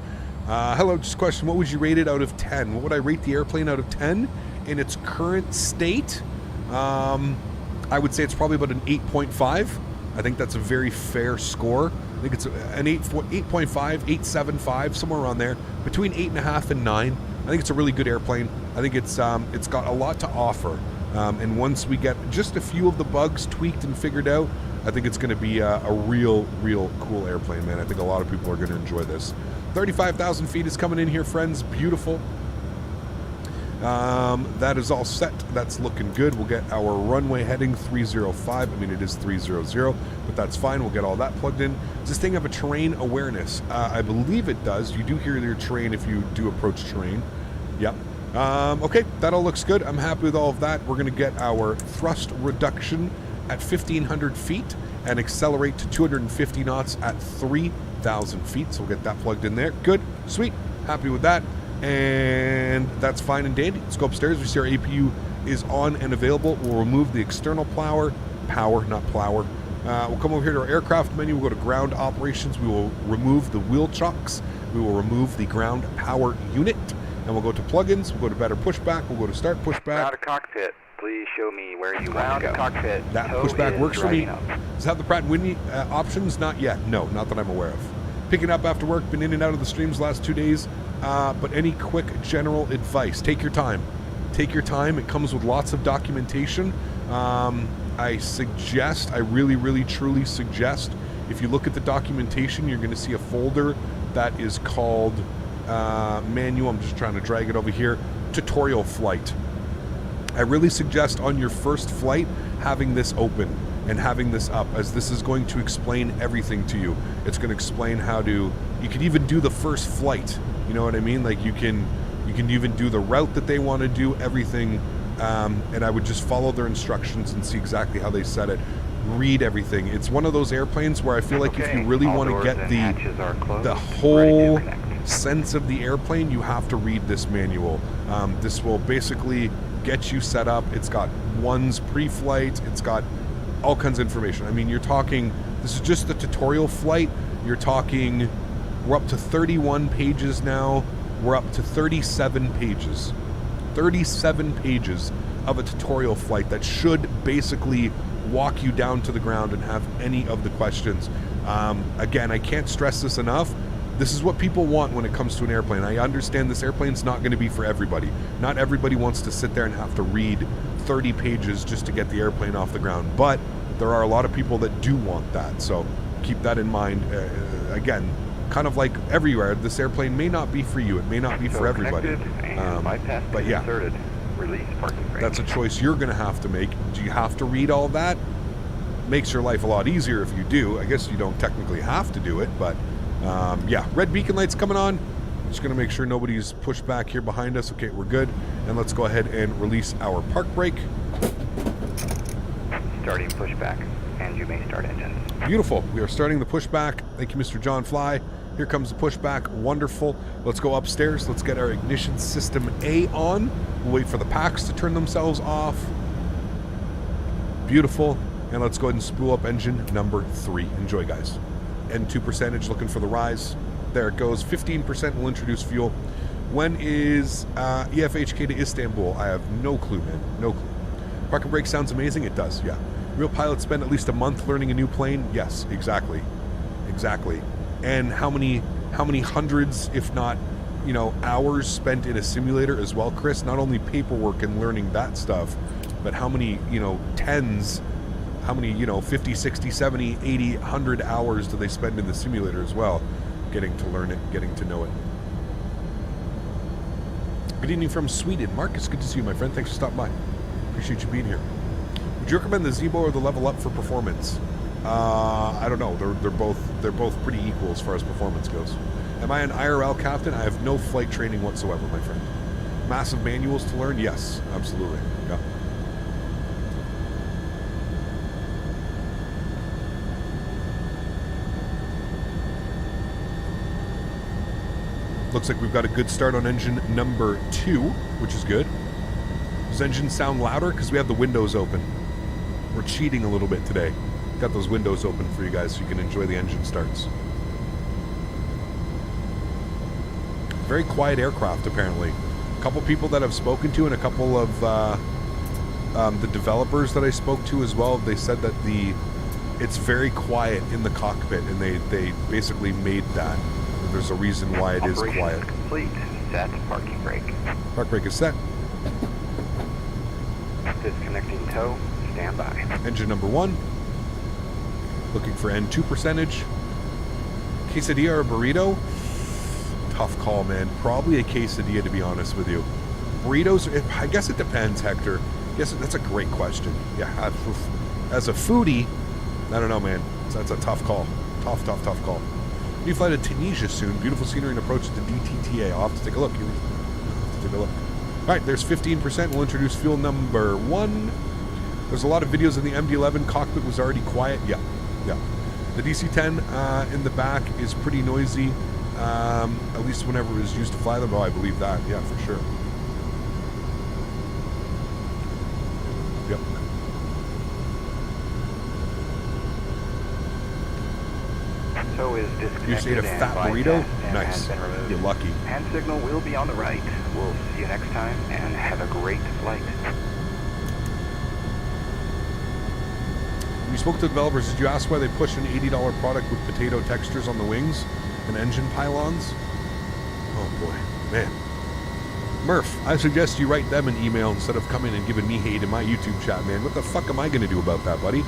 Hello, just a question. What would you rate it out of 10? What would I rate the airplane out of 10 in its current state? I would say it's probably about an 8.5. I think that's a very fair score. I think it's an 8.5, 8.75, somewhere around there. Between 8.5 and 9. I think it's a really good airplane. I think it's got a lot to offer. And once we get just a few of the bugs tweaked and figured out, I think it's going to be a real cool airplane, man. I think a lot of people are going to enjoy this. 35,000 feet is coming in here, friends. Beautiful. That is all set. That's looking good. We'll get our runway heading 305. I mean, it is 300, but that's fine. We'll get all that plugged in. Does this thing have a terrain awareness? I believe it does. You do hear your terrain if you do approach terrain. Yep. Okay, that all looks good. I'm happy with all of that. We're going to get our thrust reduction at 1,500 feet and accelerate to 250 knots at 3,000 feet. So we'll get that plugged in there. Good. Sweet. Happy with that. And that's fine and dandy. Let's go upstairs. We see our APU is on and available. We'll remove the external power, not plower. We'll come over here to our aircraft menu. We'll go to ground operations. We will remove the wheel chocks. We will remove the ground power unit. And we'll go to plugins. We'll go to better pushback. We'll go to start pushback. Ground to cockpit. Please show me where you want to go. Cockpit. That pushback works for me. Does it have the Pratt & Whitney options? Not yet. No, not that I'm aware of. Picking up after work. Been in and out of the streams the last 2 days. But any quick general advice? Take your time. Take your time. It comes with lots of documentation. I really truly suggest, if you look at the documentation, you're going to see a folder that is called manual. I'm just trying to drag it over here. Tutorial flight. I really suggest on your first flight having this open and having this up, as this is going to explain everything to you. It's going to explain how to, you can even do the first flight. You know what I mean? Like you can even do the route that they want to do, everything. And I would just follow their instructions and see exactly how they set it. Read everything. It's one of those airplanes where I feel like if you really want to get the whole sense of the airplane, you have to read this manual. This will basically get you set up. It's got ones pre-flight. It's got all kinds of information. I mean, you're talking, this is just the tutorial flight. You're talking, we're up to 31 pages now. We're up to 37 pages. 37 pages of a tutorial flight that should basically walk you down to the ground and have any of the questions. Again, I can't stress this enough. This is what people want when it comes to an airplane. I understand this airplane's not going to be for everybody. Not everybody wants to sit there and have to read 30 pages just to get the airplane off the ground. But there are a lot of people that do want that. So keep that in mind. Again, kind of like everywhere, this airplane may not be for you. It may not be for everybody. But yeah, that's a choice you're going to have to make. Do you have to read all that? Makes your life a lot easier if you do. I guess you don't technically have to do it, but yeah, red beacon lights coming on. Just going to make sure nobody's pushed back here behind us. Okay, we're good. And let's go ahead and release our park brake. Starting pushback, and you may start engines. Beautiful. We are starting the pushback. Thank you, Mr. John Fly. Here comes the pushback. Wonderful. Let's go upstairs. Let's get our ignition system A on. We'll wait for the packs to turn themselves off. Beautiful. And let's go ahead and spool up engine number 3. Enjoy, guys. N2 percentage, looking for the rise. There it goes. 15% will introduce fuel. When is EFHK to Istanbul? I have no clue, man. No clue. Park and brake sounds amazing. It does, yeah. Real pilots spend at least a month learning a new plane. Yes, exactly. Exactly. And how many hundreds, if not, hours spent in a simulator as well, Chris? Not only paperwork and learning that stuff, but how many, tens, how many, 50, 60, 70, 80, 100 hours do they spend in the simulator as well, getting to learn it, getting to know it. Good evening from Sweden. Marcus, good to see you, my friend. Thanks for stopping by. Appreciate you being here. Would you recommend the Zebo or the Level Up for performance? I don't know. They're both pretty equal as far as performance goes. Am I an IRL captain? I have no flight training whatsoever, my friend. Massive manuals to learn? Yes, absolutely. Yeah. Looks like we've got a good start on engine number 2, which is good. Does engine sound louder? Because we have the windows open. We're cheating a little bit today. Got those windows open for you guys so you can enjoy the engine starts. Very quiet aircraft, apparently. A couple people that I've spoken to and a couple of the developers that I spoke to as well, they said that it's very quiet in the cockpit, and they basically made that. There's a reason why it is quiet. Complete. Set parking brake. Park brake is set. Disconnecting tow. Stand by. Engine number 1. Looking for N2 percentage. Quesadilla or burrito? Tough call, man. Probably a quesadilla, to be honest with you. Burritos, I guess it depends, Hector. Yes, that's a great question. Yeah, as a foodie, I don't know, man. That's a tough call. Tough call. New flight to Tunisia soon. Beautiful scenery and approach to DTTA. I'll have to take a look. All right, there's 15%. We'll introduce fuel number 1. There's a lot of videos in the MD-11. Cockpit was already quiet. Yeah. The DC-10 in the back is pretty noisy, at least whenever it was used to fly them. Oh, I believe that. Yeah, for sure. Yep. So is disconnected. You just ate a fat burrito? Nice. You're lucky. Hand signal will be on the right. We'll see you next time, and have a great flight. When you spoke to the developers, did you ask why they pushed an $80 product with potato textures on the wings and engine pylons? Oh boy, man. Murph, I suggest you write them an email instead of coming and giving me hate in my YouTube chat, man. What the fuck am I going to do about that, buddy?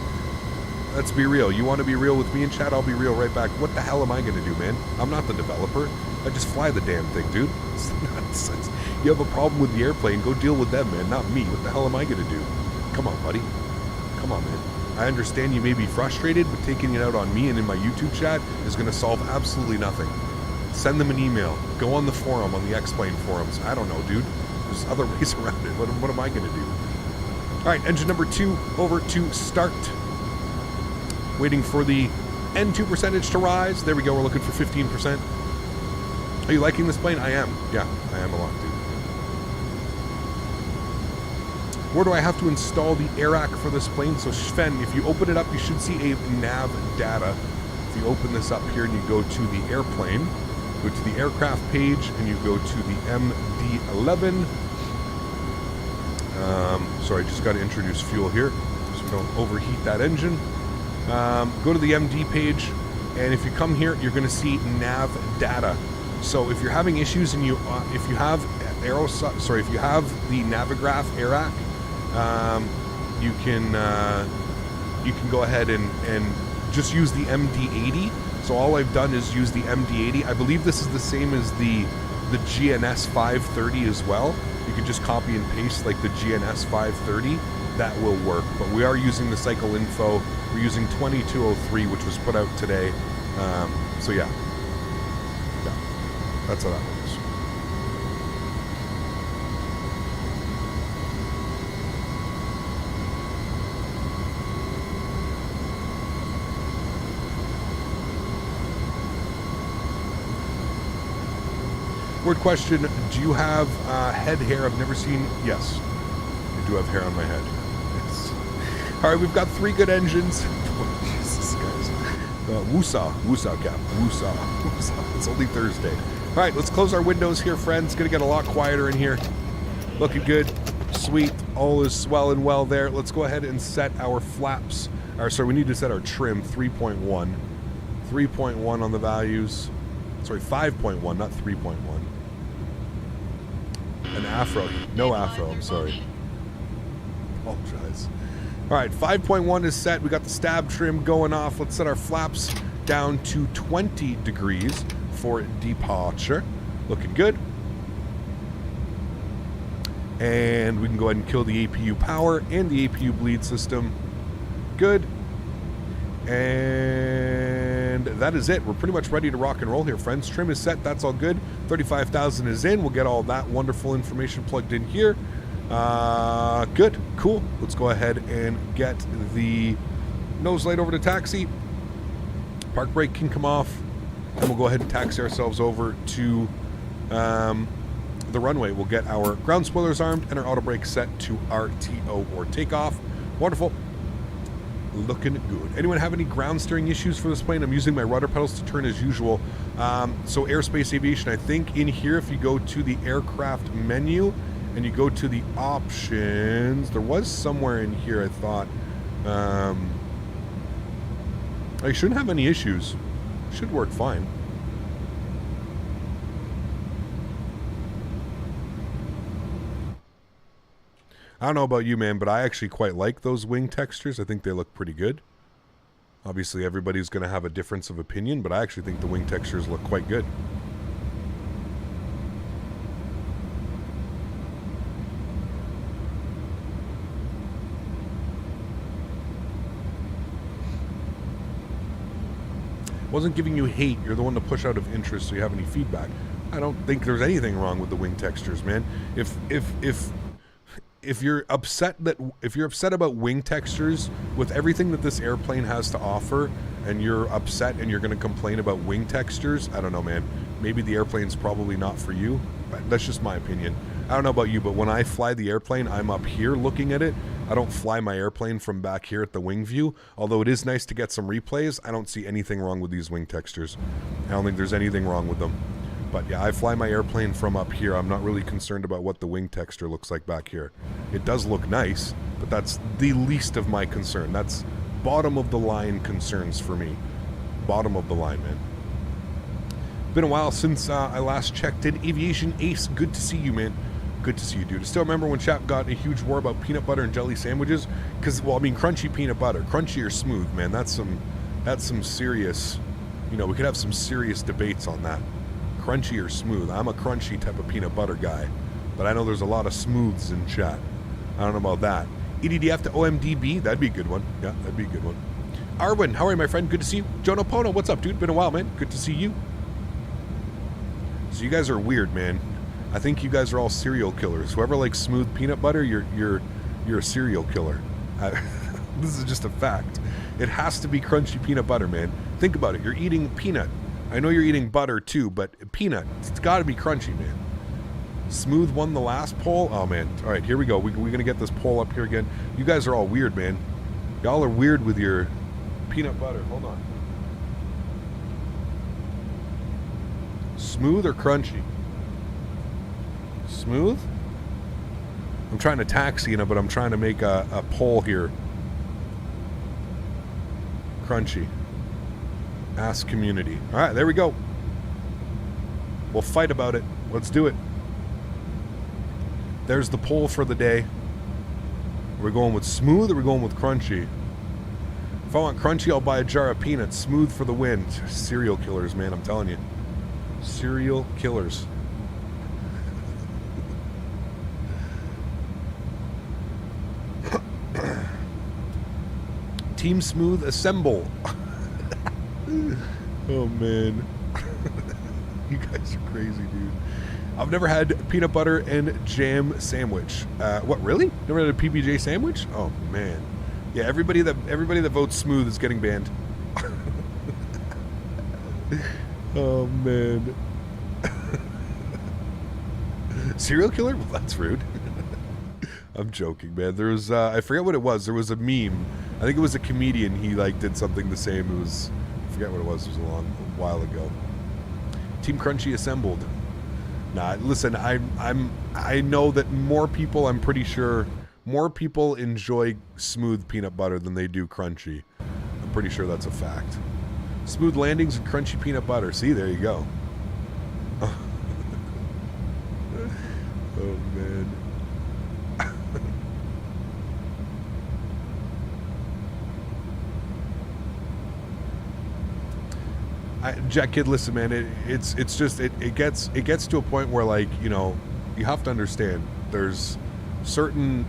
Let's be real. You want to be real with me in chat? I'll be real right back. What the hell am I going to do, man? I'm not the developer. I just fly the damn thing, dude. It's nonsense. You have a problem with the airplane, go deal with them, man, not me. What the hell am I going to do? Come on, buddy. Come on, man. I understand you may be frustrated, but taking it out on me and in my YouTube chat is going to solve absolutely nothing. Send them an email. Go on the forum, on the X-Plane forums. I don't know, dude. There's other ways around it. What am I going to do? All right, engine number 2 over to start. Waiting for the N2 percentage to rise. There we go. We're looking for 15%. Are you liking this plane? I am. Yeah, I am a lot, dude. Where do I have to install the AirAC for this plane? So Sven, if you open it up, you should see a nav data. If you open this up here and you go to the airplane, go to the aircraft page and you go to the MD-11. Sorry, just got to introduce fuel here so we don't overheat that engine. Go to the MD page And if you come here, you're going to see nav data. So if you're having issues and if you have if you have the Navigraph AirAC, you can go ahead and just use the MD-80. So all I've done is use the MD-80. I believe this is the same as the GNS 530 as well. You can just copy and paste like the GNS 530. That will work. But we are using the cycle info. We're using 2203, which was put out today. So yeah, that's how that works. Word question, do you have head hair? I've never seen. Yes, I do have hair on my head. Yes. All right, we've got 3 good engines. Oh, Jesus, guys. Woosah cap. Woosah. It's only Thursday. All right, let's close our windows here, friends. Gonna get a lot quieter in here. Looking good. Sweet. All is swell and well there. Let's go ahead and set our flaps. Sorry, we need to set our trim 3.1. 3.1 on the values. Sorry, 5.1, not 3.1. An afro. No afro, I'm sorry. Apologize. All right, 5.1 is set. We got the stab trim going off. Let's set our flaps down to 20 degrees for departure. Looking good. And we can go ahead and kill the APU power and the APU bleed system. Good. And that is it. We're pretty much ready to rock and roll here, friends. Trim is set. That's all good. 35,000 is in. We'll get all that wonderful information plugged in here. Good. Cool. Let's go ahead and get the nose light over to taxi. Park brake can come off. And we'll go ahead and taxi ourselves over to the runway. We'll get our ground spoilers armed and our auto brake set to RTO or takeoff. Wonderful. Looking good. Anyone have any ground steering issues for this plane? I'm using my rudder pedals to turn as usual. So Airspace Aviation, I think in here, if you go to the aircraft menu and you go to the options, there was somewhere in here I thought I shouldn't have any issues. Should work fine. I don't know about you, man, but I actually quite like those wing textures. I think they look pretty good. Obviously, everybody's going to have a difference of opinion, but I actually think the wing textures look quite good. Wasn't giving you hate. You're the one to push out of interest, so you have any feedback. I don't think there's anything wrong with the wing textures, man. If you're upset about wing textures with everything that this airplane has to offer, and you're upset and you're going to complain about wing textures, I don't know, man. Maybe the airplane's probably not for you. But that's just my opinion. I don't know about you, but when I fly the airplane, I'm up here looking at it. I don't fly my airplane from back here at the wing view. Although it is nice to get some replays, I don't see anything wrong with these wing textures. I don't think there's anything wrong with them. But yeah, I fly my airplane from up here. I'm not really concerned about what the wing texture looks like back here. It does look nice, but that's the least of my concern. That's bottom of the line concerns for me. Bottom of the line, man. Been a while since I last checked in. Aviation Ace, good to see you, man. Good to see you, dude. I still remember when Chap got a huge war about peanut butter and jelly sandwiches. Because, well, I mean, crunchy peanut butter. Crunchy or smooth, man. That's some serious, you know, we could have some serious debates on that. Crunchy or smooth. I'm a crunchy type of peanut butter guy, but I know there's a lot of smooths in chat. I don't know about that. EDDF to OMDB, that'd be a good one. Yeah, that'd be a good one. Arwin, how are you, my friend? Good to see you. Jono Pono, what's up, dude? Been a while, man. Good to see you. So you guys are weird, man. I think you guys are all serial killers. Whoever likes smooth peanut butter, you're a serial killer. This is just a fact. It has to be crunchy peanut butter, man. Think about it. You're eating peanut. I know you're eating butter too, but peanut, it's got to be crunchy, man. Smooth won the last poll. Oh, man. All right, here we go. We're going to get this poll up here again. You guys are all weird, man. Y'all are weird with your peanut butter. Hold on. Smooth or crunchy? Smooth? I'm trying to taxi, you know, but I'm trying to make a poll here. Crunchy. Ask community. All right, there we go. We'll fight about it. Let's do it. There's the poll for the day. Are we going with smooth or are we going with crunchy? If I want crunchy, I'll buy a jar of peanuts. Smooth for the win. Serial killers, man, I'm telling you. Serial killers. Team Smooth assemble. Oh, man. You guys are crazy, dude. I've never had peanut butter and jam sandwich. What, really? Never had a PBJ sandwich? Oh, man. Yeah, everybody that votes smooth is getting banned. Oh, man. Serial killer? Well, that's rude. I'm joking, man. There was, I forget what it was. There was a meme. I think it was a comedian. He, like, did something the same. It was, I forget what it was. It was a while ago. Team Crunchy assembled. Nah, listen, I know that more people, I'm pretty sure, more people enjoy smooth peanut butter than they do crunchy. I'm pretty sure that's a fact. Smooth landings and crunchy peanut butter. See, there you go. Oh, man. Jack Kid, listen, man. It gets to a point where, like, you know, you have to understand. There's certain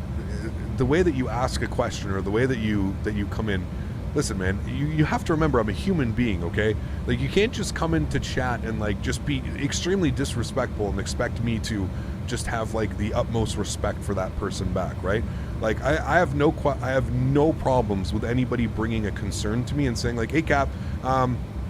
the way that you ask a question or the way that you come in. Listen, man. You have to remember, I'm a human being, okay? Like, you can't just come into chat and like just be extremely disrespectful and expect me to just have like the utmost respect for that person back, right? Like, I have no problems with anybody bringing a concern to me and saying like, hey, Cap.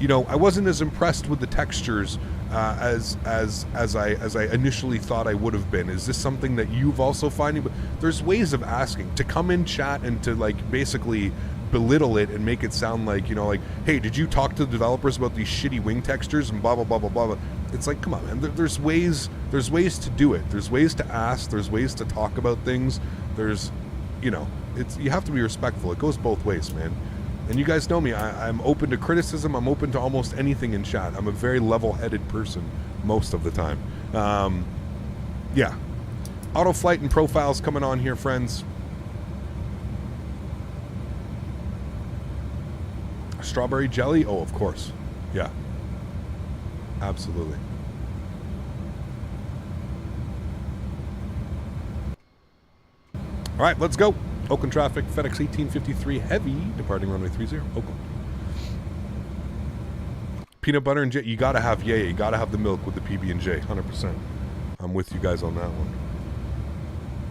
You know, I wasn't as impressed with the textures as I initially thought I would have been. Is this something that you've also finding? But there's ways of asking. To come in chat and to like basically belittle it and make it sound like, you know, like, hey, did you talk to the developers about these shitty wing textures and blah blah blah blah blah. It's like, come on, man. There's ways to do it. There's ways to ask. There's ways to talk about things. There's, you know, you have to be respectful. It goes both ways, man. And you guys know me, I'm open to criticism. I'm open to almost anything in chat. I'm a very level-headed person most of the time. Yeah. Auto Flight and profiles coming on here, friends. Strawberry jelly? Oh, of course. Yeah. Absolutely. All right, let's go. Oakland traffic, FedEx 1853 heavy, departing runway 30, Oakland. Peanut butter and J, you gotta have, yeah, you gotta have the milk with the PB&J, 100%. I'm with you guys on that one.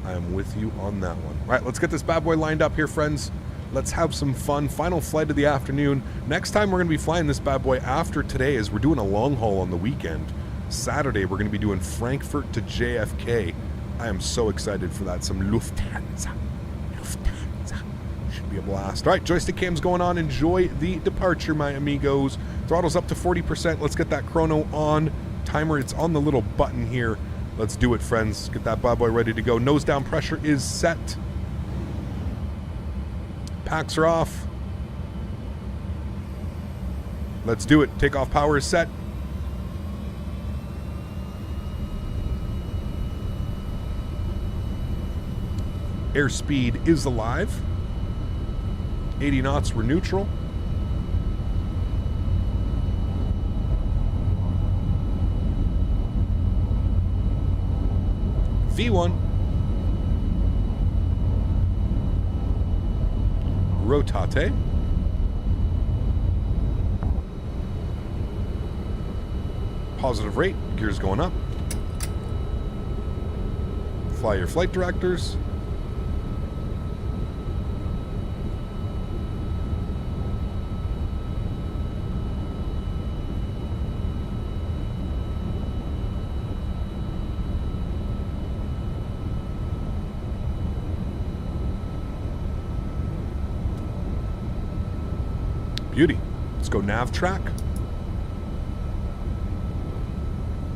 I am with you on that one. All right, let's get this bad boy lined up here, friends. Let's have some fun. Final flight of the afternoon. Next time we're gonna be flying this bad boy after today is we're doing a long haul on the weekend. Saturday, we're gonna be doing Frankfurt to JFK. I am so excited for that. Some Lufthansa. Should be a blast. All right, joystick cam's going on. Enjoy the departure, my amigos. Throttle's up to 40%. Let's get that chrono on. Timer, it's on the little button here. Let's do it, friends. Get that bad boy ready to go. Nose down pressure is set. Packs are off. Let's do it. Takeoff power is set. Airspeed is alive. 80 knots, we're neutral. V1. Rotate. Positive rate, gears going up. Fly your flight directors. Beauty. Let's go nav track.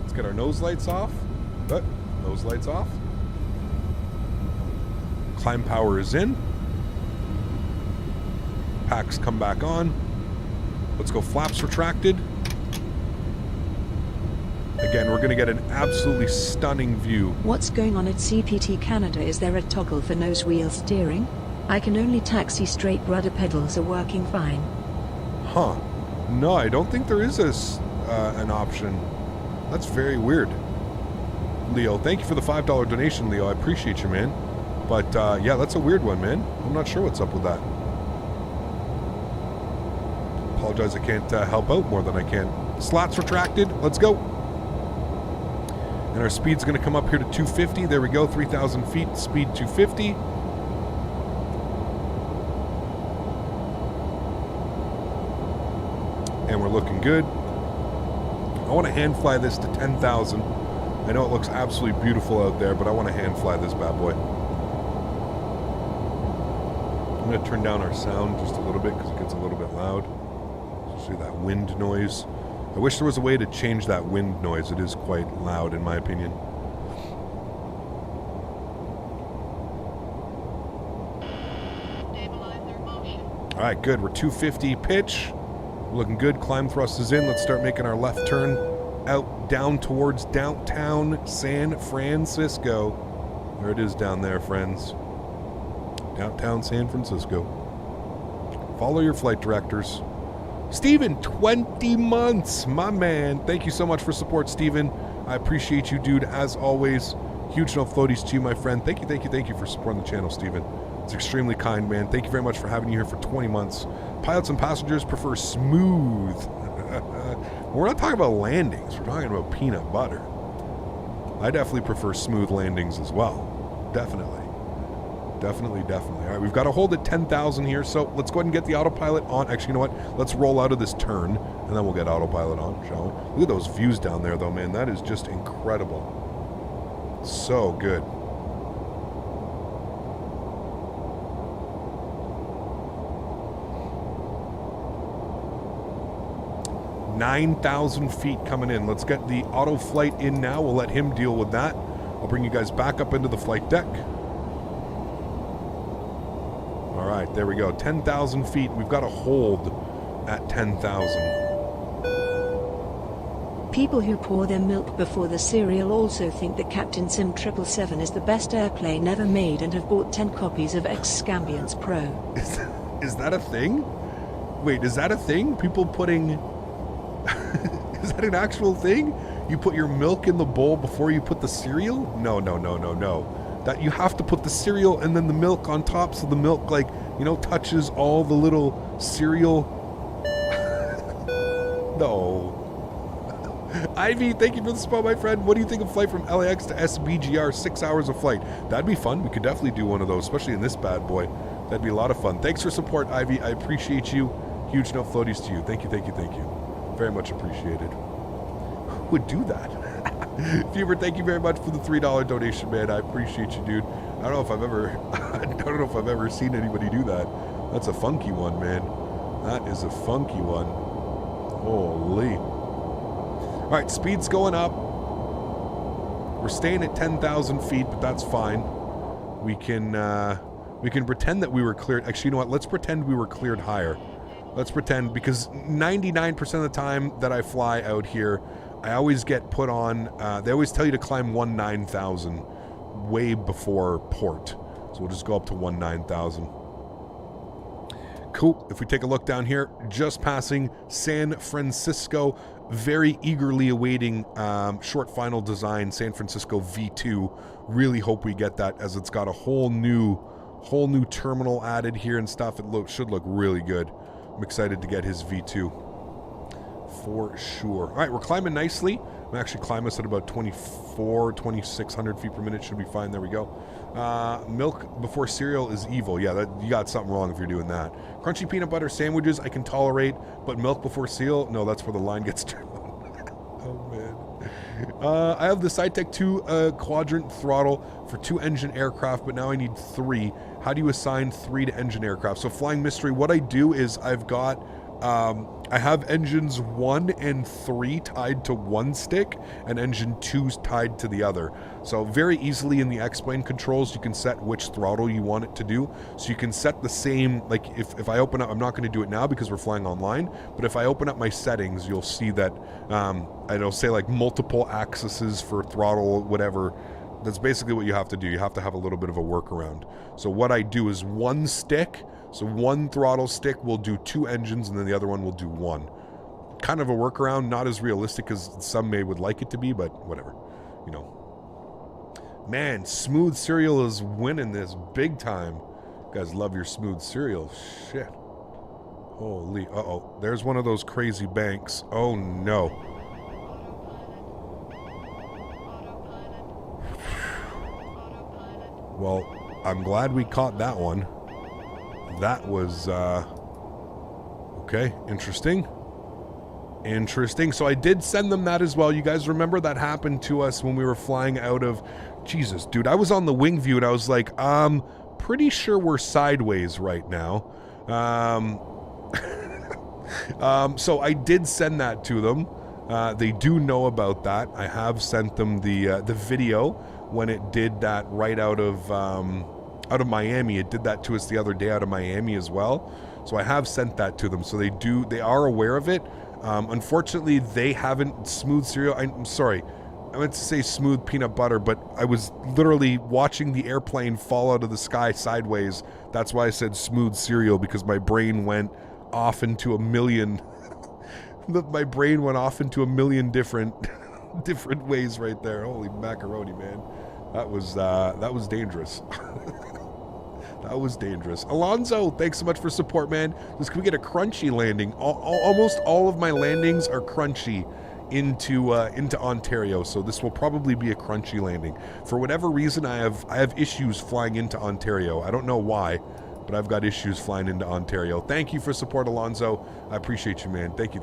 Let's get our nose lights off. Good. Nose lights off. Climb power is in. Packs come back on. Let's go flaps retracted. Again, we're going to get an absolutely stunning view. What's going on at CPT Canada? Is there a toggle for nose wheel steering? I can only taxi straight, rudder pedals are working fine. Huh. No, I don't think there is an option. That's very weird. Leo, thank you for the $5 donation, Leo. I appreciate you, man. But yeah, that's a weird one, man. I'm not sure what's up with that. Apologize, I can't help out more than I can. Slots retracted. Let's go. And our speed's going to come up here to 250. There we go, 3,000 feet, speed 250. And we're looking good. I want to hand fly this to 10,000. I know it looks absolutely beautiful out there, but I want to hand fly this bad boy. I'm going to turn down our sound just a little bit because it gets a little bit loud. See that wind noise. I wish there was a way to change that wind noise. It is quite loud in my opinion. Alright, good. We're 250 pitch. We're looking good. Climb thrust is in. Let's start making our left turn out down towards downtown San Francisco. There it is down there, friends. Downtown San Francisco. Follow your flight directors. Steven, 20 months, my man. Thank you so much for support, Steven. I appreciate you, dude, as always. Huge no floaties to you, my friend. Thank you for supporting the channel, Steven. It's extremely kind, man. Thank you very much for having you here for 20 months. Pilots and passengers prefer smooth. We're not talking about landings. We're talking about peanut butter. I definitely prefer smooth landings as well. Definitely. Definitely. All right, we've got to hold at 10,000 here, so let's go ahead and get the autopilot on. Actually, you know what? Let's roll out of this turn, and then we'll get autopilot on, shall we? Look at those views down there, though, man. That is just incredible. So good. $9,000 feet coming in. Let's get the auto flight in now. We'll let him deal with that. I'll bring you guys back up into the flight deck. All right, there we go. 10,000 feet. We've got to hold at 10,000. People who pour their milk before the cereal also think that Captain Sim 777 is the best airplane ever made and have bought 10 copies of X-Scambience Pro. Is that a thing? Wait, is that a thing? People putting... Is that an actual thing? You put your milk in the bowl before you put the cereal? No. That you have to put the cereal and then the milk on top, so the milk, like, you know, touches all the little cereal. No. Ivy, thank you for the spot, my friend. What do you think of flight from LAX to SBGR? 6 hours of flight. That'd be fun. We could definitely do one of those, especially in this bad boy. That'd be a lot of fun. Thanks for support, Ivy. I appreciate you. Huge no floaties to you. Thank you. Very much appreciated. Who would do that? Fever, thank you very much for the $3 donation, man. I appreciate you, dude. I don't know if I've ever seen anybody do that. That's a funky one, man. That is a funky one. Holy. All right, speed's going up. We're staying at 10,000 feet, but that's fine. We can pretend that we were cleared. Actually, you know what? Let's pretend we were cleared higher. Let's pretend, because 99% of the time that I fly out here, I always get put on, they always tell you to climb 19,000 way before port. So we'll just go up to 19,000. Cool. If we take a look down here, just passing San Francisco, very eagerly awaiting short final design, San Francisco V2. Really hope we get that, as it's got a whole new terminal added here and stuff. It should look really good. I'm excited to get his V2 for sure. All right, we're climbing nicely. I'm actually climbing us at about 2,600 feet per minute. Should be fine. There we go. Milk before cereal is evil. Yeah, you got something wrong if you're doing that. Crunchy peanut butter sandwiches I can tolerate, but milk before cereal, no, that's where the line gets turned on. Oh, man. I have the Cytec 2 quadrant throttle for 2 engine aircraft, but now I need 3. How do you assign 3 to engine aircraft? So Flying Mystery, what I do is I've got I have engines 1 and 3 tied to one stick and engine 2's tied to the other. So very easily in the X-Plane controls, you can set which throttle you want it to do. So you can set the same, like if I open up, I'm not going to do it now because we're flying online, but if I open up my settings, you'll see that it'll say like multiple axes for throttle, whatever. That's basically what you have to do. You have to have a little bit of a workaround. So what I do is one stick. So one throttle stick will do 2 engines and then the other one will do 1. Kind of a workaround, not as realistic as some would like it to be, but whatever, you know. Man, Smooth Cereal is winning this big time. You guys love your Smooth Cereal. Shit. Holy, uh-oh. There's one of those crazy banks. Oh, no. Well, I'm glad we caught that one. That was, okay, interesting. Interesting. So I did send them that as well. You guys remember that happened to us when we were flying out of... Jesus, dude, I was on the wing view and I was like, pretty sure we're sideways right now. So I did send that to them. They do know about that. I have sent them the video when it did that right out of Miami. It did that to us the other day out of Miami as well. So I have sent that to them. So they are aware of it. Unfortunately, they haven't. Smooth Cereal, I'm sorry, I meant to say Smooth Peanut Butter, but I was literally watching the airplane fall out of the sky sideways. That's why I said Smooth Cereal, because my brain went off into a million my brain went off into a million different ways right there. Holy macaroni, man. That was dangerous. That was dangerous. Alonzo, thanks so much for support, man. Can we get a crunchy landing? Almost all of my landings are crunchy into Ontario, so this will probably be a crunchy landing. For whatever reason, I have issues flying into Ontario. I don't know why, but I've got issues flying into Ontario. Thank you for support, Alonzo. I appreciate you, man. Thank you.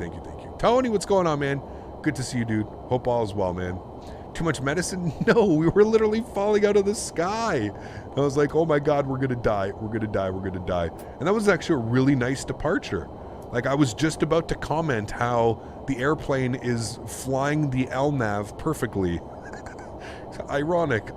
Tony, what's going on, man? Good to see you, dude. Hope all is well, man. Too much medicine? No, we were literally falling out of the sky. I was like, oh my God, we're gonna die. We're gonna die. And that was actually a really nice departure. Like, I was just about to comment how the airplane is flying the LNAV perfectly. Ironic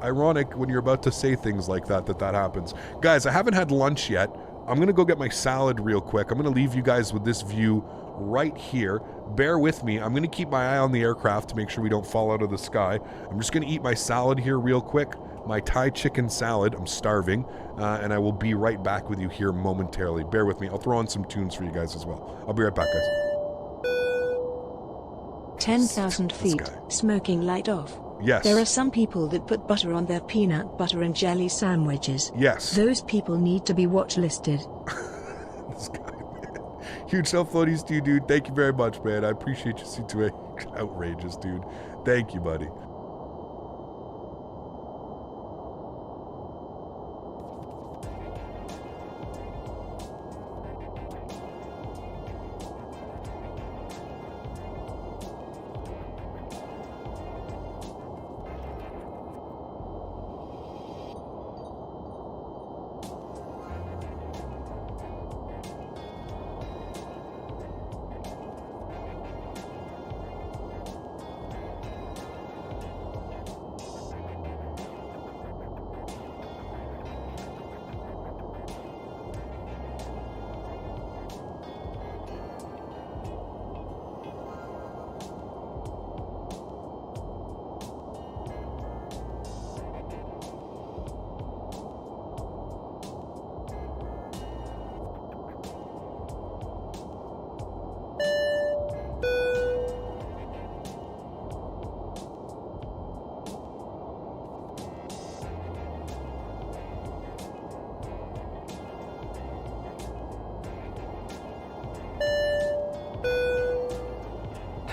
when you're about to say things like that happens. Guys, I haven't had lunch yet. I'm gonna go get my salad real quick. I'm gonna leave you guys with this view right here. Bear with me. I'm gonna keep my eye on the aircraft to make sure we don't fall out of the sky. I'm just gonna eat my salad here real quick. My Thai chicken salad. I'm starving. And I will be right back with you here momentarily. Bear with me. I'll throw on some tunes for you guys as well. I'll be right back, guys. 10,000 feet, smoking light off. Yes. There are some people that put butter on their peanut butter and jelly sandwiches. Yes. Those people need to be watch listed. This guy, man. Huge self-floaties to you, dude. Thank you very much, man. I appreciate your situation. Outrageous, dude. Thank you, buddy.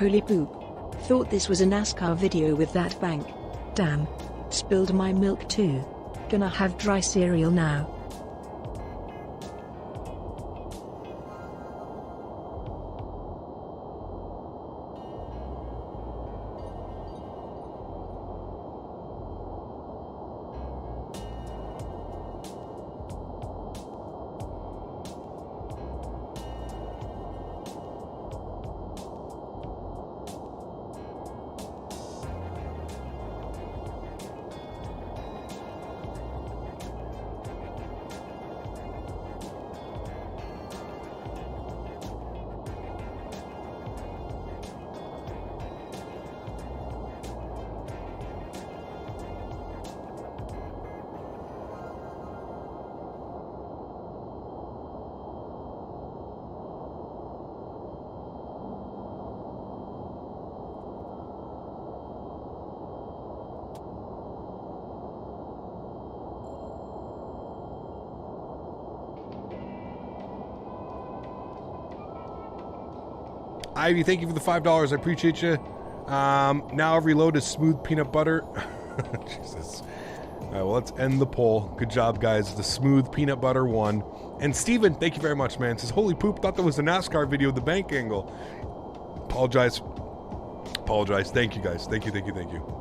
Holy poop. Thought this was a NASCAR video with that bank. Damn. Spilled my milk too. Gonna have dry cereal now. Ivy, thank you for the $5. I appreciate you. Now every load is smooth peanut butter. Jesus. All right, well, let's end the poll. Good job, guys. The smooth peanut butter won. And Steven, thank you very much, man. Says, holy poop, thought that was a NASCAR video of the bank angle. Apologize. Thank you, guys. Thank you.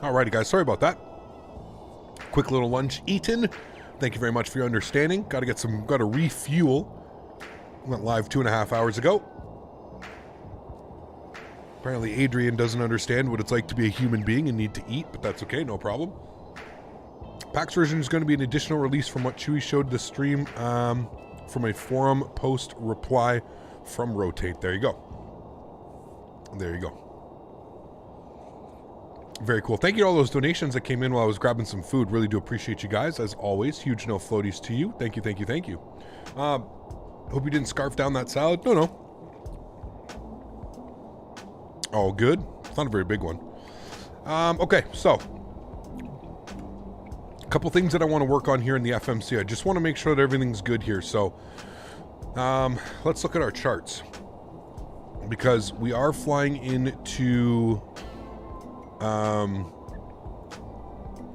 Alrighty, guys. Sorry about that. Quick little lunch eaten. Thank you very much for your understanding. Got to refuel. Went live 2.5 hours ago. Apparently Adrian doesn't understand what it's like to be a human being and need to eat, but that's okay, no problem. PAX version is going to be an additional release from what Chewy showed the stream from a forum post reply from Rotate. There you go. There you go. Very cool. Thank you to all those donations that came in while I was grabbing some food. Really do appreciate you guys, as always. Huge no floaties to you. Thank you, thank you, thank you. Hope you didn't scarf down that salad. No. All good. It's not a very big one. Okay, so a couple things that I want to work on here in the FMC. I just want to make sure that everything's good here. So let's look at our charts, because we are flying into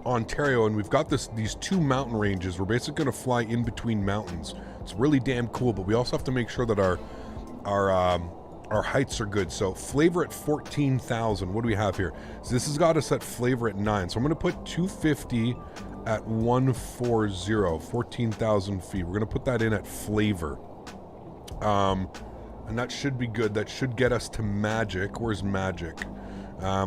Ontario, and we've got these two mountain ranges. We're basically going to fly in between mountains. It's really damn cool, but we also have to make sure that our heights are good. So flavor at 14,000. What do we have here? So this has got us at flavor at 9. So I'm going to put 250 at 140, 14,000 feet. We're going to put that in at flavor. And that should be good. That should get us to magic. Where's magic?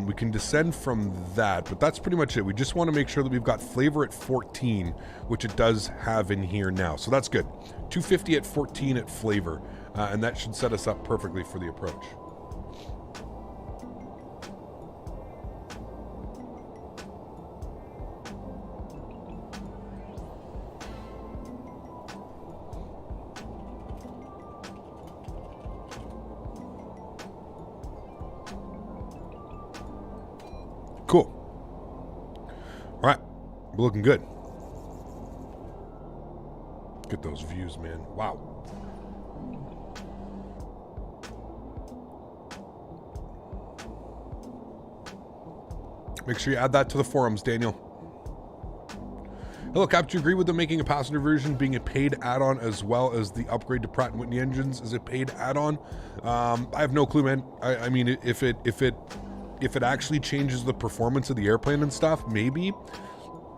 We can descend from that, but that's pretty much it. We just want to make sure that we've got flavor at 14, which it does have in here now. So that's good. 250 at 14 at flavor. And that should set us up perfectly for the approach. Cool. All right. We're looking good. Get those views, man. Wow. Make sure you add that to the forums, Daniel. Hello, Cap. Do you agree with them making a passenger version being a paid add-on as well as the upgrade to Pratt & Whitney engines is a paid add-on? I have no clue, man. I mean, if it actually changes the performance of the airplane and stuff, maybe.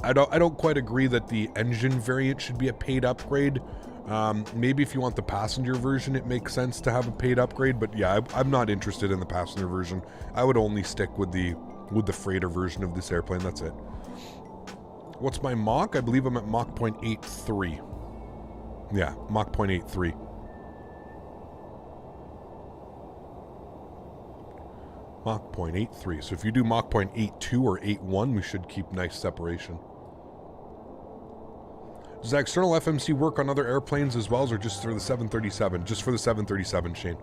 I don't quite agree that the engine variant should be a paid upgrade. Maybe if you want the passenger version, it makes sense to have a paid upgrade. But yeah, I'm not interested in the passenger version. I would only stick with the freighter version of this airplane. That's it. What's my Mach? I believe I'm at Mach 0.83. Yeah, Mach 0.83. Mach 0.83. So if you do Mach 0.82 or 81, we should keep nice separation. Does that external FMC work on other airplanes as well, or just for the 737? Just for the 737, Shane.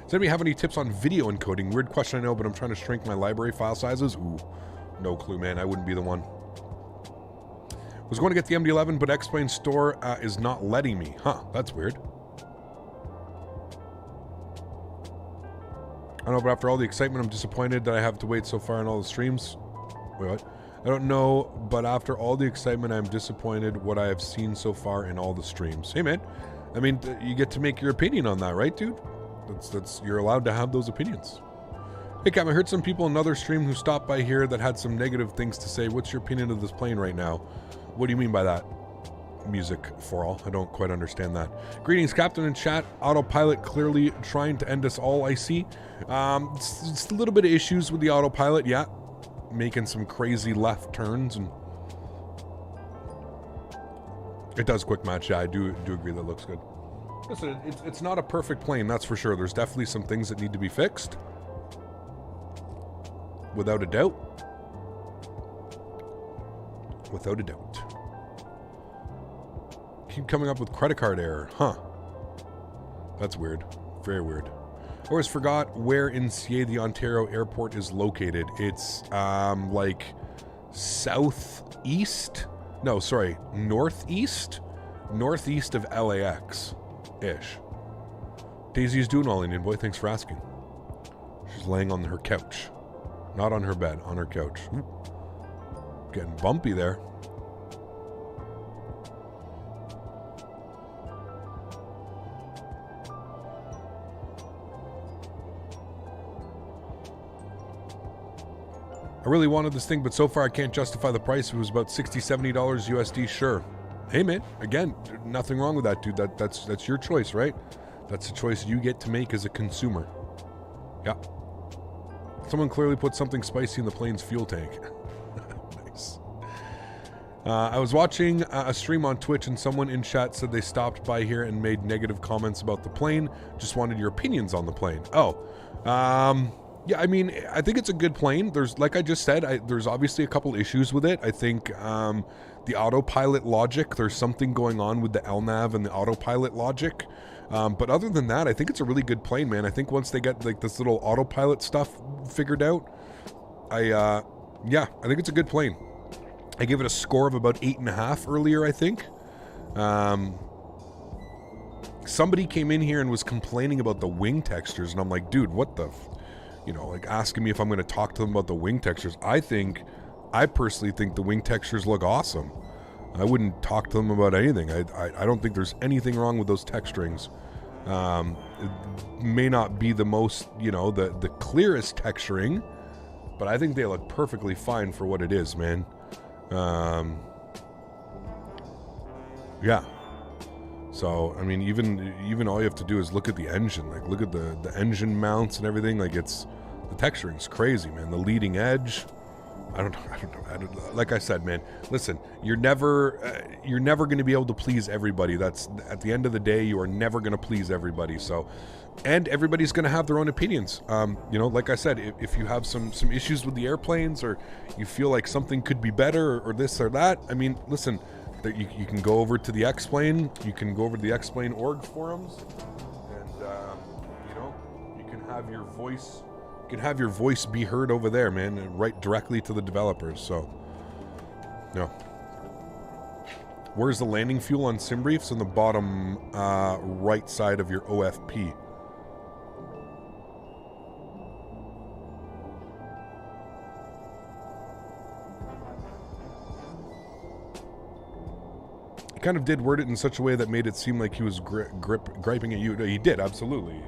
Does anybody have any tips on video encoding? Weird question, I know, but I'm trying to shrink my library file sizes. Ooh, no clue, man. I wouldn't be the one. Was going to get the MD-11, but X-Plane store is not letting me. Huh, that's weird. I don't know, but after all the excitement, I'm disappointed that I have to wait so far on all the streams. Wait, what? I don't know, but after all the excitement, I'm disappointed what I have seen so far in all the streams. Hey, man. I mean, you get to make your opinion on that, right, dude? That's you're allowed to have those opinions. Hey, Cam, I heard some people in another stream who stopped by here that had some negative things to say. What's your opinion of this plane right now? What do you mean by that? Music for all. I don't quite understand that. Greetings, Captain in chat. Autopilot clearly trying to end us all, I see. It's a little bit of issues with the autopilot, yeah. Making some crazy left turns, and it does quick match. Yeah, I do agree that looks good. Listen, it's not a perfect plane, that's for sure. There's definitely some things that need to be fixed. Without a doubt. Without a doubt. Keep coming up with credit card error. Huh. That's weird. Very weird. I always forgot where in CA the Ontario airport is located. It's like southeast? No, sorry, northeast? Northeast of LAX-ish. Daisy's doing well, Indian boy. Thanks for asking. She's laying on her couch. Not on her bed, on her couch. Ooh. Getting bumpy there. really wanted this thing, but so far I can't justify the price. It was about $60-$70 USD. Sure. Hey man, again, nothing wrong with that, dude. That's your choice, right? That's a choice you get to make as a consumer. Yeah. Someone clearly put something spicy in the plane's fuel tank. Nice. I was watching a stream on Twitch and someone in chat said they stopped by here and made negative comments about the plane. Just wanted your opinions on the plane. Oh, yeah, I mean, I think it's a good plane. There's, like I just said, there's obviously a couple issues with it. I think the autopilot logic, there's something going on with the LNAV and the autopilot logic. But other than that, I think it's a really good plane, man. I think once they get like this little autopilot stuff figured out, yeah, I think it's a good plane. I gave it a score of about 8.5 earlier, I think. Somebody came in here and was complaining about the wing textures, and I'm like, dude, what the... You know, like asking me if I'm going to talk to them about the wing textures. I personally think the wing textures look awesome. I wouldn't talk to them about anything. I don't think there's anything wrong with those texturings. It may not be the most, you know, the clearest texturing, but I think they look perfectly fine for what it is, man. Yeah. So, I mean, even all you have to do is look at the engine. Like, look at the engine mounts and everything. Like, the texturing's crazy, man. The leading edge. I don't know. Like I said, man, listen, you're never going to be able to please everybody. That's, at the end of the day, you are never going to please everybody. So, and everybody's going to have their own opinions. You know, like I said, if you have some issues with the airplanes, or you feel like something could be better, or this or that, I mean, listen, you can go over to the X-Plane. You can go over to the X-Plane org forums, and you know, you can have your voice. You can have your voice be heard over there, man, and right directly to the developers. So, yeah. Where's the landing fuel on SimBriefs? On the bottom right side of your OFP. He kind of did word it in such a way that made it seem like he was griping at you. No, he did, absolutely.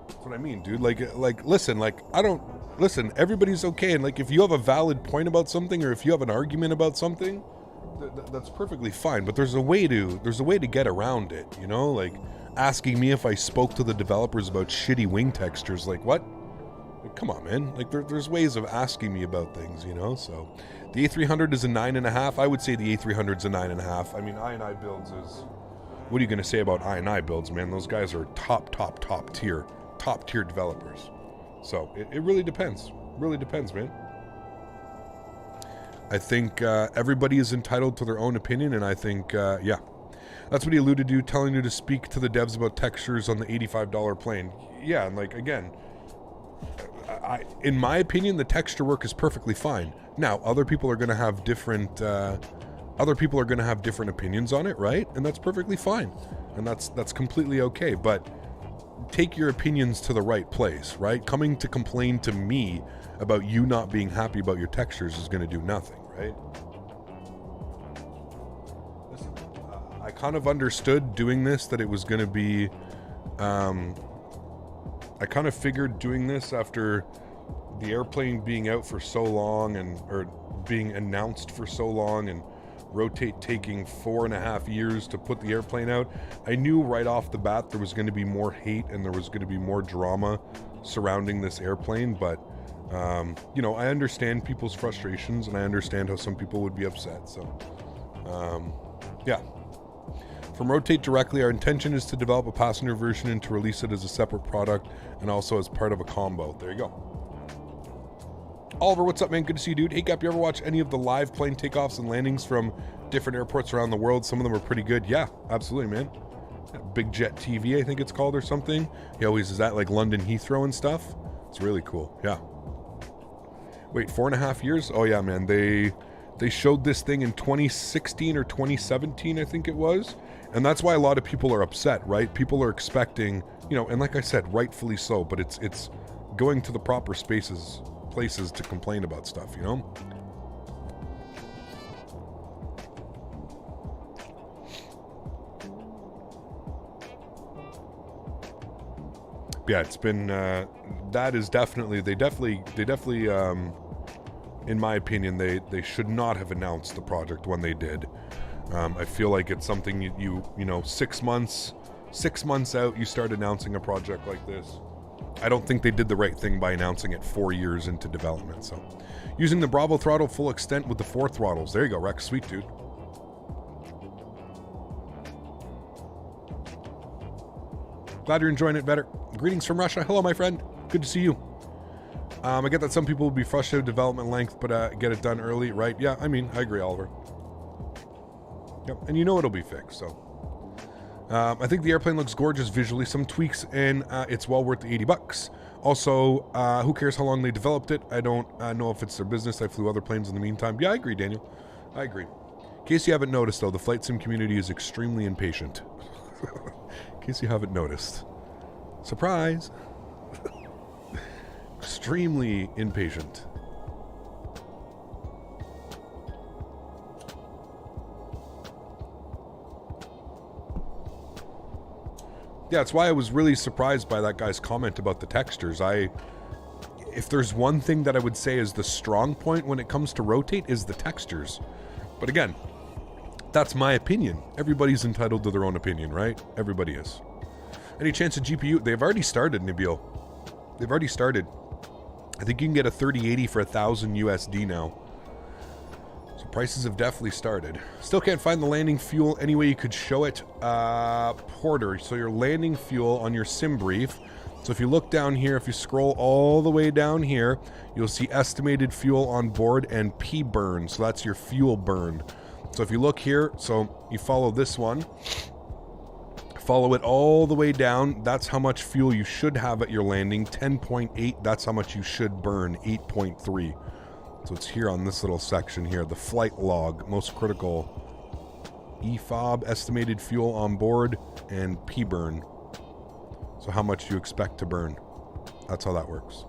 That's what I mean, dude. Like, listen, everybody's okay. And like, if you have a valid point about something, or if you have an argument about something, that's perfectly fine. But there's a way to get around it, you know? Like, asking me if I spoke to the developers about shitty wing textures. Like, what? Like, come on, man. Like, there's ways of asking me about things, you know? So, the A300 is a 9.5. I would say the A300's a 9.5. I mean, I builds is... What are you going to say about I builds, man? Those guys are top tier developers. So it really depends. Really depends, man. I think everybody is entitled to their own opinion, and I think, yeah. That's what he alluded to, telling you to speak to the devs about textures on the $85 plane. Yeah, and like, again, in my opinion, the texture work is perfectly fine. Now, other people are going to have different... Other people are going to have different opinions on it, right? And that's perfectly fine. And that's completely okay. But take your opinions to the right place, right? Coming to complain to me about you not being happy about your textures is going to do nothing, right? Listen, I kind of understood doing this that it was going to be... I kind of figured doing this after the airplane being out for so long, or being announced for so long, and Rotate taking 4.5 years to put the airplane out. I knew right off the bat there was going to be more hate and there was going to be more drama surrounding this airplane, but you know, I understand people's frustrations and I understand how some people would be upset. So yeah, from Rotate directly, our intention is to develop a passenger version and to release it as a separate product and also as part of a combo. There you go. Oliver, what's up, man? Good to see you, dude. Hey, Cap, you ever watch any of the live plane takeoffs and landings from different airports around the world? Some of them are pretty good. Yeah, absolutely, man. Big Jet TV, I think it's called, or something. He always is at like London Heathrow and stuff. It's really cool. Yeah. Wait, 4.5 years? Oh yeah, man. They showed this thing in 2016 or 2017, I think it was. And that's why a lot of people are upset, right? People are expecting, you know, and like I said, rightfully so, but it's going to the proper places to complain about stuff, you know? Yeah, it's been that is definitely they definitely in my opinion, they should not have announced the project when they did. I feel like it's something you know, 6 months out, you start announcing a project like this. I don't think they did the right thing by announcing it 4 years into development. So, using the Bravo throttle full extent with the 4 throttles. There you go, Rex. Sweet, dude. Glad you're enjoying it better. Greetings from Russia. Hello, my friend. Good to see you. I get that some people will be frustrated with development length, but get it done early, right? Yeah, I mean, I agree, Oliver. Yep, and you know it'll be fixed, so. I think the airplane looks gorgeous visually. Some tweaks, and it's well worth the $80. Also, who cares how long they developed it? I don't know if it's their business. I flew other planes in the meantime. Yeah, I agree, Daniel. I agree. In case you haven't noticed, though, the flight sim community is extremely impatient. In case you haven't noticed. Surprise! Extremely impatient. Yeah, that's why I was really surprised by that guy's comment about the textures. If there's one thing that I would say is the strong point when it comes to rotate is the textures. But again, that's my opinion. Everybody's entitled to their own opinion, right? Everybody is. Any chance of GPU? They've already started, Nabil. They've already started. I think you can get a 3080 for $1,000 USD now. So prices have definitely started. Still can't find the landing fuel. Any way you could show it? Porter, so your landing fuel on your sim brief. So if you look down here, if you scroll all the way down here, you'll see estimated fuel on board and P burn. So that's your fuel burn. So if you look here, so you follow this one, follow it all the way down. That's how much fuel you should have at your landing. 10.8, that's how much you should burn. 8.3. So it's here on this little section here, the flight log, most critical. EFOB, estimated fuel on board, and P burn. So how much you expect to burn. That's how that works.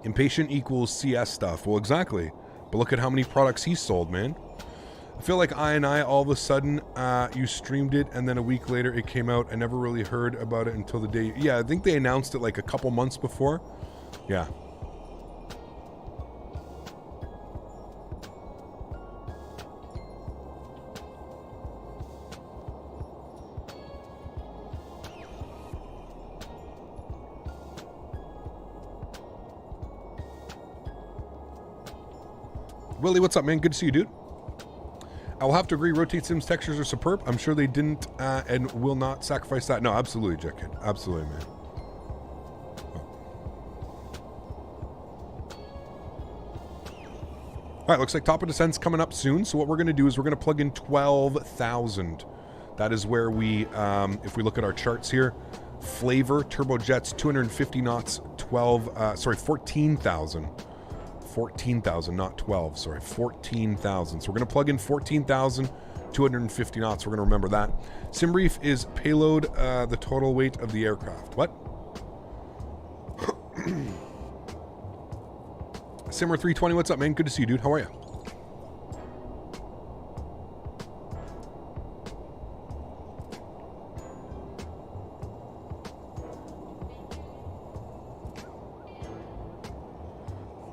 Impatient equals CS stuff. Well, exactly. But look at how many products he sold, man. I feel like I all of a sudden, you streamed it, and then a week later it came out. I never really heard about it until the day. Yeah, I think they announced it like a couple months before. Yeah. Willie, what's up, man? Good to see you, dude. I will have to agree, Rotate Sims textures are superb. I'm sure they didn't and will not sacrifice that. No, absolutely, Jackhead. Absolutely, man. All right, looks like top of descent's coming up soon. So what we're going to do is we're going to plug in 12,000. That is where we, if we look at our charts here, Flavor, turbojets, 250 knots, 14,000. 14,000, not 12, sorry, 14,000. So we're going to plug in 14,000, 250 knots. We're going to remember that. Simbrief is payload, the total weight of the aircraft. What? Simmer 320, what's up, man? Good to see you, dude. How are you?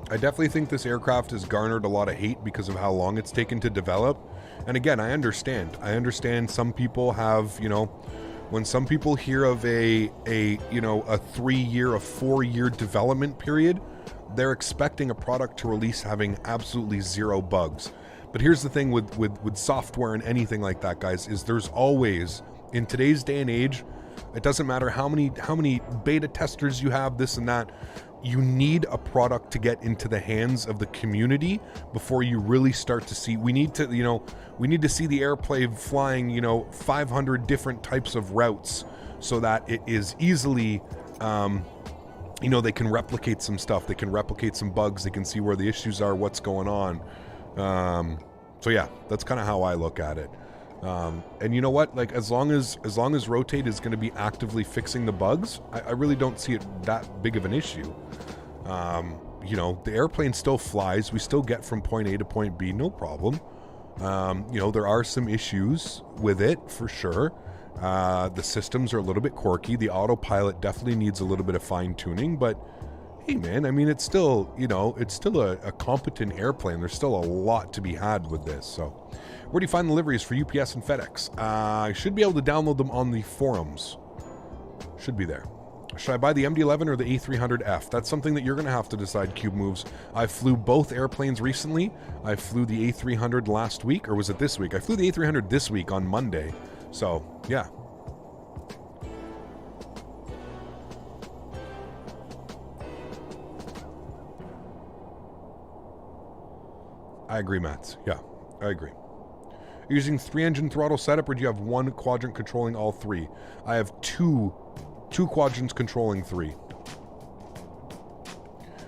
I definitely think this aircraft has garnered a lot of hate because of how long it's taken to develop. And again, I understand. I understand some people have, you know, when some people hear of a 3-year, a 4-year development period, they're expecting a product to release having absolutely zero bugs. But here's the thing with software and anything like that, guys, is there's always, in today's day and age, it doesn't matter how many beta testers you have, this and that, you need a product to get into the hands of the community before you really start to see. We need to see the airplane flying, 500 different types of routes so that it is easily, they can replicate some stuff. They can replicate some bugs. They can see where the issues are, what's going on. So yeah, that's kind of how I look at it. And you know what? Like as long as Rotate is going to be actively fixing the bugs, I really don't see it that big of an issue. The airplane still flies. We still get from point A to point B, no problem. There are some issues with it for sure. The systems are a little bit quirky. The autopilot definitely needs a little bit of fine-tuning, but hey, man, I mean, it's still, you know, it's still a competent airplane. There's still a lot to be had with this. So where do you find the liveries for UPS and FedEx? I should be able to download them on the forums. Should be there. Should I buy the MD-11 or the A300F? That's something that you're going to have to decide, Cube Moves. I flew both airplanes recently. I flew the A300 last week, or was it this week? I flew the A300 this week on Monday. So, yeah. I agree, Mats. Yeah, I agree. Using 3-engine throttle setup, or do you have one quadrant controlling all three? I have two quadrants controlling three.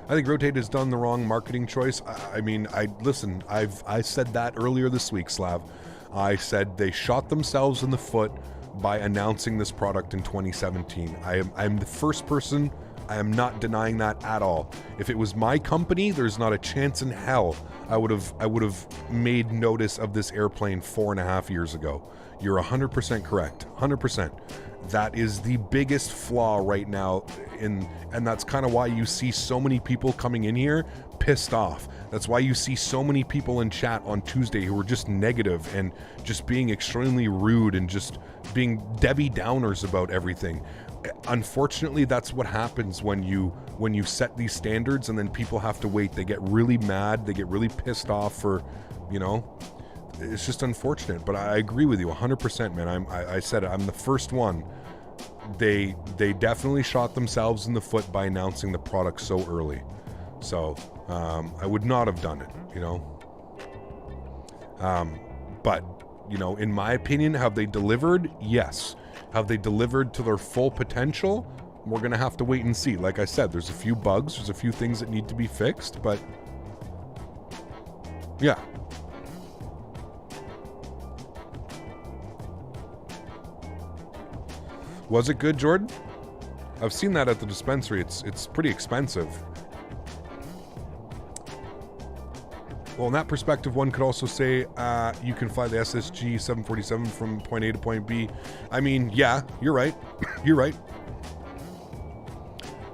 I think Rotate has done the wrong marketing choice. I mean, I said that earlier this week, Slav. I said they shot themselves in the foot by announcing this product in 2017. I'm the first person. I am not denying that at all. If it was my company, there's not a chance in hell I would have made notice of this airplane 4.5 years ago. You're 100% correct. 100%. That is the biggest flaw right now, and that's kind of why you see so many people coming in here pissed off. That's why you see so many people in chat on Tuesday who are just negative and just being extremely rude and just being Debbie Downers about everything. Unfortunately, that's what happens when you set these standards, and then people have to wait. They get really mad. They get really pissed off for, you know, it's just unfortunate. But I agree with you 100%, man. I said it. I'm the first one. They definitely shot themselves in the foot by announcing the product so early. So I would not have done it, you know. But, you know, in my opinion, have they delivered? Yes. Have they delivered to their full potential? We're going to have to wait and see. Like I said, there's a few bugs. There's a few things that need to be fixed, but yeah. Was it good, Jordan? I've seen that at the dispensary. It's pretty expensive. Well, in that perspective, one could also say you can fly the SSG 747 from point A to point B. I mean, yeah, you're right. You're right.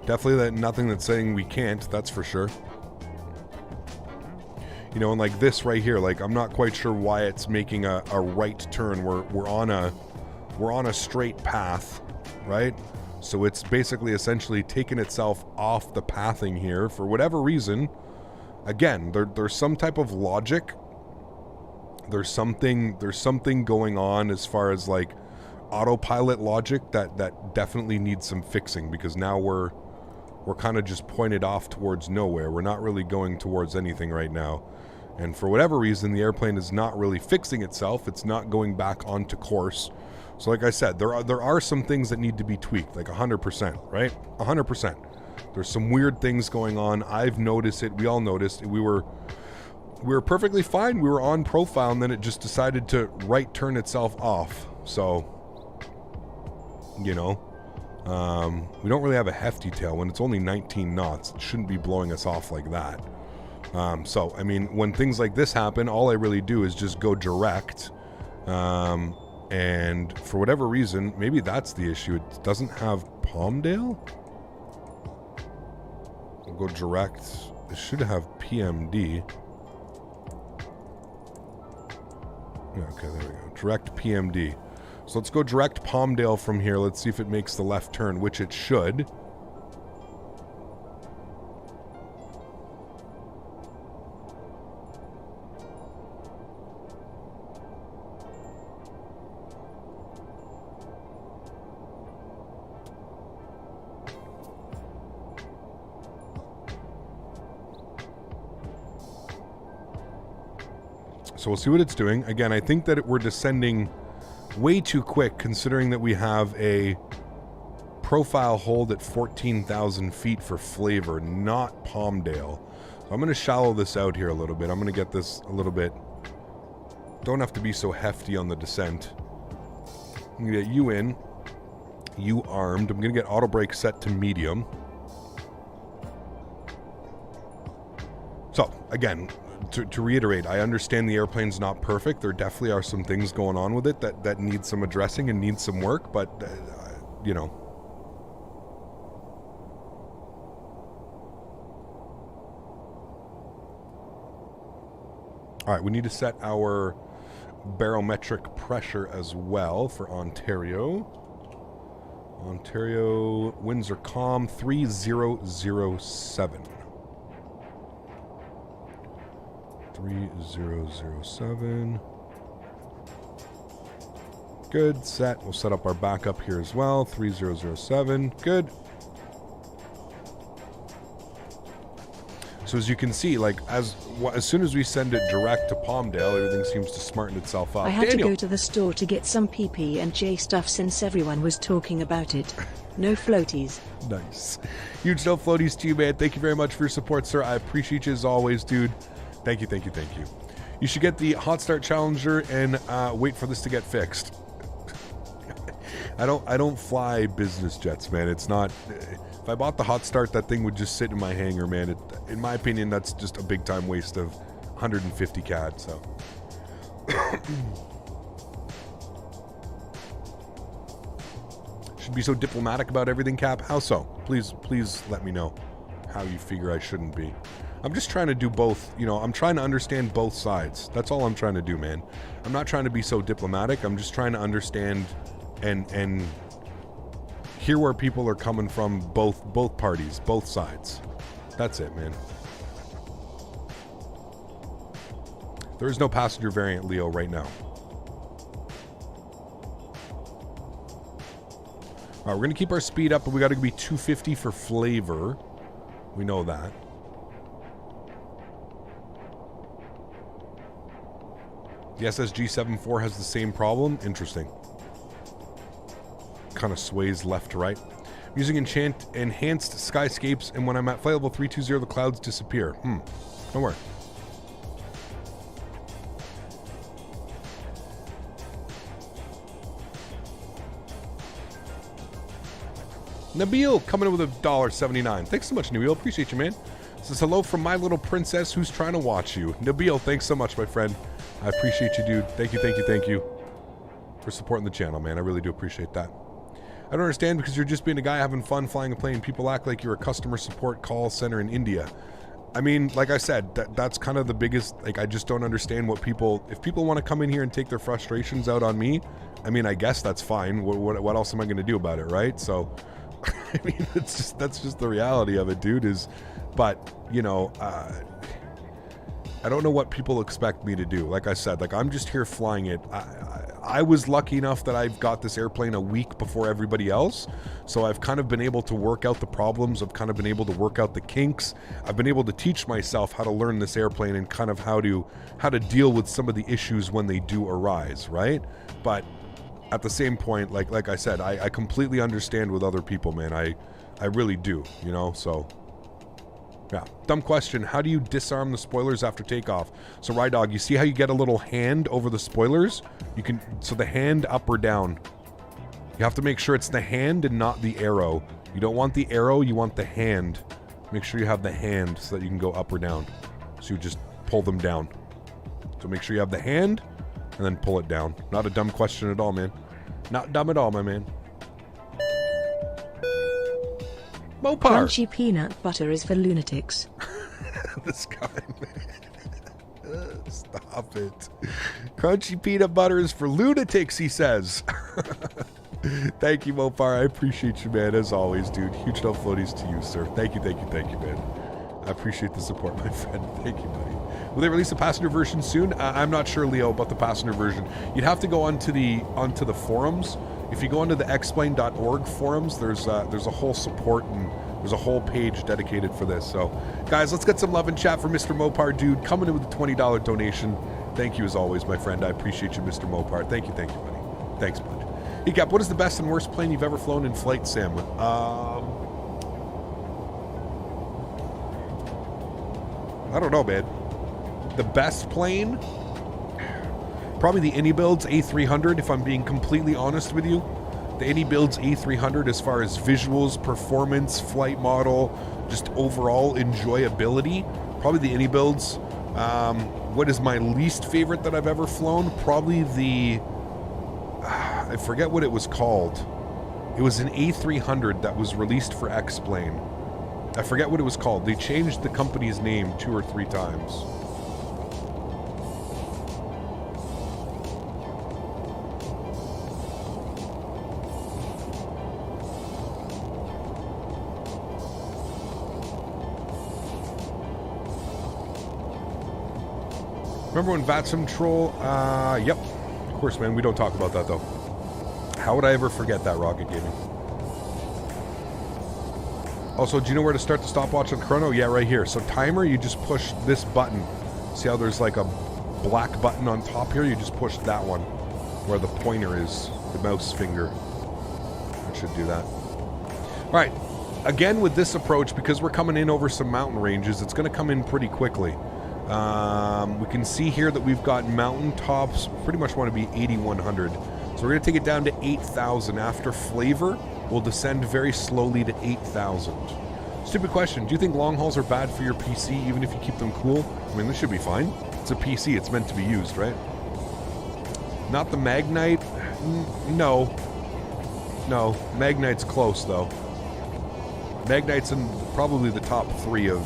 Definitely nothing that's saying we can't, that's for sure. You know, and like this right here, like I'm not quite sure why it's making a right turn. We're on a straight path, right? So it's basically essentially taken itself off the pathing here for whatever reason. Again, there's some type of logic. There's something going on as far as like autopilot logic that definitely needs some fixing, because now we're kind of just pointed off towards nowhere. We're not really going towards anything right now. And for whatever reason, the airplane is not really fixing itself. It's not going back onto course. So like I said, there are some things that need to be tweaked, like 100%, right? 100%. There's some weird things going on. I've noticed it. We all noticed it. We were perfectly fine. We were on profile, and then it just decided to right turn itself off. So, you know, we don't really have a hefty tail. When it's only 19 knots, it shouldn't be blowing us off like that. So, I mean, when things like this happen, all I really do is just go direct. And for whatever reason, maybe that's the issue. It doesn't have Palmdale? We'll go direct. It should have PMD. Yeah, okay, there we go. Direct PMD. So let's go direct Palmdale from here. Let's see if it makes the left turn, which it should. So we'll see what it's doing. Again, I think that we're descending way too quick, considering that we have a profile hold at 14,000 feet for flavor, not Palmdale. So I'm going to shallow this out here a little bit. I'm going to get this a little bit. Don't have to be so hefty on the descent. I'm going to get you in. You armed. I'm going to get auto brake set to medium. So, again, to reiterate, I understand the airplane's not perfect. There definitely are some things going on with it that need some addressing and need some work, but, you know. All right, we need to set our barometric pressure as well for Ontario. Ontario, winds are calm, 3007. 3007. Good, set. We'll set up our backup here as well, 3007. Good. So as you can see, like as soon as we send it direct to Palmdale, everything seems to smarten itself up. I had Daniel. to go to the store to get some PP&J stuff since everyone was talking about it. No floaties. Nice. Huge no floaties to you, man. Thank you very much for your support, sir. I appreciate you as always, dude. Thank you, thank you, thank you. You should get the Hot Start Challenger and wait for this to get fixed. I don't fly business jets, man. It's not. If I bought the Hot Start, that thing would just sit in my hangar, man. In my opinion, that's just a big time waste of 150 CAD. So. Should be so diplomatic about everything, Cap. How so? Please let me know how you figure I shouldn't be. I'm just trying to do both. You know, I'm trying to understand both sides. That's all I'm trying to do, man. I'm not trying to be so diplomatic. I'm just trying to understand and hear where people are coming from, both parties, both sides. That's it, man. There is no passenger variant, Leo, right now. All right, we're going to keep our speed up, but we got to be 250 for flavor. We know that. The SSG-74 has the same problem. Interesting. Kind of sways left to right. I'm using enhanced skyscapes, and when I'm at flight level 320, the clouds disappear. Don't worry. Nabil coming in with $1.79. Thanks so much, Nabil. Appreciate you, man. Says hello from my little princess who's trying to watch you. Nabil, thanks so much, my friend. I appreciate you, dude. Thank you for supporting the channel, man. I really do appreciate that. I don't understand because you're just being a guy having fun flying a plane. People act like you're a customer support call center in India. I mean, like I said, that's kind of the biggest, like, I just don't understand what people, if people want to come in here and take their frustrations out on me, I mean, I guess that's fine. What else am I going to do about it, right? So, I mean, that's just the reality of it, dude, but, you know, I don't know what people expect me to do. Like I said, like, I'm just here flying it. I was lucky enough that I've got this airplane a week before everybody else, so I've kind of been able to work out the problems. I've kind of been able to work out the kinks. I've been able to teach myself how to learn this airplane and kind of how to deal with some of the issues when they do arise, right? But at the same point, like I said, I completely understand with other people, man. I really do, you know, so... Yeah. Dumb question. How do you disarm the spoilers after takeoff? So, Rydog, you see how you get a little hand over the spoilers? You can, so the hand up or down. You have to make sure it's the hand and not the arrow. You don't want the arrow, you want the hand. Make sure you have the hand so that you can go up or down. So you just pull them down. So make sure you have the hand and then pull it down. Not a dumb question at all, man. Not dumb at all, my man. Mopar. Crunchy peanut butter is for lunatics. This guy, man. Stop it. Crunchy peanut butter is for lunatics, he says. Thank you, Mopar. I appreciate you, man, as always, dude. Huge no floaties to you, sir. Thank you, man. I appreciate the support, my friend. Thank you, buddy. Will they release a passenger version soon? I'm not sure, Leo, about the passenger version. You'd have to go onto the forums. If you go onto the explain.org forums, there's a whole support and there's a whole page dedicated for this. So, guys, let's get some love and chat for Mr. Mopar, dude, coming in with a $20 donation. Thank you as always, my friend. I appreciate you, Mr. Mopar. Thank you, buddy. Thanks, bud. Hey, Cap, what is the best and worst plane you've ever flown in flight sim? I don't know, man. The best plane? Probably the AnyBuilds A300, if I'm being completely honest with you. The AnyBuilds A300, as far as visuals, performance, flight model, just overall enjoyability. Probably the AnyBuilds. What is my least favorite that I've ever flown? Probably the... I forget what it was called. It was an A300 that was released for X-Plane. I forget what it was called. They changed the company's name 2 or 3 times. Remember when Vatsum Troll? Yep. Of course, man. We don't talk about that, though. How would I ever forget that, Rocket Gaming? Also, do you know where to start the stopwatch on chrono? Yeah, right here. So timer, you just push this button. See how there's like a black button on top here? You just push that one where the pointer is, the mouse finger. It should do that. All right. Again, with this approach, because we're coming in over some mountain ranges, it's going to come in pretty quickly. We can see here that we've got mountain tops. Pretty much want to be 8,100. So we're going to take it down to 8,000. After flavor, we'll descend very slowly to 8,000. Stupid question. Do you think long hauls are bad for your PC, even if you keep them cool? I mean, this should be fine. It's a PC. It's meant to be used, right? Not the Magnite? No. No. Magnite's close, though. Magnite's in probably the top 3 of...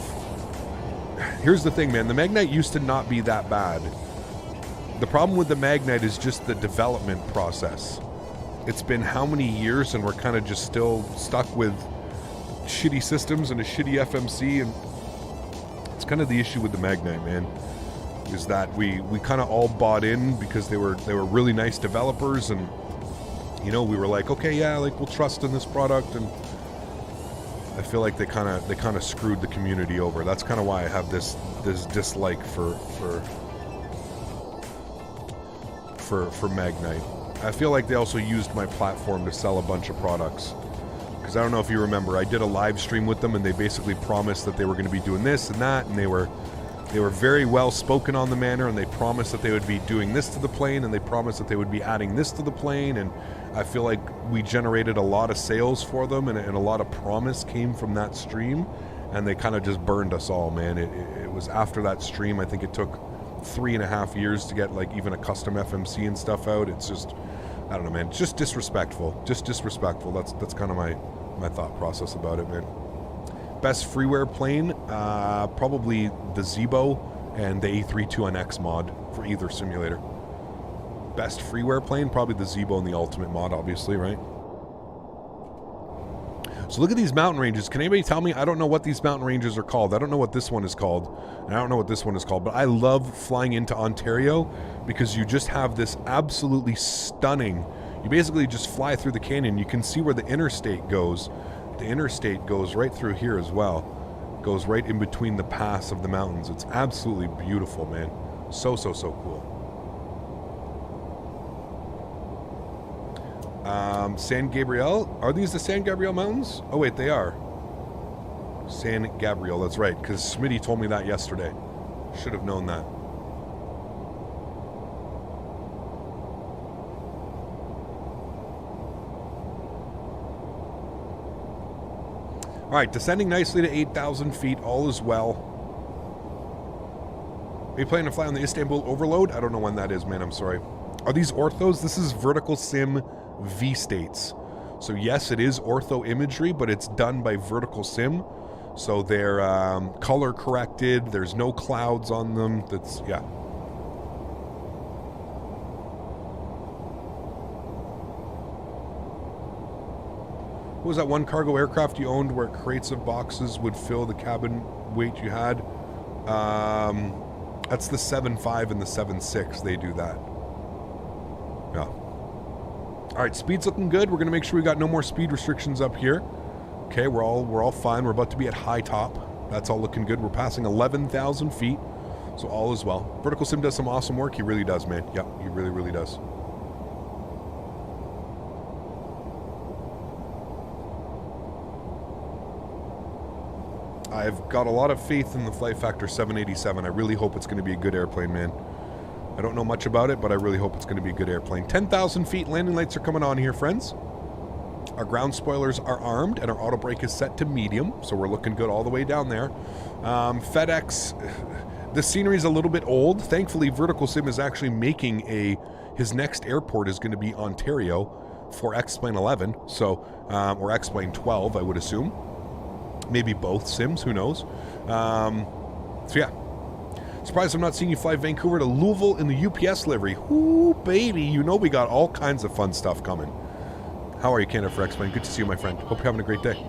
Here's the thing, man. The Magnite used to not be that bad. The problem with the Magnite is just the development process. It's been how many years, and we're kind of just still stuck with shitty systems and a shitty FMC, and it's kind of the issue with the Magnite, man. Is that we kind of all bought in because they were really nice developers, and you know, we were like, okay, yeah, like we'll trust in this product, and I feel like they kind of screwed the community over. That's kind of why I have this dislike for Magnite. I feel like they also used my platform to sell a bunch of products. Because I don't know if you remember, I did a live stream with them, and they basically promised that they were going to be doing this and that, and they were very well spoken on the manner, and they promised that they would be doing this to the plane, and they promised that they would be adding this to the plane, and I feel like we generated a lot of sales for them, and a lot of promise came from that stream, and they kind of just burned us all, man. It was after that stream, I think it took 3.5 years to get like even a custom FMC and stuff out. It's just, I don't know, man. It's just disrespectful. Just disrespectful. That's kind of my thought process about it, man. Best freeware plane, probably the Zebo and the A32NX mod for either simulator. Best freeware plane, probably the Zebo and the Ultimate mod, obviously, right? So look at these mountain ranges. Can anybody tell me? I don't know what these mountain ranges are called. I don't know what this one is called. And I don't know what this one is called. But I love flying into Ontario because you just have this absolutely stunning... You basically just fly through the canyon. You can see where the interstate goes. The interstate goes right through here as well. Goes right in between the pass of the mountains. It's absolutely beautiful, man. So cool. San Gabriel. Are these the San Gabriel Mountains? Oh, wait, they are. San Gabriel, that's right, because Smitty told me that yesterday. Should have known that. All right, descending nicely to 8,000 feet. All is well. Are you planning to fly on the Istanbul Overload? I don't know when that is, man. I'm sorry. Are these orthos? This is Vertical Sim V-States. So yes, it is ortho imagery, but it's done by Vertical Sim. So they're color corrected. There's no clouds on them. That's, yeah. What was that one cargo aircraft you owned where crates of boxes would fill the cabin weight you had? That's the 7.5 and the 7.6. They do that. Yeah. All right, speed's looking good. We're gonna make sure we got no more speed restrictions up here. Okay, we're all fine. We're about to be at high top. That's all looking good. We're passing 11,000 feet, so all is well. Vertical Sim does some awesome work. He really does, man. Yep, he really does. I've got a lot of faith in the Flight Factor 787. I really hope it's going to be a good airplane, man. I don't know much about it, but I really hope it's going to be a good airplane. 10,000 feet, landing lights are coming on here, friends. Our ground spoilers are armed, and our auto brake is set to medium, so we're looking good all the way down there. FedEx, The scenery is a little bit old. Thankfully, Vertical Sim is actually making his next airport is going to be Ontario for X-Plane 11, so, or X-Plane 12, I would assume. Maybe both sims, who knows. So yeah. Surprised I'm not seeing you fly Vancouver to Louisville in the UPS livery. Ooh, baby, you know we got all kinds of fun stuff coming. How are you, Canada for X-Plane? Good to see you, my friend. Hope you're having a great day.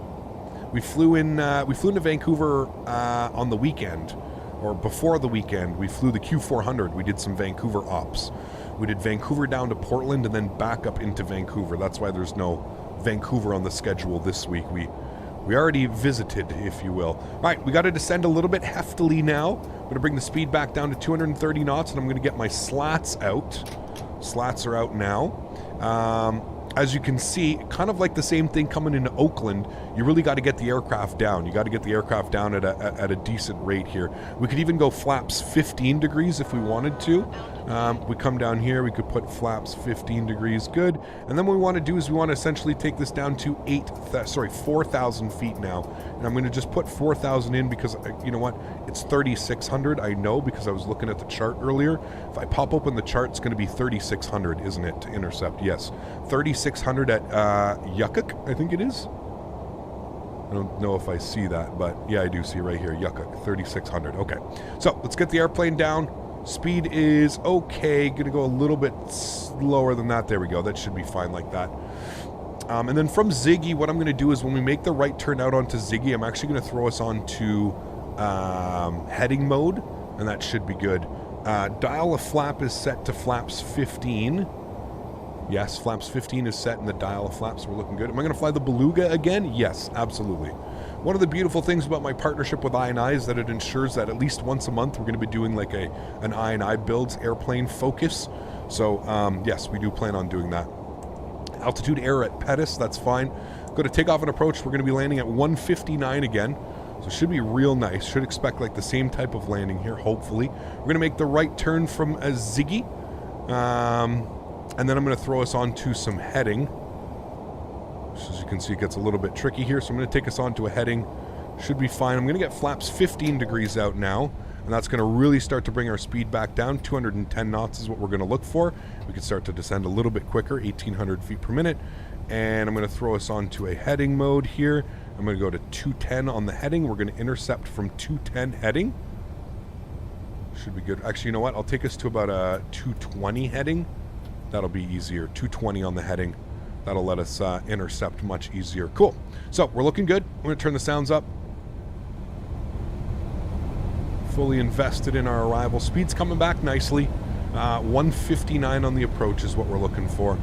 We flew into Vancouver on the weekend, or before the weekend. We flew the Q400. We did some Vancouver ops. We did Vancouver down to Portland and then back up into Vancouver. That's why there's no Vancouver on the schedule this week. We already visited, if you will. All right, we got to descend a little bit heftily now. I'm going to bring the speed back down to 230 knots, and I'm going to get my slats out. Slats are out now. As you can see, kind of like the same thing coming into Oakland, you really got to get the aircraft down. You got to get the aircraft down at a decent rate here. We could even go flaps 15 degrees if we wanted to. We come down here, we could put flaps 15 degrees, good. And then what we want to do is we want to essentially take this down to 4,000 feet now. And I'm going to just put 4,000 in because, you know what, it's 3,600, I know, because I was looking at the chart earlier. If I pop open the chart, it's going to be 3,600, isn't it, to intercept? Yes. 3,600 at Yukuk, I think it is. I don't know if I see that, but yeah, I do see right here, Yukuk, 3,600. Okay, so let's get the airplane down. Speed is okay. Gonna go a little bit slower than that. There we go. That should be fine like that. And then from Ziggy, what I'm going to do is when we make the right turn out onto Ziggy, I'm actually going to throw us onto heading mode, and that should be good. Dial of flap is set to flaps 15. Yes, flaps 15 is set in the dial of flaps. We're looking good. Am I going to fly the Beluga again? Yes, absolutely. One of the beautiful things about my partnership with I&I is that it ensures that at least once a month we're going to be doing like an I&I builds airplane focus. So, yes, we do plan on doing that. Altitude error at Pettis, that's fine. Go to takeoff and approach. We're going to be landing at 159 again. So it should be real nice. Should expect like the same type of landing here, hopefully. We're going to make the right turn from a Ziggy. And then I'm going to throw us onto some heading. So as you can see, it gets a little bit tricky here. So I'm going to take us onto a heading. Should be fine. I'm going to get flaps 15 degrees out now. And that's going to really start to bring our speed back down. 210 knots is what we're going to look for. We can start to descend a little bit quicker, 1,800 feet per minute. And I'm going to throw us onto a heading mode here. I'm going to go to 210 on the heading. We're going to intercept from 210 heading. Should be good. Actually, you know what? I'll take us to about a 220 heading. That'll be easier. 220 on the heading. That'll let us intercept much easier. Cool. So we're looking good. I'm going to turn the sounds up. Fully invested in our arrival. Speed's coming back nicely. 159 on the approach is what we're looking for.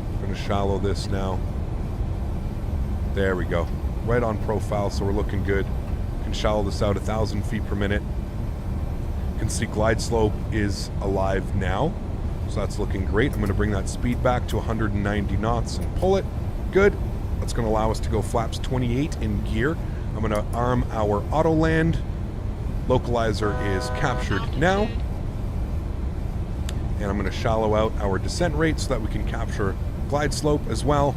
I'm going to shallow this now. There we go. Right on profile, so we're looking good. Can shallow this out 1,000 feet per minute. You can see glide slope is alive now, so that's looking great. I'm going to bring that speed back to 190 knots and pull it. Good. That's going to allow us to go flaps 28 in gear. I'm going to arm our auto land. Localizer is captured now. And I'm going to shallow out our descent rate so that we can capture glide slope as well.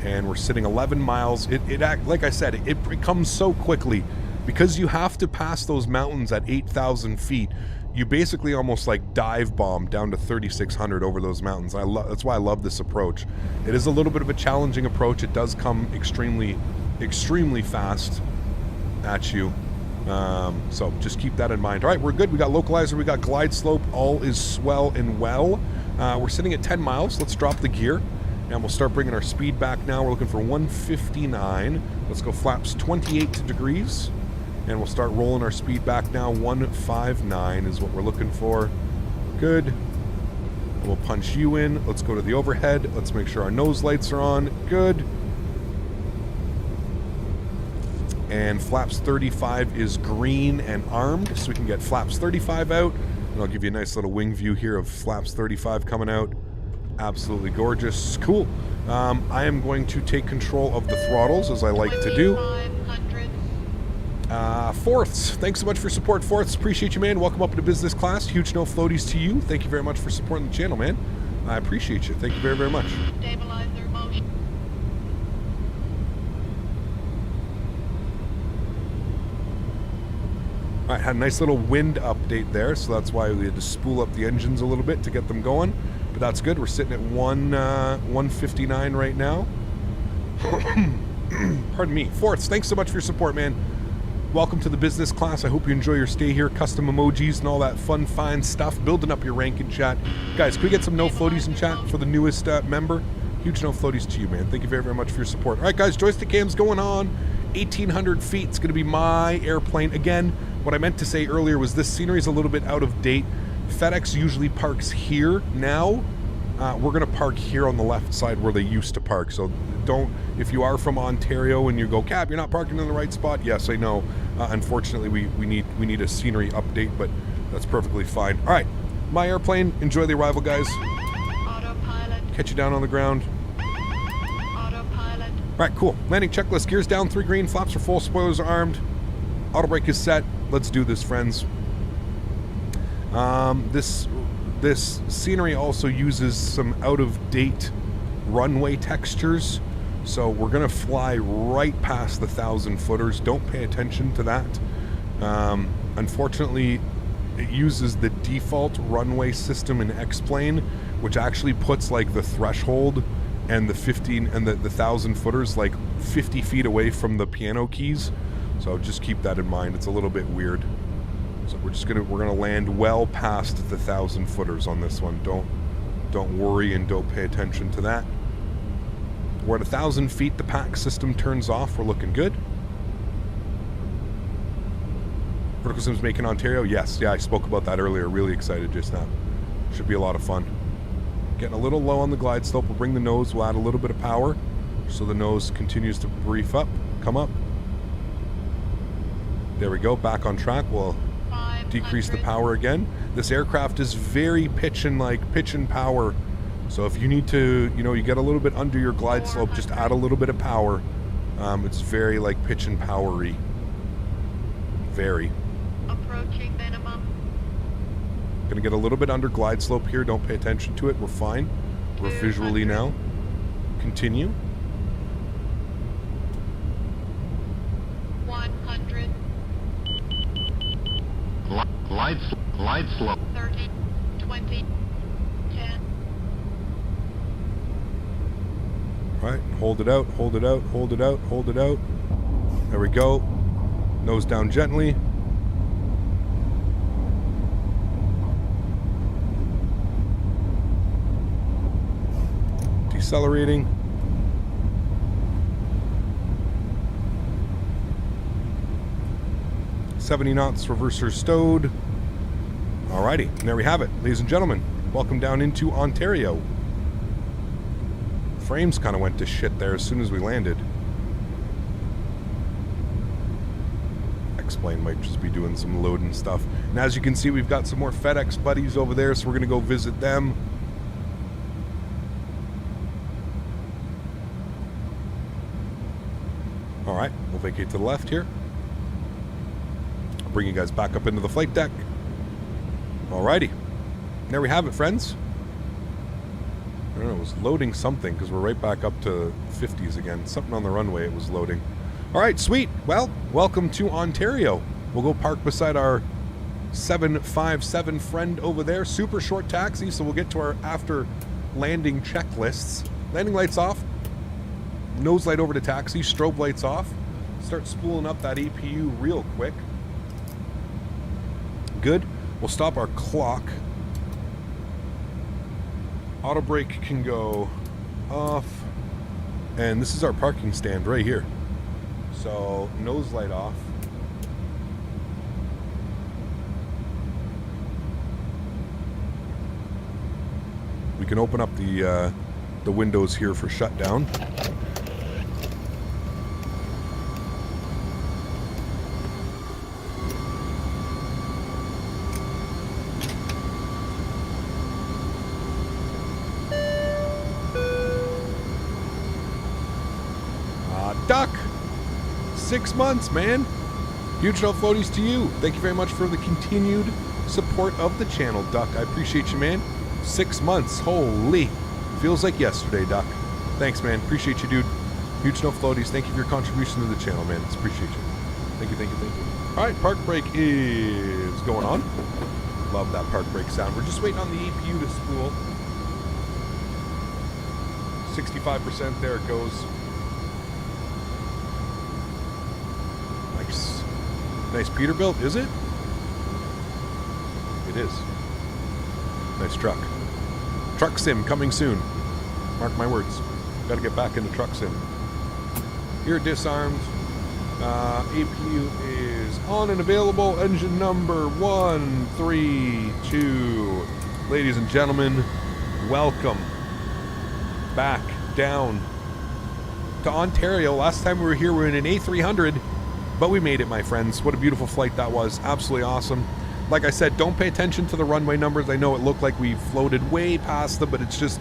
And we're sitting 11 miles. Like I said, it comes so quickly. Because you have to pass those mountains at 8,000 feet, you basically almost like dive bomb down to 3,600 over those mountains. That's why I love this approach. It is a little bit of a challenging approach. It does come extremely, extremely fast at you. So just keep that in mind. All right, we're good. We got localizer, we got glide slope. All is swell and well. We're sitting at 10 miles. Let's drop the gear. And we'll start bringing our speed back now. We're looking for 159. Let's go flaps 28 degrees. And we'll start rolling our speed back now. 159 is what we're looking for. Good. And we'll punch you in. Let's go to the overhead. Let's make sure our nose lights are on. Good. And flaps 35 is green and armed, so we can get flaps 35 out. And I'll give you a nice little wing view here of flaps 35 coming out. Absolutely gorgeous. Cool. I am going to take control of the throttles, as I like to do. Fourths, thanks so much for support, Fourths. Appreciate you, man. Welcome up to business class. Huge no floaties to you. Thank you very much for supporting the channel, man. I appreciate you. Thank you very, very much. Stabilizer motion. All right, had a nice little wind update there, so that's why we had to spool up the engines a little bit to get them going. But that's good. We're sitting at 159 right now. Pardon me. Forts, thanks so much for your support, man. Welcome to the business class. I hope you enjoy your stay here. Custom emojis and all that fun, fine stuff. Building up your rank in chat. Guys, can we get some no floaties in chat for the newest member? Huge no floaties to you, man. Thank you very, very much for your support. All right, guys, joystick cam's going on. 1,800 feet. It's going to be my airplane. Again, what I meant to say earlier was this scenery is a little bit out of date. FedEx usually parks here now. We're going to park here on the left side where they used to park. So don't, if you are from Ontario and you go, Cap, you're not parking in the right spot. Yes, I know. Unfortunately, we need a scenery update, but that's perfectly fine. All right, my airplane. Enjoy the arrival, guys. Autopilot. Catch you down on the ground. Autopilot. All right, cool. Landing checklist. Gears down, 3 green. Flaps are full. Spoilers are armed. Auto brake is set. Let's do this, friends. This scenery also uses some out-of-date runway textures, so we're gonna fly right past the 1,000-footers. Don't pay attention to that. Unfortunately, it uses the default runway system in X-Plane, which actually puts like the threshold and the 1,000-footers like 50 feet away from the piano keys. So just keep that in mind. It's a little bit weird. So we're gonna land well past the 1,000-footers on this one. Don't worry and don't pay attention to that. We're at 1,000 feet. The pack system turns off. We're looking good. Vertical Sims Make in Ontario. Yes, yeah, I spoke about that earlier. Really excited just now. Should be a lot of fun. Getting a little low on the glide slope. We'll bring the nose. We'll add a little bit of power, so the nose continues to brief up, come up. There we go. Back on track. We'll decrease the power again. This aircraft is very pitch and power. So if you need to, you get a little bit under your glide slope, just add a little bit of power. It's very like pitch and powery. Very. Approaching minimum. Gonna get a little bit under glide slope here. Don't pay attention to it. We're fine. We're visually now. Continue. 100. Glide slope. 30. 20. 10. Right, hold it out, hold it out, hold it out, hold it out. There we go. Nose down gently. Decelerating. .70 knots, reverser stowed. Alrighty, and there we have it. Ladies and gentlemen, welcome down into Ontario. Frames kind of went to shit there as soon as we landed. X-Plane might just be doing some loading stuff. And as you can see, we've got some more FedEx buddies over there, so we're going to go visit them. Alright, we'll vacate to the left here. I'll bring you guys back up into the flight deck. Alrighty. There we have it, friends. I don't know, it was loading something because we're right back up to 50s again. Something on the runway it was loading. Alright, sweet. Well, welcome to Ontario. We'll go park beside our 757 friend over there. Super short taxi, so we'll get to our after landing checklists. Landing lights off. Nose light over to taxi. Strobe lights off. Start spooling up that APU real quick. Good. We'll stop our clock. Auto brake can go off. And this is our parking stand right here. So, nose light off. We can open up the windows here for shutdown. Duck, 6 months, man. Huge no floaties to you. Thank you very much for the continued support of the channel, Duck. I appreciate you, man. 6 months, holy. Feels like yesterday, Duck. Thanks, man. Appreciate you, dude. Huge no floaties. Thank you for your contribution to the channel, man. Appreciate you. Thank you, thank you, thank you. All right, park brake is going on. Love that park brake sound. We're just waiting on the EPU to spool. 65%, there it goes. Nice. Nice Peterbilt, is it? It is. Nice truck. Truck sim coming soon. Mark my words. Got to get back into truck sim. You're disarmed. APU is on and available. Engine number 132. Ladies and gentlemen, welcome back down to Ontario. Last time we were here, we were in an A300, but we made it, my friends. What a beautiful flight that was. Absolutely awesome. Like I said, don't pay attention to the runway numbers. I know it looked like we floated way past them, but it's just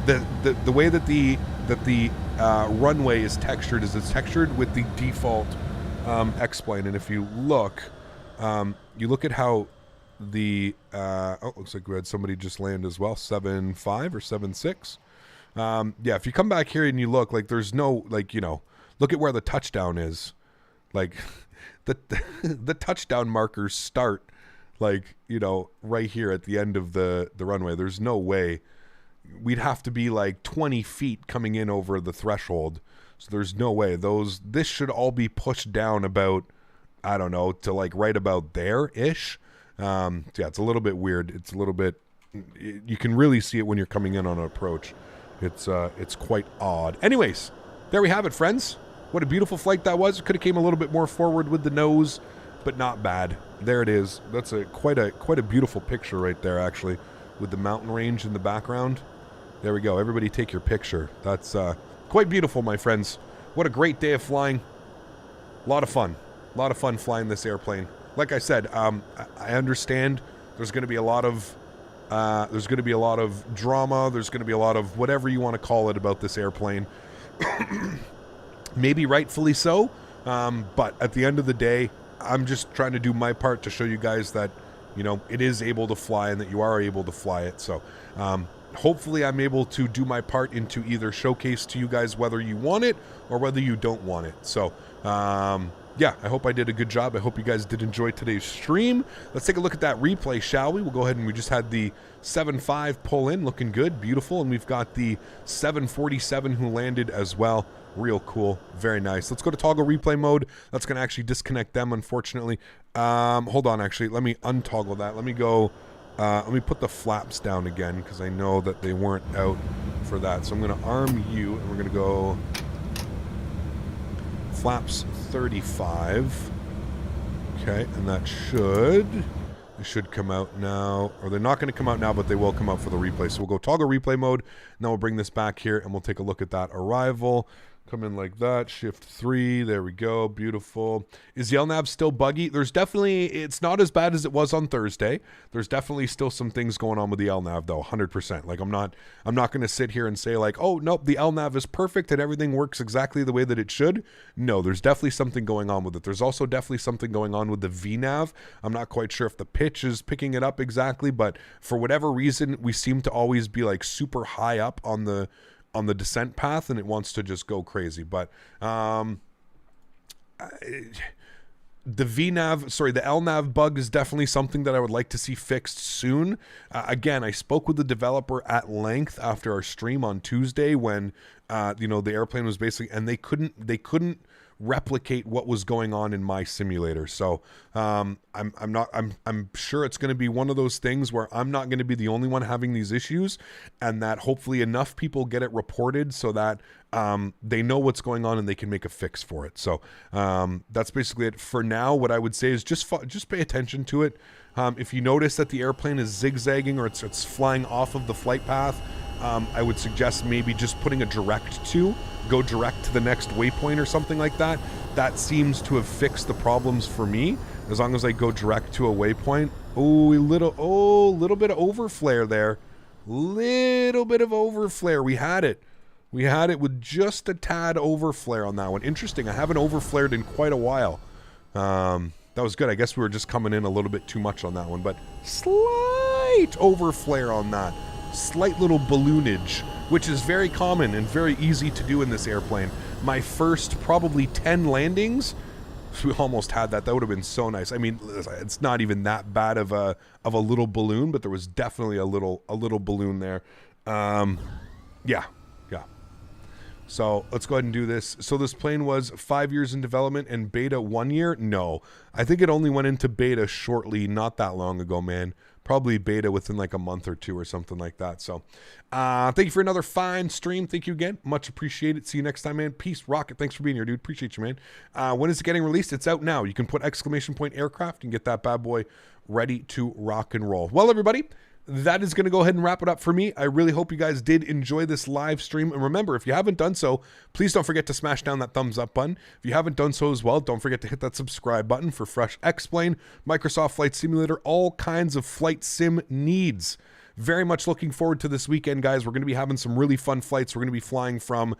the way that the runway is textured is it's textured with the default X-plane. And if you look at how the looks like we had somebody just land as well, 7.5 or 7.6. Yeah, if you come back here and you look, like there's no, like, you know, look at where the touchdown is. Like the touchdown markers start, like, you know, right here at the end of the runway. There's no way. We'd have to be like 20 feet coming in over the threshold. So there's no way. This should all be pushed down about, I don't know, to like right about there-ish. Yeah, it's a little bit weird. It's a little bit, you can really see it when you're coming in on an approach. It's quite odd. Anyways, there we have it, friends. What a beautiful flight that was. Could have came a little bit more forward with the nose, but not bad. There it is. That's quite a beautiful picture right there, actually, with the mountain range in the background. There we go. Everybody take your picture. That's quite beautiful, my friends. What a great day of flying. A lot of fun. A lot of fun flying this airplane. Like I said, I understand there's going to be a lot of drama. There's going to be a lot of whatever you want to call it about this airplane. Maybe rightfully so. But at the end of the day, I'm just trying to do my part to show you guys that, you know, it is able to fly and that you are able to fly it. So hopefully I'm able to do my part into either showcase to you guys whether you want it or whether you don't want it. So yeah, I hope I did a good job. I hope you guys did enjoy today's stream. Let's take a look at that replay, shall we? We'll go ahead and we just had the 7.5 pull in, looking good, beautiful. And we've got the 747 who landed as well. Real cool. Very nice. Let's go to toggle replay mode. That's going to actually disconnect them, unfortunately. Hold on, actually. Let me untoggle that. Let me go... let me put the flaps down again because I know that they weren't out for that. So I'm going to arm you, and we're going to go flaps 35. Okay, and that should come out now. Or they're not going to come out now, but they will come out for the replay. So we'll go toggle replay mode, and then we'll bring this back here, and we'll take a look at that arrival. Come in like that, shift 3, there we go, beautiful. Is the LNAV still buggy? There's definitely, it's not as bad as it was on Thursday. There's definitely still some things going on with the LNAV though, 100%. Like I'm not going to sit here and say like, oh, nope, the LNAV is perfect and everything works exactly the way that it should. No, there's definitely something going on with it. There's also definitely something going on with the VNAV. I'm not quite sure if the pitch is picking it up exactly, but for whatever reason, we seem to always be like super high up on the descent path and it wants to just go crazy. But the LNAV bug is definitely something that I would like to see fixed soon. Again, I spoke with the developer at length after our stream on Tuesday when the airplane was basically, and they couldn't replicate what was going on in my simulator. So I'm sure it's going to be one of those things where I'm not going to be the only one having these issues, and that hopefully enough people get it reported so that they know what's going on and they can make a fix for it. So that's basically it for now. What I would say is just pay attention to it. If you notice that the airplane is zigzagging or it's flying off of the flight path, I would suggest maybe just putting a go direct to the next waypoint or something like that. That seems to have fixed the problems for me. As long as I go direct to a waypoint. Little bit of overflare there. Little bit of overflare. We had it with just a tad overflare on that one. Interesting. I haven't overflared in quite a while. That was good. I guess we were just coming in a little bit too much on that one, but slight overflare on that. Slight little balloonage, which is very common and very easy to do in this airplane. My first probably 10 landings, We almost had that. That would have been so nice. I mean, it's not even that bad of a little balloon, but there was definitely a little balloon there. Yeah. So let's go ahead and do this. So this plane was 5 years in development and beta 1 year? No. I think it only went into beta shortly, not that long ago, man. Probably beta within like a month or two or something like that. So thank you for another fine stream. Thank you again. Much appreciated. See you next time, man. Peace. Rocket. Thanks for being here, dude. Appreciate you, man. When is it getting released? It's out now. You can put ! aircraft and get that bad boy ready to rock and roll. Well, everybody, that is going to go ahead and wrap it up for me. I really hope you guys did enjoy this live stream. And remember, if you haven't done so, please don't forget to smash down that thumbs up button. If you haven't done so as well, don't forget to hit that subscribe button for fresh X-Plane, Microsoft Flight Simulator, all kinds of flight sim needs. Very much looking forward to this weekend, guys. We're going to be having some really fun flights. We're going to be flying from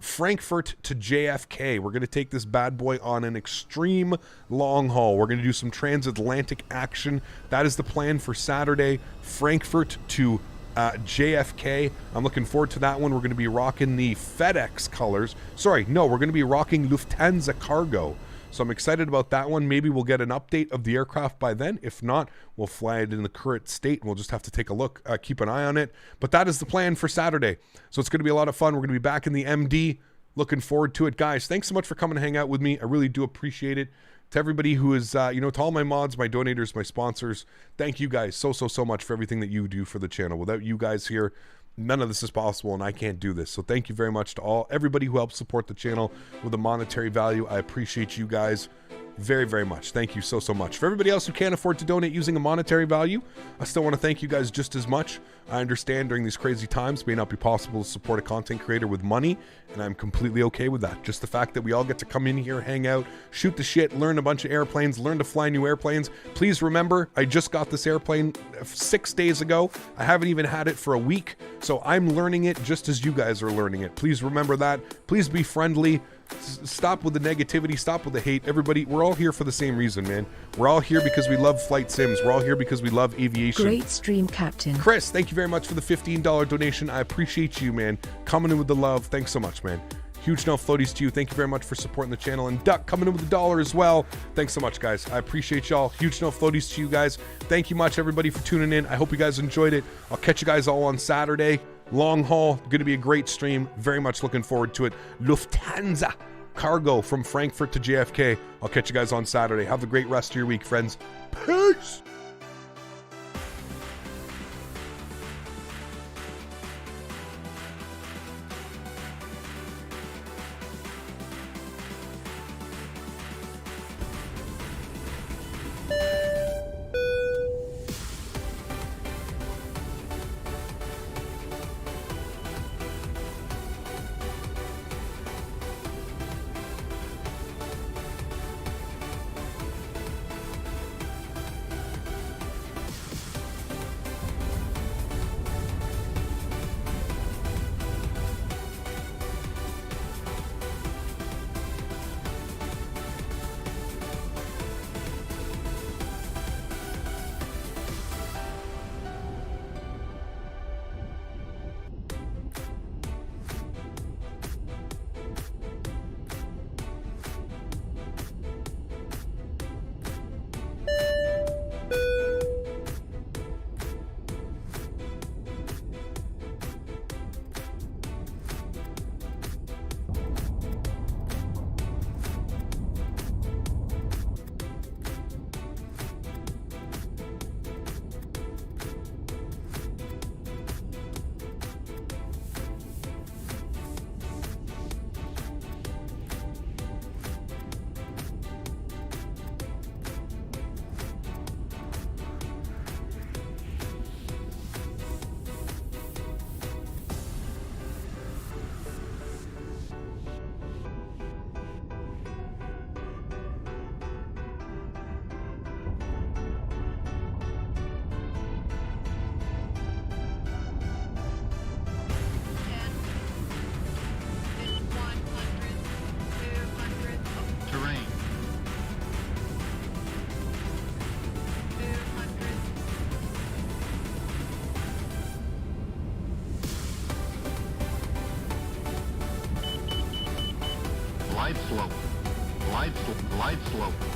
Frankfurt to JFK. We're going to take this bad boy on an extreme long haul. We're going to do some transatlantic action. That is the plan for Saturday. Frankfurt to JFK. I'm looking forward to that one. We're going to be rocking the FedEx colors. We're going to be rocking Lufthansa cargo. So I'm excited about that one. Maybe we'll get an update of the aircraft by then. If not, we'll fly it in the current state and we'll just have to take a look, keep an eye on it. But that is the plan for Saturday. So it's going to be a lot of fun. We're going to be back in the MD. Looking forward to it, guys. Thanks so much for coming to hang out with me. I really do appreciate it. To everybody who is, to all my mods, my donators, my sponsors, thank you guys so much for everything that you do for the channel. Without you guys here, none of this is possible and I can't do this. So thank you very much to everybody who helps support the channel with a monetary value. I appreciate you guys very much. Thank you so much. For everybody else who can't afford to donate using a monetary value, I still want to thank you guys just as much. I understand during these crazy times it may not be possible to support a content creator with money, and I'm completely okay with that. Just the fact that we all get to come in here, hang out, shoot the shit, learn a bunch of airplanes, learn to fly new airplanes. Please remember, I just got this airplane 6 days ago. I haven't even had it for a week, so I'm learning it just as you guys are learning it. Please remember that. Please be friendly. Stop with the negativity, stop with the hate. Everybody, we're all here for the same reason, man. We're all here because we love flight sims. We're all here because we love aviation. Great stream, Captain. Chris, thank you very much for the $15 donation. I appreciate you, man. Coming in with the love. Thanks so much, man. Huge no floaties to you. Thank you very much for supporting the channel. And Duck coming in with $1 as well. Thanks so much, guys. I appreciate y'all. Huge no floaties to you guys. Thank you much, everybody, for tuning in. I hope you guys enjoyed it. I'll catch you guys all on Saturday. Long haul. Going to be a great stream. Very much looking forward to it. Lufthansa cargo from Frankfurt to JFK. I'll catch you guys on Saturday. Have a great rest of your week, friends. Peace. Glide slope. glide slope.